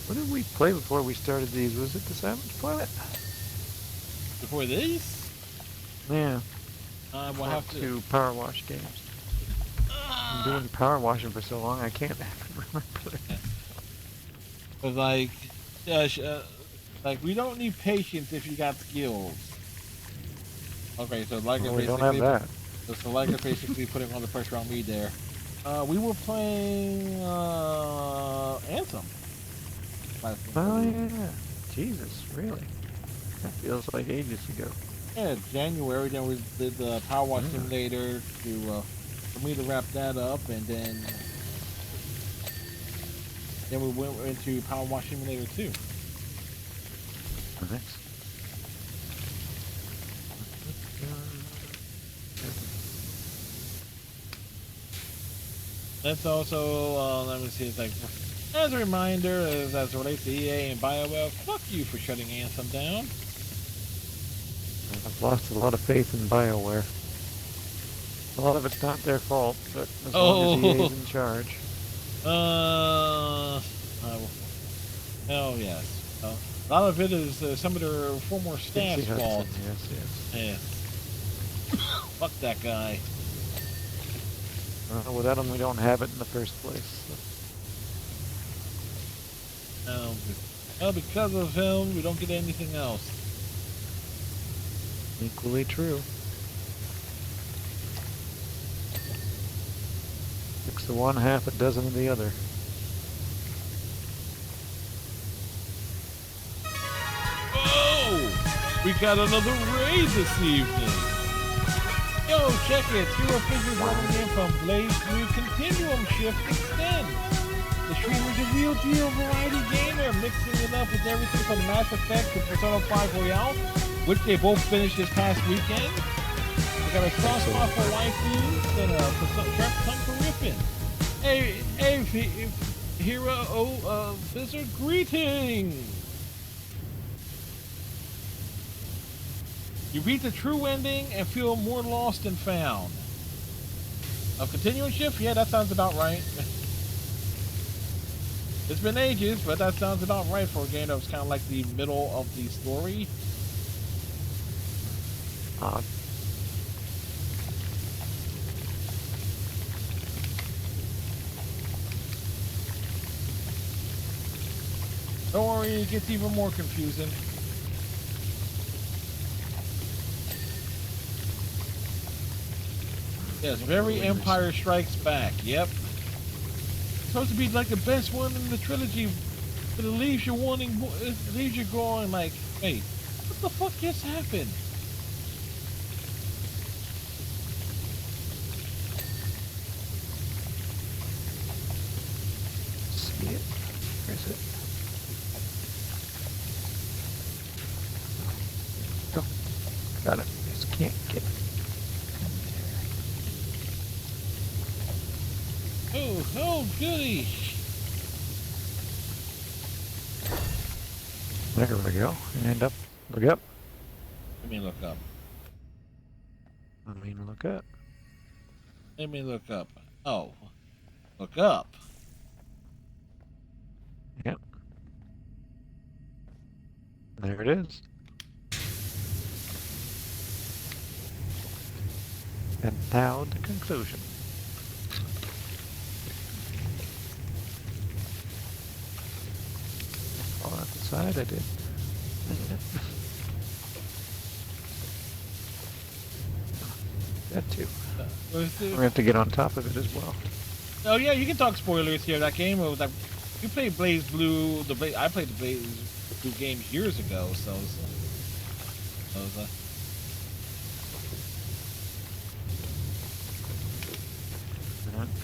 What did we play before we started these? Was it the Savage Planet? Before these? Yeah. We'll have to. Power Wash games. I'm doing power washing for so long I can't remember. But like, like we don't need patience if you got skills. Okay, so like Well, we don't have that. So like is basically putting all the pressure on me there. We were playing Anthem. Oh yeah. Jesus, really? That feels like ages ago. Yeah, January. Then we did the PowerWash Simulator for me to wrap that up, and then we went into PowerWash Simulator 2. Nice. That's also let me see. It's like as a reminder, as it relates to EA and BioWare, fuck you for shutting Anthem down. I've lost a lot of faith in BioWare. A lot of it's not their fault, but as long as EA's in charge. Hell yes. A lot of it is some of their former staff's fault. Yes. Fuck that guy. Without him, we don't have it in the first place. So. Well, because of him, we don't get anything else. Equally true. 6 to 1, half a dozen of the other. Oh! We got another raid this evening! Yo, check it! Hero figures rolling in from Blaze Blue Continuum Shift Extend! The streamer's a real deal variety gamer, mixing it up with everything from Mass Effect to Persona 5 Royale, which they both finished this past weekend. We got a soft spot for waifus and a sharp tongue for ripping. Hey, Hero Blizzard, greetings! You beat the true ending and feel more lost than found. A continuing shift? Yeah, that sounds about right. It's been ages, but that sounds about right for a game that was kind of like the middle of the story. Don't worry, it gets even more confusing. Yes, very Empire Strikes Back. Yep. It's supposed to be like the best one in the trilogy, but it leaves you wanting more. It leaves you going like, "Hey, what the fuck just happened?" See it? Where is it? Go. Got it. Just can't get it. Oh, goody! There we go. And up. Look up. Let me look up. Look up. Let me look up. Oh, look up. Yep. There it is. And now the conclusion. Fall out the side, I did. That too. We're gonna have to get on top of it as well. Oh yeah, you can talk spoilers here. That game was like, you played Blaze Blue. I played the Blaze Blue games years ago, so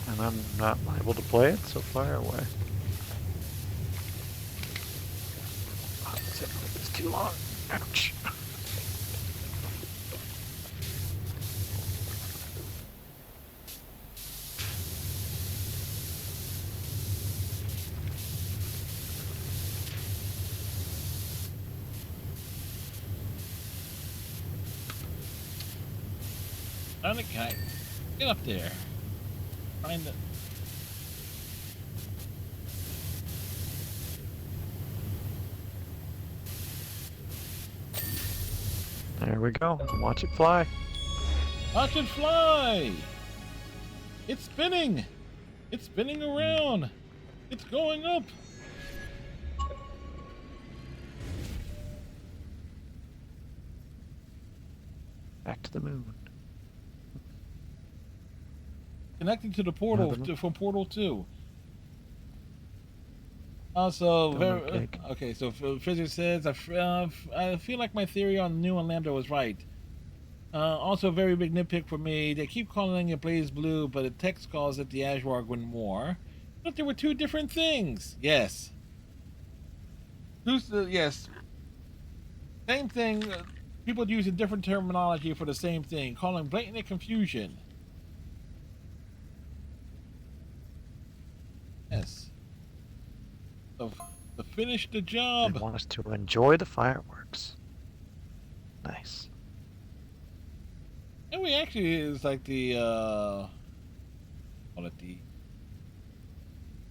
And I'm not liable to play it, so fire away. Oh, it's too long. Ouch. Trying to get up there. Find it. There we go. Watch it fly. Watch it fly! It's spinning! It's spinning around! It's going up! Back to the moon. Connecting to the portal from Portal 2. Also, okay. So physics says I feel like my theory on New and Lambda was right. Also, a very big nitpick for me. They keep calling it Blaze Blue, but the text calls it the Azure Gwyn War. But there were two different things. Yes. Yes. Same thing. People using different terminology for the same thing, calling blatant confusion. Yes. So, to finish the job. They want us to enjoy the fireworks. Nice. And we actually is like the call it the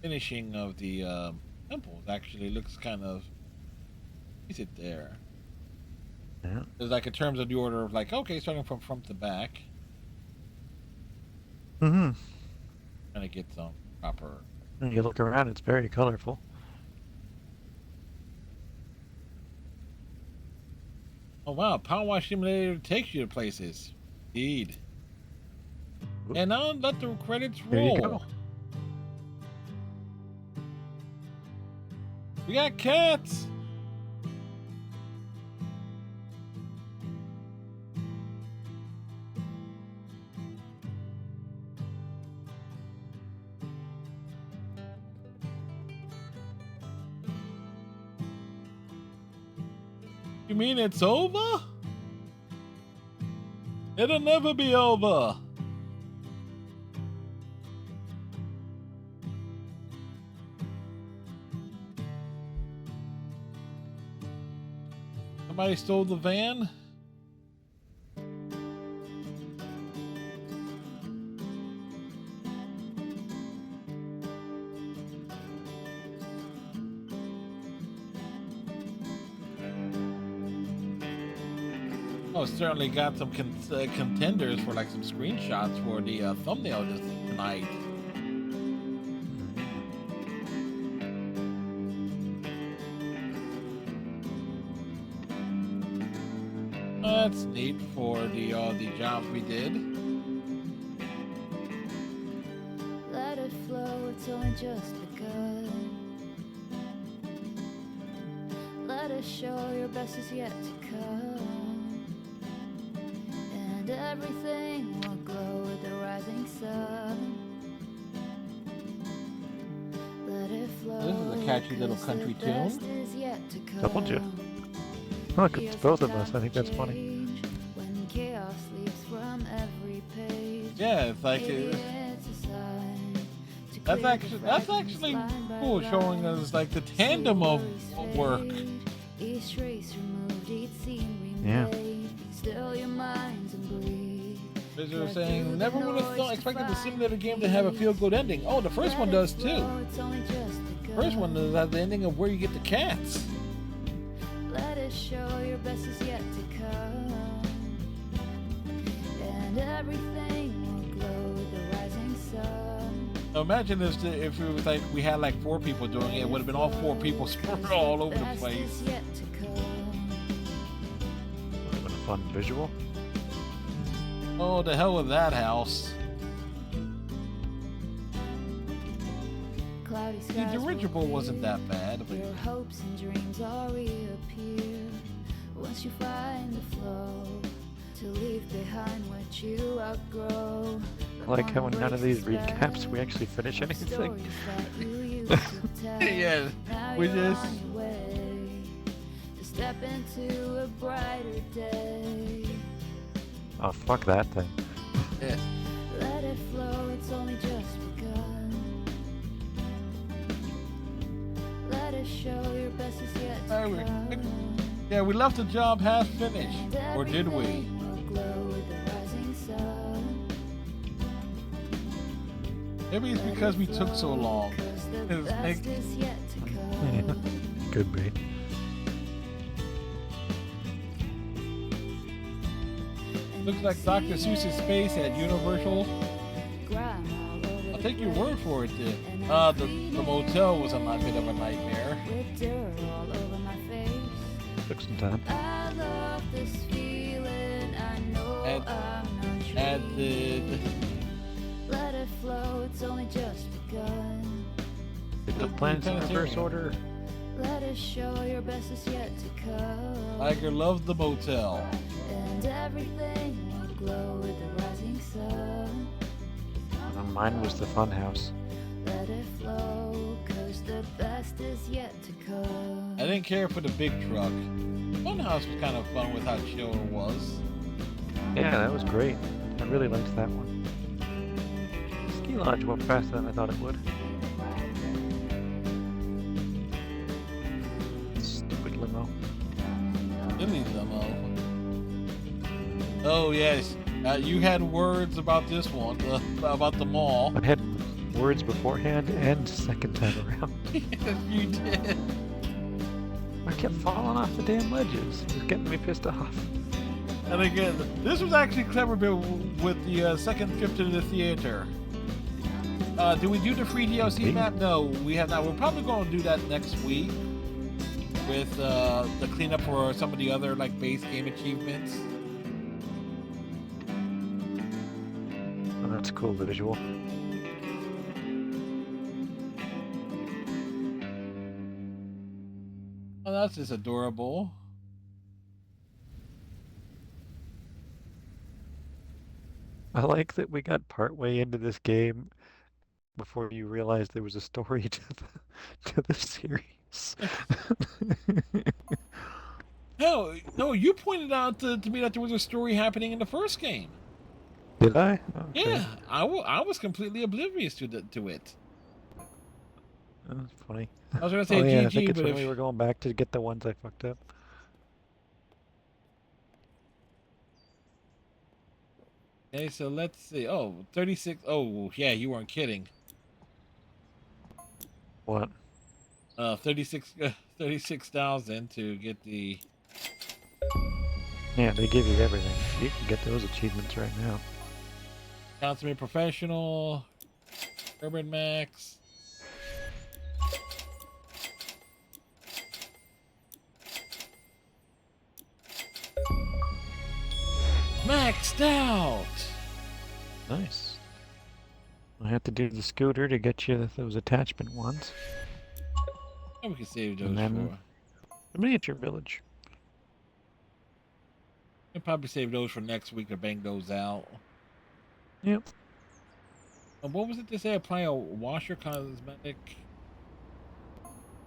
finishing of the temples actually looks kind of, is it there? Yeah. It's like in terms of the order of like, okay, starting from front to back. Mm-hmm. Trying to get some proper. When you look around, it's very colorful. Oh wow, PowerWash Simulator takes you to places. Indeed. And now let the credits There you roll. go. We got cats. You mean it's over? It'll never be over. Somebody stole the van? Oh, certainly got some contenders for like some screenshots for the thumbnail just tonight. That's neat for the jobs we did. Let it flow, it's only just begun. Let us show your best is yet to come. And everything will glow with the rising sun. Let it flow. This is a catchy little 'cause country the best tune. is yet to come. Told you. Look, it's both of us. I think that's funny. When chaos leaps from every page. Yeah, it's like Maybe it's a sign to that's clear the actually fragments line by cool, showing line. us like the tandem of work. Each trace removed, each scene Yeah. remade. Still your minds and breathe. They were saying, never would have expected the simulator game to have a feel-good ending. Oh, the first one does too. It's only just begun. First one does have the ending of where you get the cats. Let us show your best is yet to come. And everything will glow with the rising sun. Now imagine this if it was like we had like 4 people doing it. It would have been all 4 people spread all over the Best place. is yet to come. Would have been a fun visual. Oh, the hell with that house. Cloudy See, skies the will original wasn't clear. that bad, but Your hopes and dreams all reappear once you find the flow to leave behind what you outgrow. I like how in none of these recaps we actually finish anything. yeah, we just to step into a brighter day. Oh, fuck that thing. yeah. Let it flow, it's only just begun. Let us show your best is yet to Alright, we- come. Yeah, we left the job half finished, or did we? Everything will glow with the rising sun. Maybe it's because we took so long. Cause the It was best like- is yet to Yeah, come. could be. Looks like Dr. Seuss's space at Universal. Grime all over I'll the take your place. word for it. The motel was a bit of a nightmare. With dirt all over my face. Took some time. I love this feeling. I know Add- I'm not sure. Added. Let it flow, it's only just begun. Pick up plans in reverse order. Let it show your best is yet to come. Tiger loves the motel. And everything will glow with the rising sun. Mine was the fun house. Let it flow, cause the best is yet to come. I didn't care for the big truck. Funhouse was kind of fun with how chill it was. Yeah, that was great. I really liked that one. Ski Lodge went faster than I thought it would. Stupid limo. Silly limo. Oh yes, you had words about this one, about the mall. I had words beforehand and second time around. Yes, you did. I kept falling off the damn ledges. It was getting me pissed off. And again, this was actually clever with the second trip to the theater. Do we do the free DLC map? No, we have not. We're probably going to do that next week with the cleanup for some of the other like base game achievements. Oh, that's a cool visual. Oh, that's just adorable. I like that we got partway into this game before you realized there was a story to the series. Hell, no, you pointed out to me that there was a story happening in the first game. Did I? Okay. Yeah, I was completely oblivious to it. That's funny. I was gonna say Oh yeah, I GG, think it's but when if we were going back to get the ones I fucked up. okay, so let's see. Oh, 36. Oh, yeah, you weren't kidding. What? 36,000 to get the. Yeah, they give you everything. You can get those achievements right now. Consummate Professional, Urban Max. Maxed out! Nice. I have to do the scooter to get you those attachment ones. And we can save those And then- for. The miniature village. We'll probably save those for next week to bang those out. Yep. And what was it to say? Apply a washer cosmetic.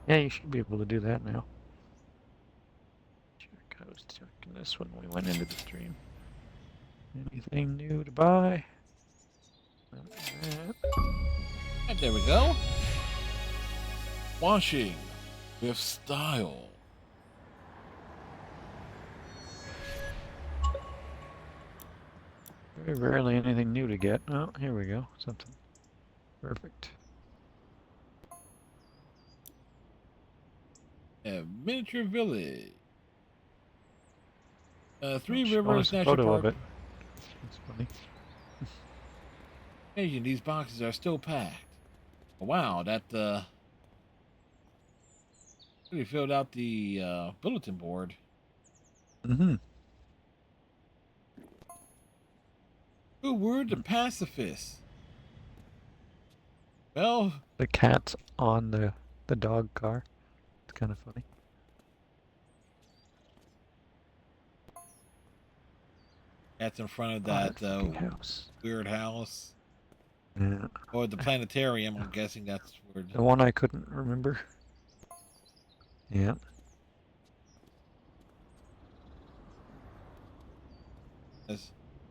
Yeah, you should be able to do that now. Check. I was checking this when we went into the stream. Anything new to buy? Not that. And there we go. Washing with style. Very rarely anything new to get. Oh, here we go. Something. Perfect. A miniature village. Three Show Rivers us a National photo Park. of it. That's funny. Imagine these boxes are still packed. Wow, that really filled out the bulletin board. Mm-hmm. Who were the pacifists? Well, The cat's on the dog car. It's kind of funny. that's in front of Oh, that fucking house. weird house. Yeah. Or the planetarium, I'm guessing that's where. The one I couldn't remember. Yeah.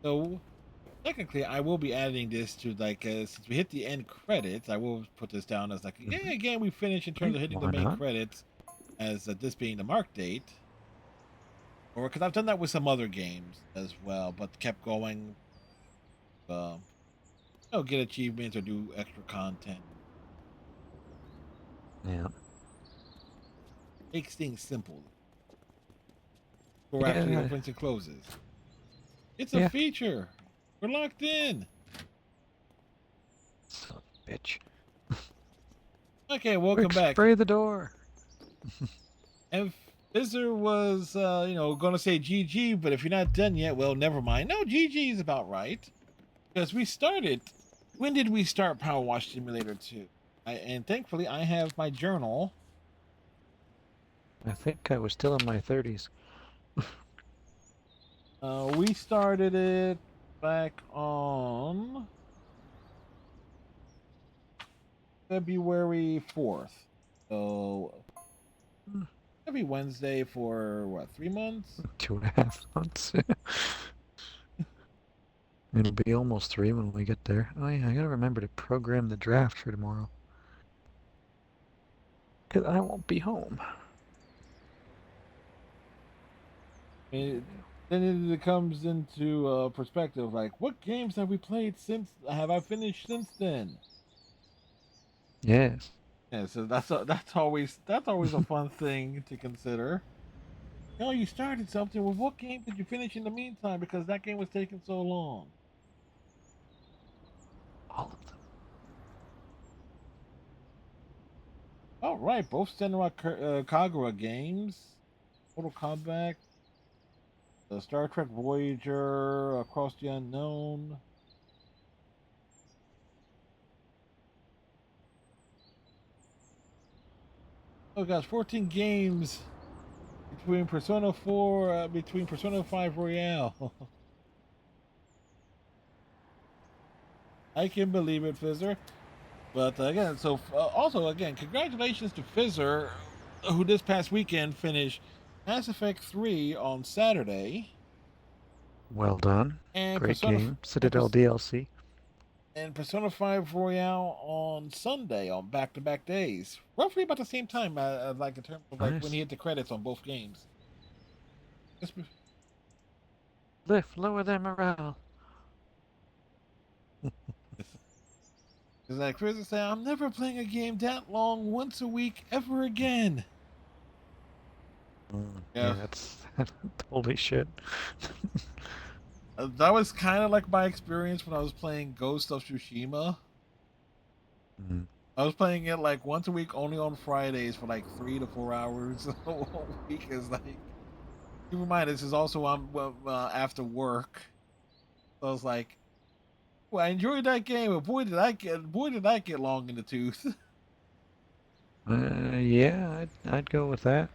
So, technically, I will be adding this to, like, since we hit the end credits, I will put this down as, like, yeah, again, we finished in terms of hitting the Why main not? credits, as this being the mark date. Or, because I've done that with some other games as well, but kept going. get achievements or do extra content. Yeah. Makes things simple. Or actually Yeah. opens and closes. It's a Yeah. feature. We're locked in. Son of a bitch. Okay, welcome Quick, back. spray the door. And Fizzer was, going to say GG, but if you're not done yet, well, never mind. No, GG is about right. Because we started. When did we start PowerWash Simulator 2? And thankfully, I have my journal. I think I was still in my 30s. We started it back on February 4th. So every Wednesday for what, 3 months? 2.5 months. It'll be almost 3 when we get there. Oh yeah, I gotta remember to program the draft for tomorrow. Because I won't be home. Then it comes into perspective, like what games have we played since? Have I finished since then? Yes. Yeah, so that's always a fun thing to consider. No, you started something. Well, what game did you finish in the meantime? Because that game was taking so long. All of them. All right, both Senran Kagura games, Mortal Kombat, Star Trek Voyager, Across the Unknown. Oh gosh, 14 games between Persona 5 Royale. I can believe it, Fizzer. But again, so also again, congratulations to Fizzer, who this past weekend finished Mass Effect 3 on Saturday, Well done. and Great Persona game. and, Citadel DLC. and Persona 5 Royale on Sunday on back-to-back days, roughly about the same time, like in terms of like when he Nice. hit the credits on both games. Just be- Lift, lower their morale. It's like Chris is saying, I'm never playing a game that long once a week ever again. Yeah, Yeah, that's holy shit. that was kind of like my experience when I was playing Ghost of Tsushima. Mm. I was playing it like once a week, only on Fridays for like 3 to 4 hours a week. Is like, keep in mind this is also after work. So I was like, well, I enjoyed that game, but boy did I get long in the tooth. Yeah, I'd go with that.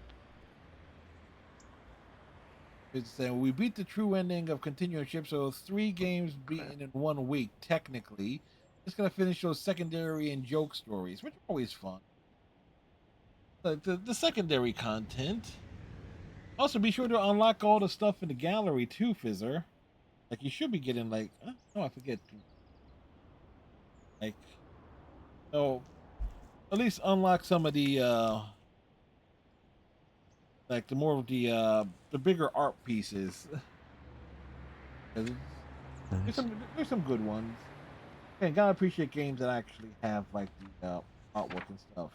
It's saying we beat the true ending of Continuing Ship, so 3 games beaten in 1 week. Technically, just gonna finish those secondary and joke stories, which are always fun. The secondary content. Also, be sure to unlock all the stuff in the gallery too, Fizzer. Like you should be getting like, no, I forget. Like, oh, at least unlock some of the like the more of the bigger art pieces. 'Cause Nice. there's some good ones. And gotta appreciate games that actually have like the artwork and stuff.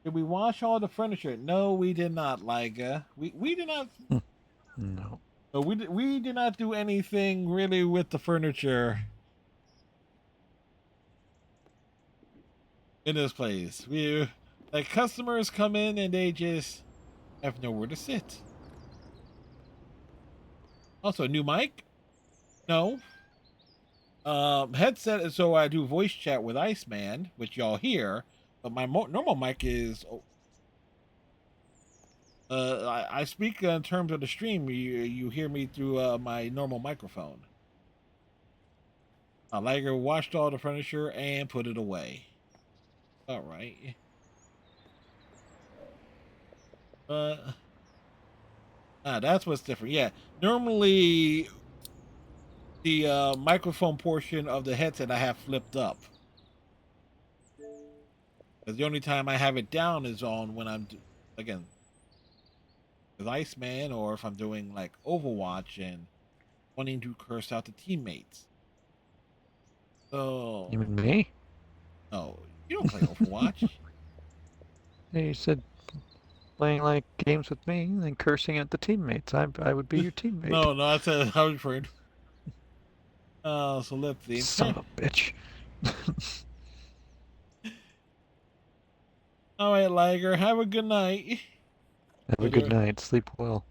Did we wash all the furniture? No, we did not, Liga. We did not. Hmm. No. We did not do anything really with the furniture in this place. We like customers come in and they just have nowhere to sit. Also, new mic? No. Headset is so I do voice chat with Iceman, which y'all hear, but my normal mic is. I speak in terms of the stream. You hear me through my normal microphone. Liger washed all the furniture and put it away. All right. Uh, that's what's different. Yeah, normally the microphone portion of the headset I have flipped up. Because the only time I have it down is on when again, with Iceman, or if I'm doing like Overwatch and wanting to curse out the teammates. Oh, You mean me? no, you don't play Overwatch. Hey, you said playing like games with me and then cursing at the teammates. I would be your teammate. No, I said Humphrey. So let's see. Son of a bitch. All right, Liger, have a good night. Have a good night. Sleep well.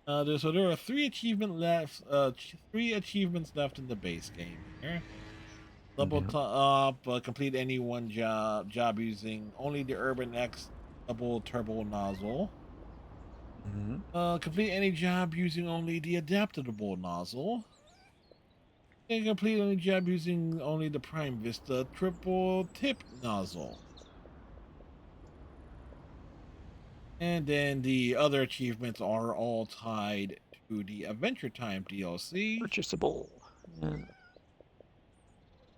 So there are 3 achievements left. 3 achievements left in the base game here. Level up, complete any one job using only the Urban X double turbo nozzle. Complete any job using only the adaptable nozzle. And complete any job using only the Prime Vista triple tip nozzle. And then the other achievements are all tied to the Adventure Time DLC, Purchasable.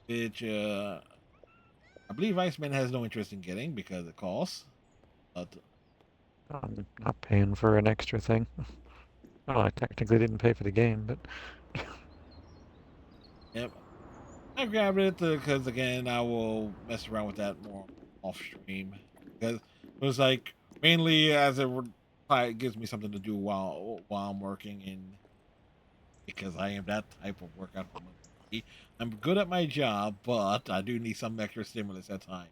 which I believe Iceman has no interest in getting because it costs. But I'm not paying for an extra thing. Well, I technically didn't pay for the game, but yep, I grabbed it because again I will mess around with that more off stream because it was like mainly as it gives me something to do while I'm working and because I am that type of workout. I'm good at my job, but I do need some extra stimulus at times.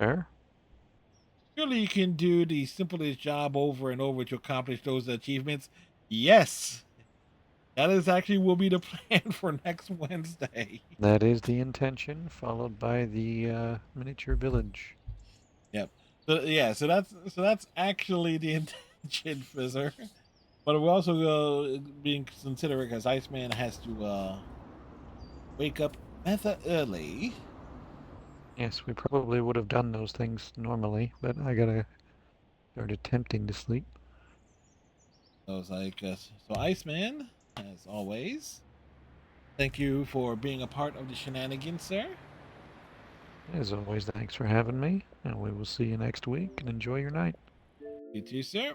fair. Surely you can do the simplest job over and over to accomplish those achievements. Yes, that is actually will be the plan for next Wednesday. That is the intention, followed by the miniature village. Yep. So yeah, so that's actually the intention, Fizzer. But we're also being considerate because Iceman has to wake up method early. Yes, we probably would have done those things normally, but I gotta start attempting to sleep. So it's like so Iceman, as always. Thank you for being a part of the shenanigans, sir. As always, thanks for having me, and we will see you next week, and enjoy your night. You too, sir.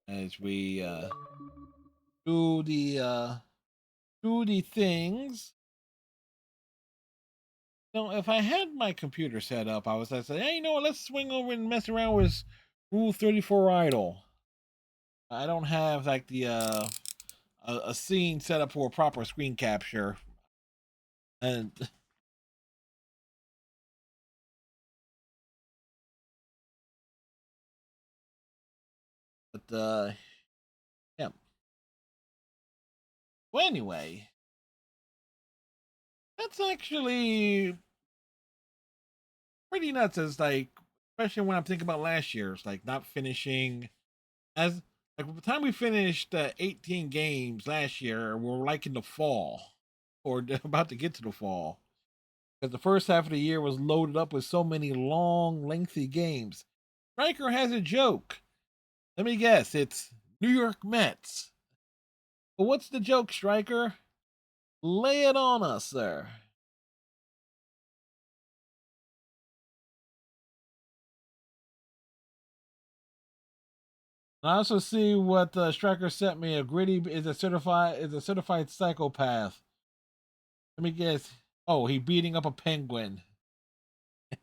As we do the things. So if I had my computer set up, I was like, hey, you know what? Let's swing over and mess around with Rule 34 Idle. I don't have like the a scene set up for a proper screen capture, and but yeah. Well, anyway, that's actually pretty nuts. As like, especially when I'm thinking about last year's, like not finishing as like by the time we finished 18 games last year, we're like in the fall or about to get to the fall because the first half of the year was loaded up with so many long, lengthy games. Striker has a joke. Let me guess, it's New York Mets. But what's the joke, Striker? Lay it on us, sir. I also see what Striker sent me. A gritty is a certified psychopath. Let me guess. Oh, he beating up a penguin. A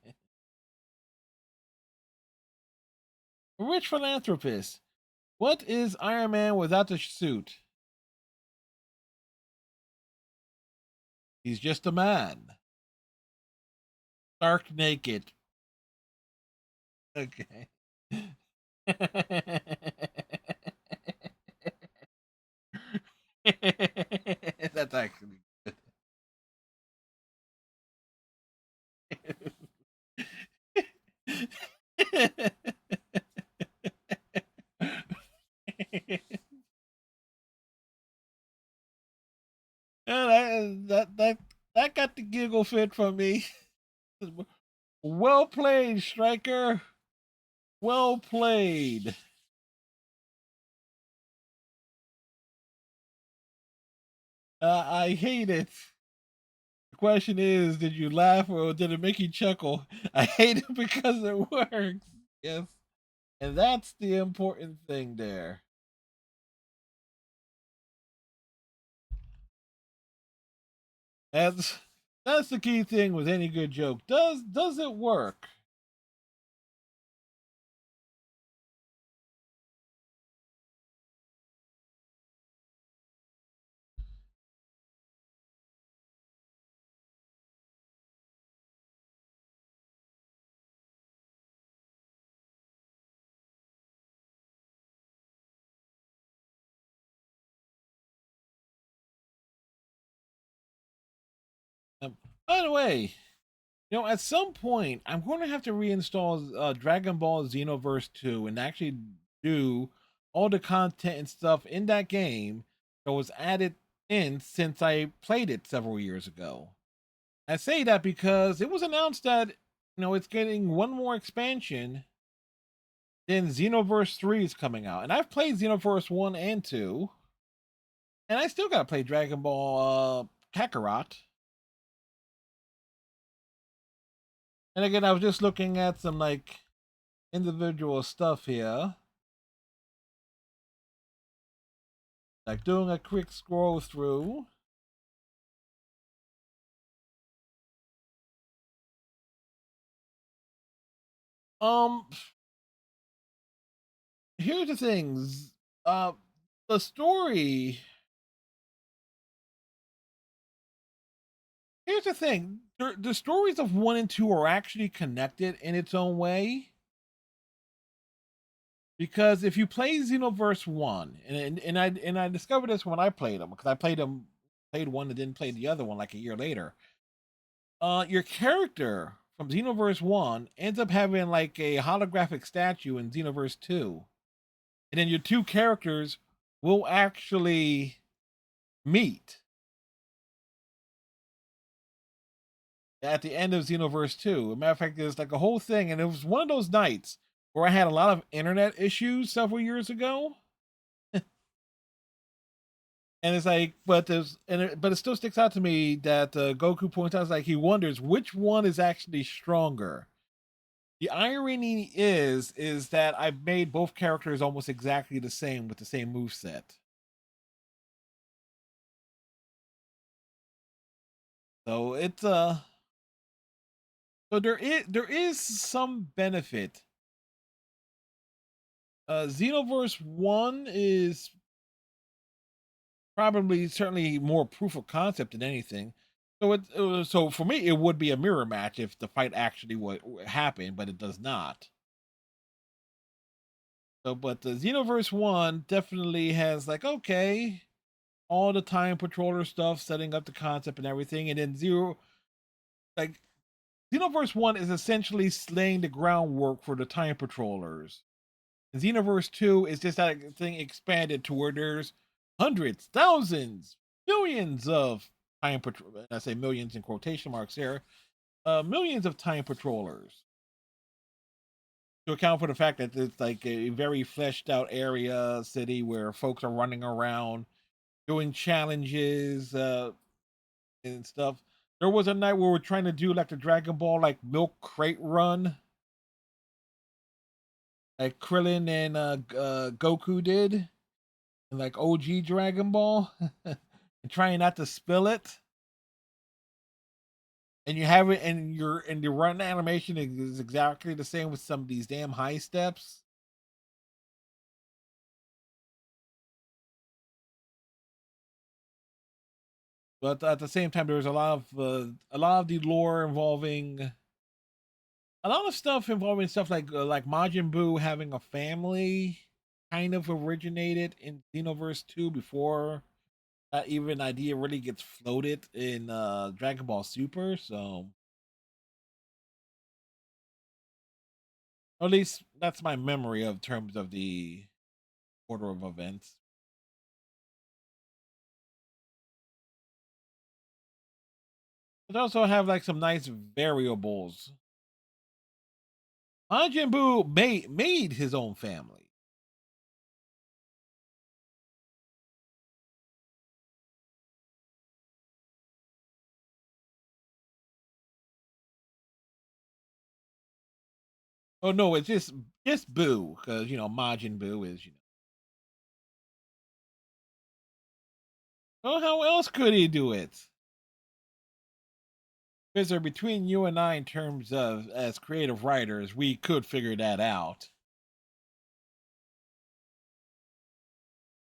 rich philanthropist. What is Iron Man without the suit? He's just a man. Stark naked. Okay. That's actually good. And that got the giggle fit from me. Well played, Striker. Well played. I hate it. The question is, did you laugh or did it make you chuckle? I hate it because it works. Yes. And that's the important thing there. That's the key thing with any good joke. Does it work? By the way, at some point, I'm going to have to reinstall Dragon Ball Xenoverse 2 and actually do all the content and stuff in that game that was added in since I played it several years ago. I say that because it was announced that it's getting one more expansion. Then Xenoverse 3 is coming out, and I've played Xenoverse 1 and 2, and I still gotta play Dragon Ball Kakarot. And again, I was just looking at some like individual stuff here, like doing a quick scroll through. Um, Here's the things. The story. Here's the thing. The stories of 1 and 2 are actually connected in its own way. Because if you play Xenoverse 1, and I discovered this when I played them, because I played one and didn't play the other one like a year later. Your character from Xenoverse 1 ends up having like a holographic statue in Xenoverse 2. And then your two characters will actually meet at the end of Xenoverse 2. As a matter of fact, there's like a whole thing, and it was one of those nights where I had a lot of internet issues several years ago. And it's like, but it still sticks out to me that Goku points out, like, he wonders which one is actually stronger. The irony is that I've made both characters almost exactly the same with the same moveset. So it's so there is some benefit. Xenoverse 1 is probably certainly more proof of concept than anything. So for me, it would be a mirror match if the fight actually would happen, but it does not. So, but the Xenoverse 1 definitely has like, okay, all the time patroller stuff, setting up the concept and everything, and then like Xenoverse 1 is essentially laying the groundwork for the time patrollers. And Xenoverse 2 is just that thing expanded to where there's hundreds, thousands, millions of time patrol. I say millions in quotation marks here. Millions of time patrollers. To account for the fact that it's like a very fleshed out area, city where folks are running around doing challenges and stuff. There was a night where we're trying to do like the Dragon Ball like milk crate run, like Krillin and Goku did, and like OG Dragon Ball, and trying not to spill it. And you have it, and your run animation is exactly the same with some of these damn high steps. But at the same time, there's a lot of the lore involving a lot of stuff involving stuff like Majin Buu having a family kind of originated in Xenoverse 2 before that even idea really gets floated in Dragon Ball Super. So at least that's my memory of terms of the order of events. But also have like some nice variables. Majin Buu made his own family. Oh no, it's just Boo, because Majin Buu is Oh, how else could he do it? Because between you and I, in terms of as creative writers, we could figure that out.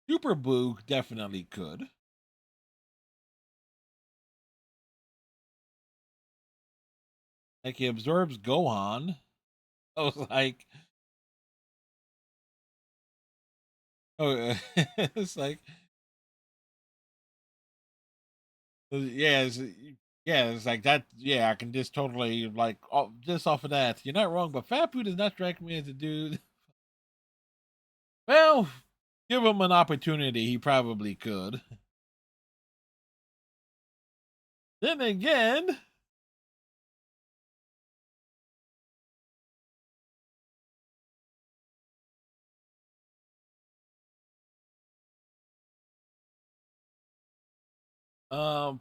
Super Boo definitely could. Like he absorbs Gohan. I was like, oh, it's like, yeah, yeah, it's like that. Yeah, I can just totally like just off of that. You're not wrong, but Fat Poo does not strike me as a dude. Well, give him an opportunity, he probably could. Then again, um,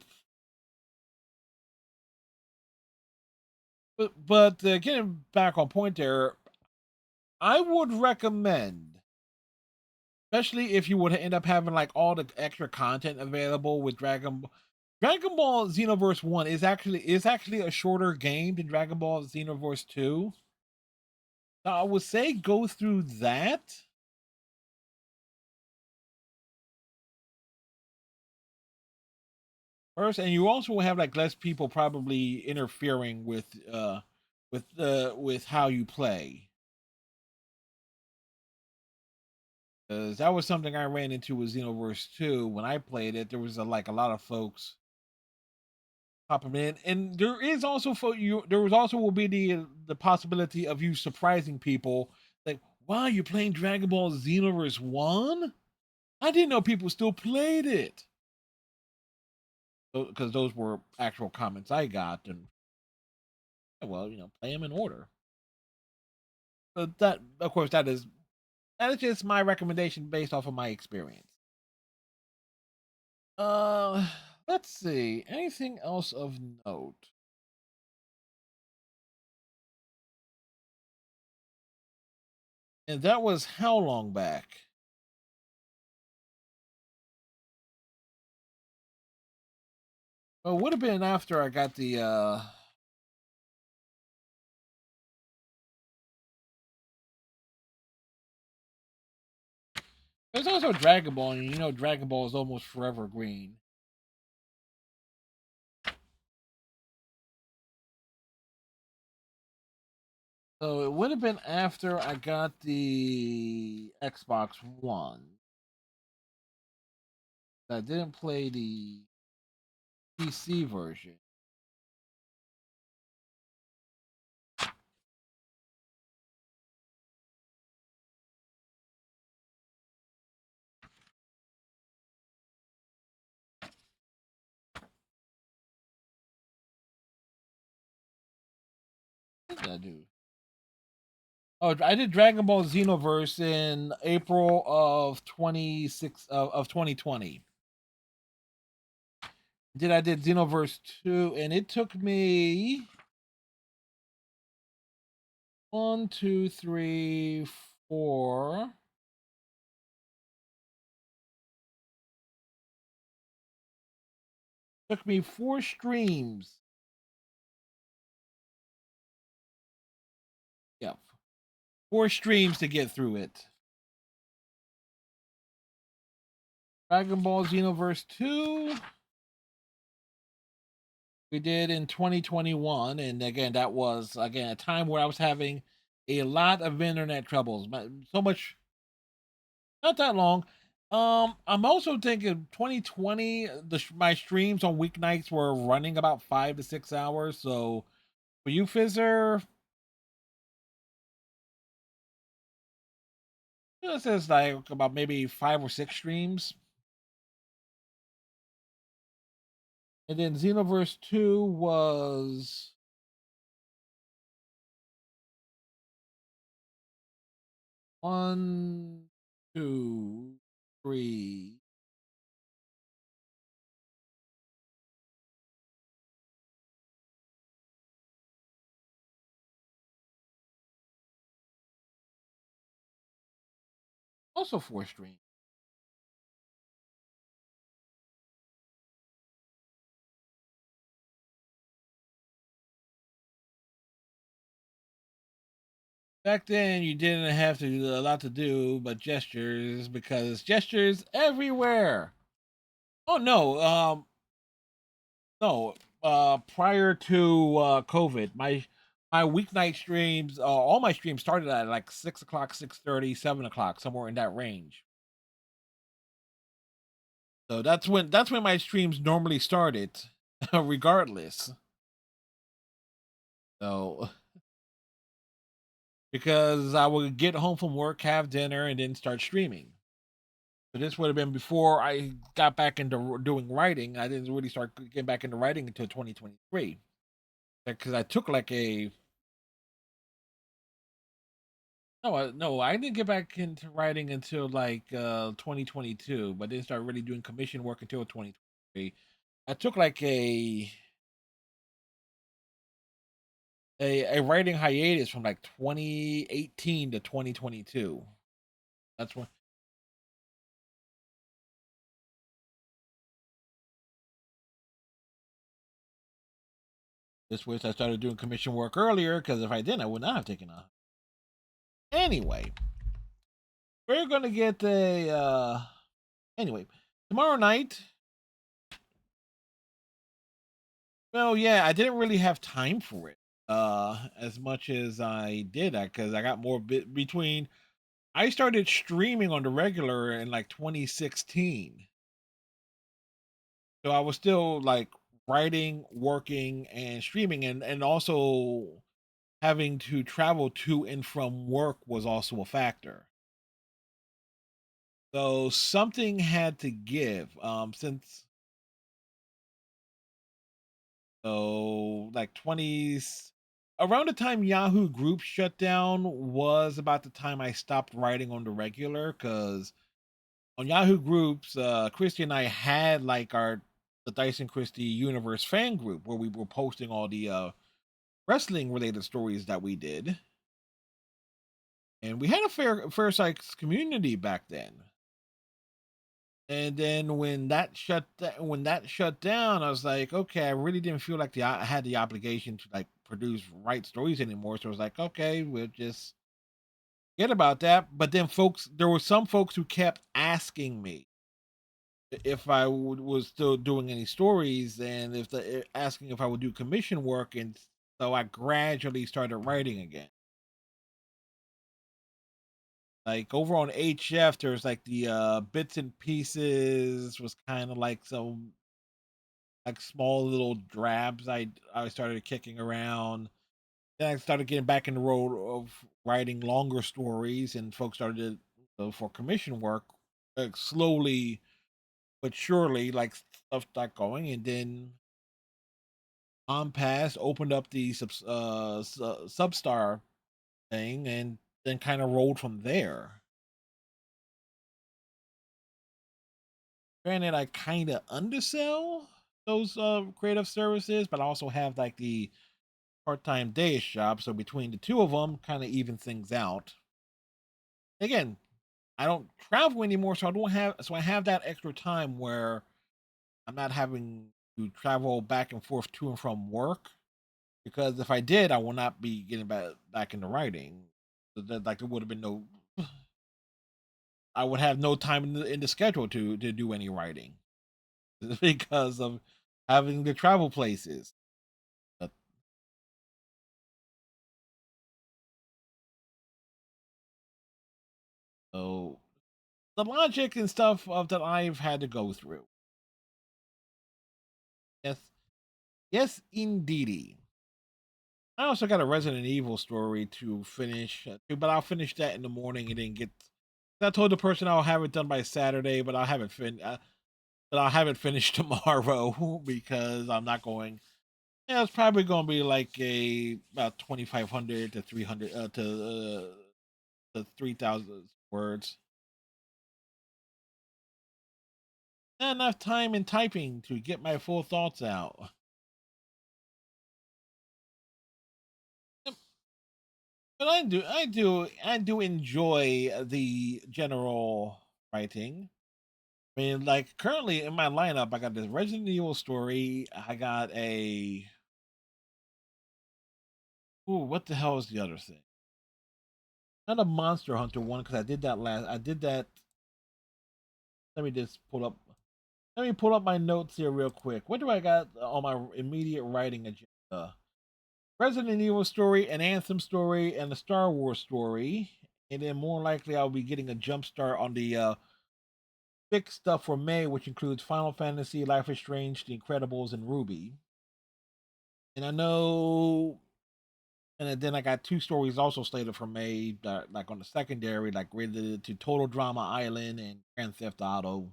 but getting back on point there, I would recommend, especially if you would end up having like all the extra content available with Dragon Ball Xenoverse 1 is actually a shorter game than Dragon Ball Xenoverse 2. So I would say go through that. First, and you also will have like less people probably interfering with how you play. Because that was something I ran into with Xenoverse 2 when I played it. There was like a lot of folks popping in, and there is also for you. There was also will be the possibility of you surprising people. Like, wow, you're playing Dragon Ball Xenoverse 1? I didn't know people still played it. Because those were actual comments I got, and well, play them in order. But that, of course, that is just my recommendation based off of my experience. Uh, let's see. Anything else of note? And that was how long back? Well, it would have been after I got the There's also Dragon Ball, and Dragon Ball is almost forever green. So it would have been after I got the Xbox One. I didn't play the PC version. What did I do? Oh, I did Dragon Ball Xenoverse in April of 2020. I did Xenoverse 2, and it took me 1, 2, 3, 4. Took me 4 streams. Yeah, 4 streams to get through it. Dragon Ball Xenoverse 2 we did in 2021, and again that was a time where I was having a lot of internet troubles. So much, not that long. I'm also thinking 2020. My streams on weeknights were running about 5 to 6 hours. So for you, Fizzer, this is like about maybe 5 or 6 streams. And then Xenoverse 2 was 1, 2, 3. Also 4 streams. Back then, you didn't have to do a lot to do but gestures because gestures everywhere. Oh no, no. Prior to COVID, my weeknight streams, all my streams started at like 6 o'clock, 6:30, 7 o'clock, somewhere in that range. So that's when my streams normally started, regardless. So because I would get home from work, have dinner, and then start streaming. So this would have been before I got back into doing writing. I didn't really start getting back into writing until 2023 because I took like a no, I didn't get back into writing until like 2022, but didn't start really doing commission work until 2023. I took like a writing hiatus from like 2018 to 2022. That's when this was I started doing commission work earlier because if I didn't, I would not have taken a. Anyway, we're gonna get a. Anyway, tomorrow night. Well, yeah, I didn't really have time for it as much as I did because I got more bit between. I started streaming on the regular in like 2016, so I was still like writing, working, and streaming, and also having to travel to and from work was also a factor. So something had to give. Since like 20s, around the time Yahoo Group shut down was about the time I stopped writing on the regular because on Yahoo Groups, Christy and I had like the Dyson Christie Universe fan group where we were posting all the wrestling related stories that we did, and we had a fair size community back then. And then when that shut down, I was like, okay, I really didn't feel like I had the obligation to like write stories anymore. So I was like, okay, we'll just forget about that. But then there were some folks who kept asking me if I was still doing any stories, and asking if I would do commission work, and so I gradually started writing again. Like over on HF, there's like the bits and pieces was kind of like some like small little drabs I started kicking around. Then I started getting back in the road of writing longer stories, and folks started for commission work, like slowly but surely, like stuff started going, and then on pass opened up the Substar thing, and then kind of rolled from there. Granted, I kind of undersell those creative services, but I also have like the part-time dayish job, so between the two of them, kind of even things out. Again, I don't travel anymore, so I have that extra time where I'm not having to travel back and forth to and from work. Because if I did, I will not be getting back into writing. So like there would have been no, I would have no time in the schedule to do any writing because of having to travel places. But, so the logic and stuff of that I've had to go through. Yes, yes, indeedy. I also got a Resident Evil story to finish, but I'll finish that in the morning and then get. I told the person I'll have it done by Saturday, but I'll have it but I'll have it finished tomorrow because I'm not going. Yeah, it's probably going to be like about 2,500 to 300 to 3,000 words. Not enough time in typing to get my full thoughts out. But I do enjoy the general writing. I mean, like currently in my lineup, I got this Resident Evil story. I got a. Ooh, what the hell is the other thing? Not a Monster Hunter one because I did that last. I did that. Let me just pull up. Let me pull up my notes here real quick. What do I got on my immediate writing agenda? Resident Evil story, an Anthem story, and a Star Wars story. And then more likely I'll be getting a jump start on the big stuff for May, which includes Final Fantasy, Life is Strange, The Incredibles, and Ruby. And I know, and then I got 2 stories also slated for May, like on the secondary, like related to Total Drama Island and Grand Theft Auto.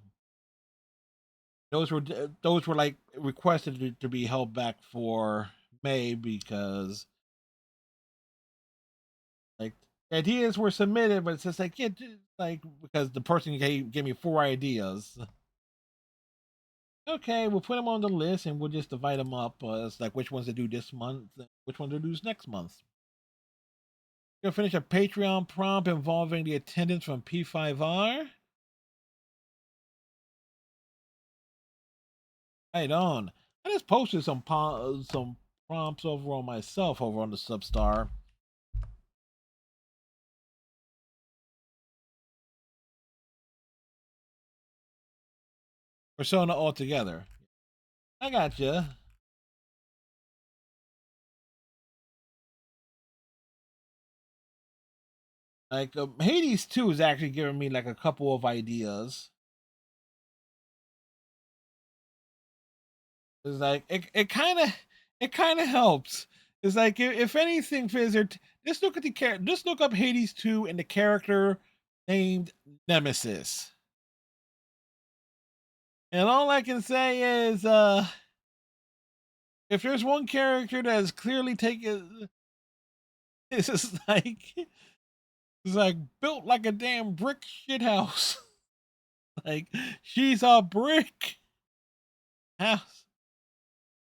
Those were like requested to be held back for May because like ideas were submitted, but it's just like yeah, like because the person gave me 4 ideas. Okay, we'll put them on the list and we'll just divide them up. It's like which ones to do this month, which ones to do next month. Gonna finish a Patreon prompt involving the attendance from P5R. Right on. I just posted some prompts over on myself over on the Substar. Persona altogether. I got you. Like Hades 2 is actually giving me like a couple of ideas. It's like it kind of helps. It's like if anything, Fizzard, just look at just look up Hades 2 and the character named Nemesis. And all I can say is if there's one character that is clearly taken it's just like it's like built like a damn brick shithouse. Like she's a brick house.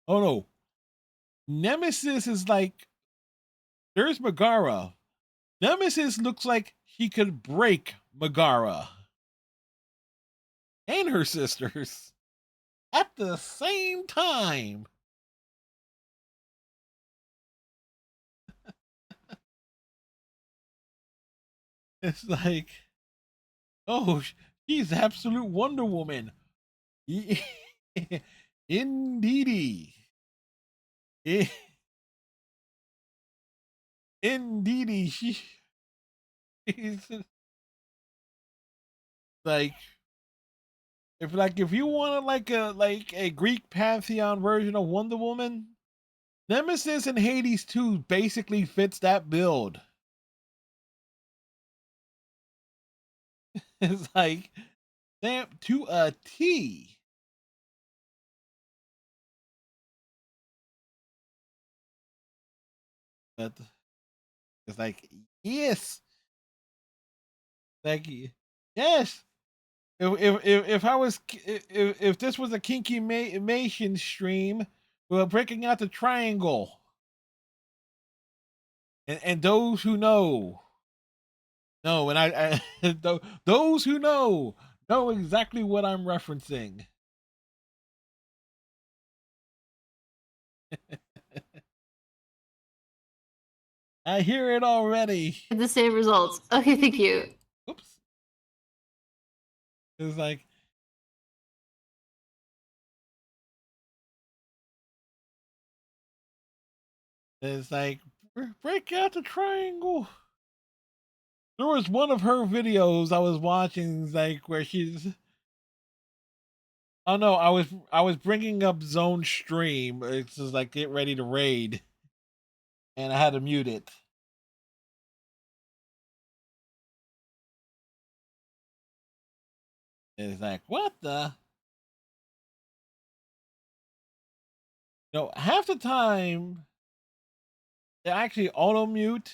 Oh no. Nemesis is like there's Megara. Nemesis looks like he could break Megara and her sisters at the same time. It's like, oh, she's absolute Wonder Woman. Indeedy. Indeedy. She's like if you want like a Greek pantheon version of Wonder Woman, Nemesis and Hades 2 basically fits that build. It's like damn to a T. But it's like yes, like yes. If I was if this was a kinky mation stream, we're breaking out the triangle, and those who know, and those who know exactly what I'm referencing. I hear it already. The same results. Okay, thank you. Oops. It's like break out the triangle. There was one of her videos I was watching, like where she's. Oh no, I was bringing up Zone Stream. It's just like get ready to raid, and I had to mute it. It's like what the. No, half the time they actually auto mute,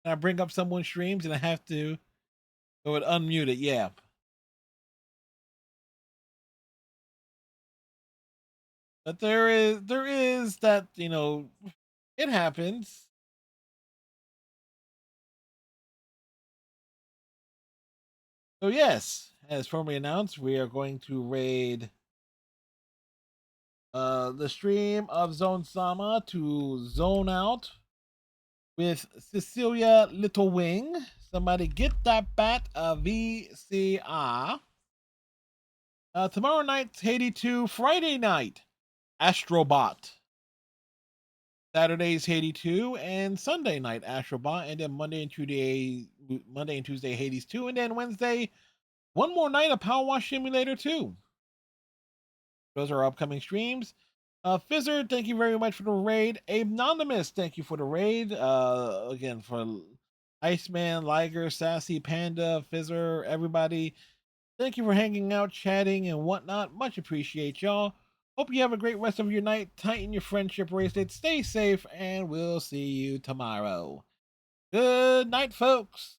and I bring up someone's streams, and I have to go and unmute it. Yeah. But there is that it happens. So yes, as formally announced, we are going to raid the stream of Zone Sama to zone out with Cecilia Little Wing. Somebody get that bat VCR. Tomorrow night's Haiti 2. Friday night, Astrobot. Saturday's Haiti 2, and Sunday night Astrobot, and then Monday and Tuesday Hades 2, and then Wednesday one more night of PowerWash Simulator 2. Those are our upcoming streams. Fizzer, thank you very much for the raid. Anonymous, thank you for the raid. Again, for Iceman, Liger, Sassy, Panda, Fizzer, everybody. Thank you for hanging out, chatting, and whatnot. Much appreciate y'all. Hope you have a great rest of your night. Tighten your friendship bracelet. Stay safe, and we'll see you tomorrow. Good night, folks.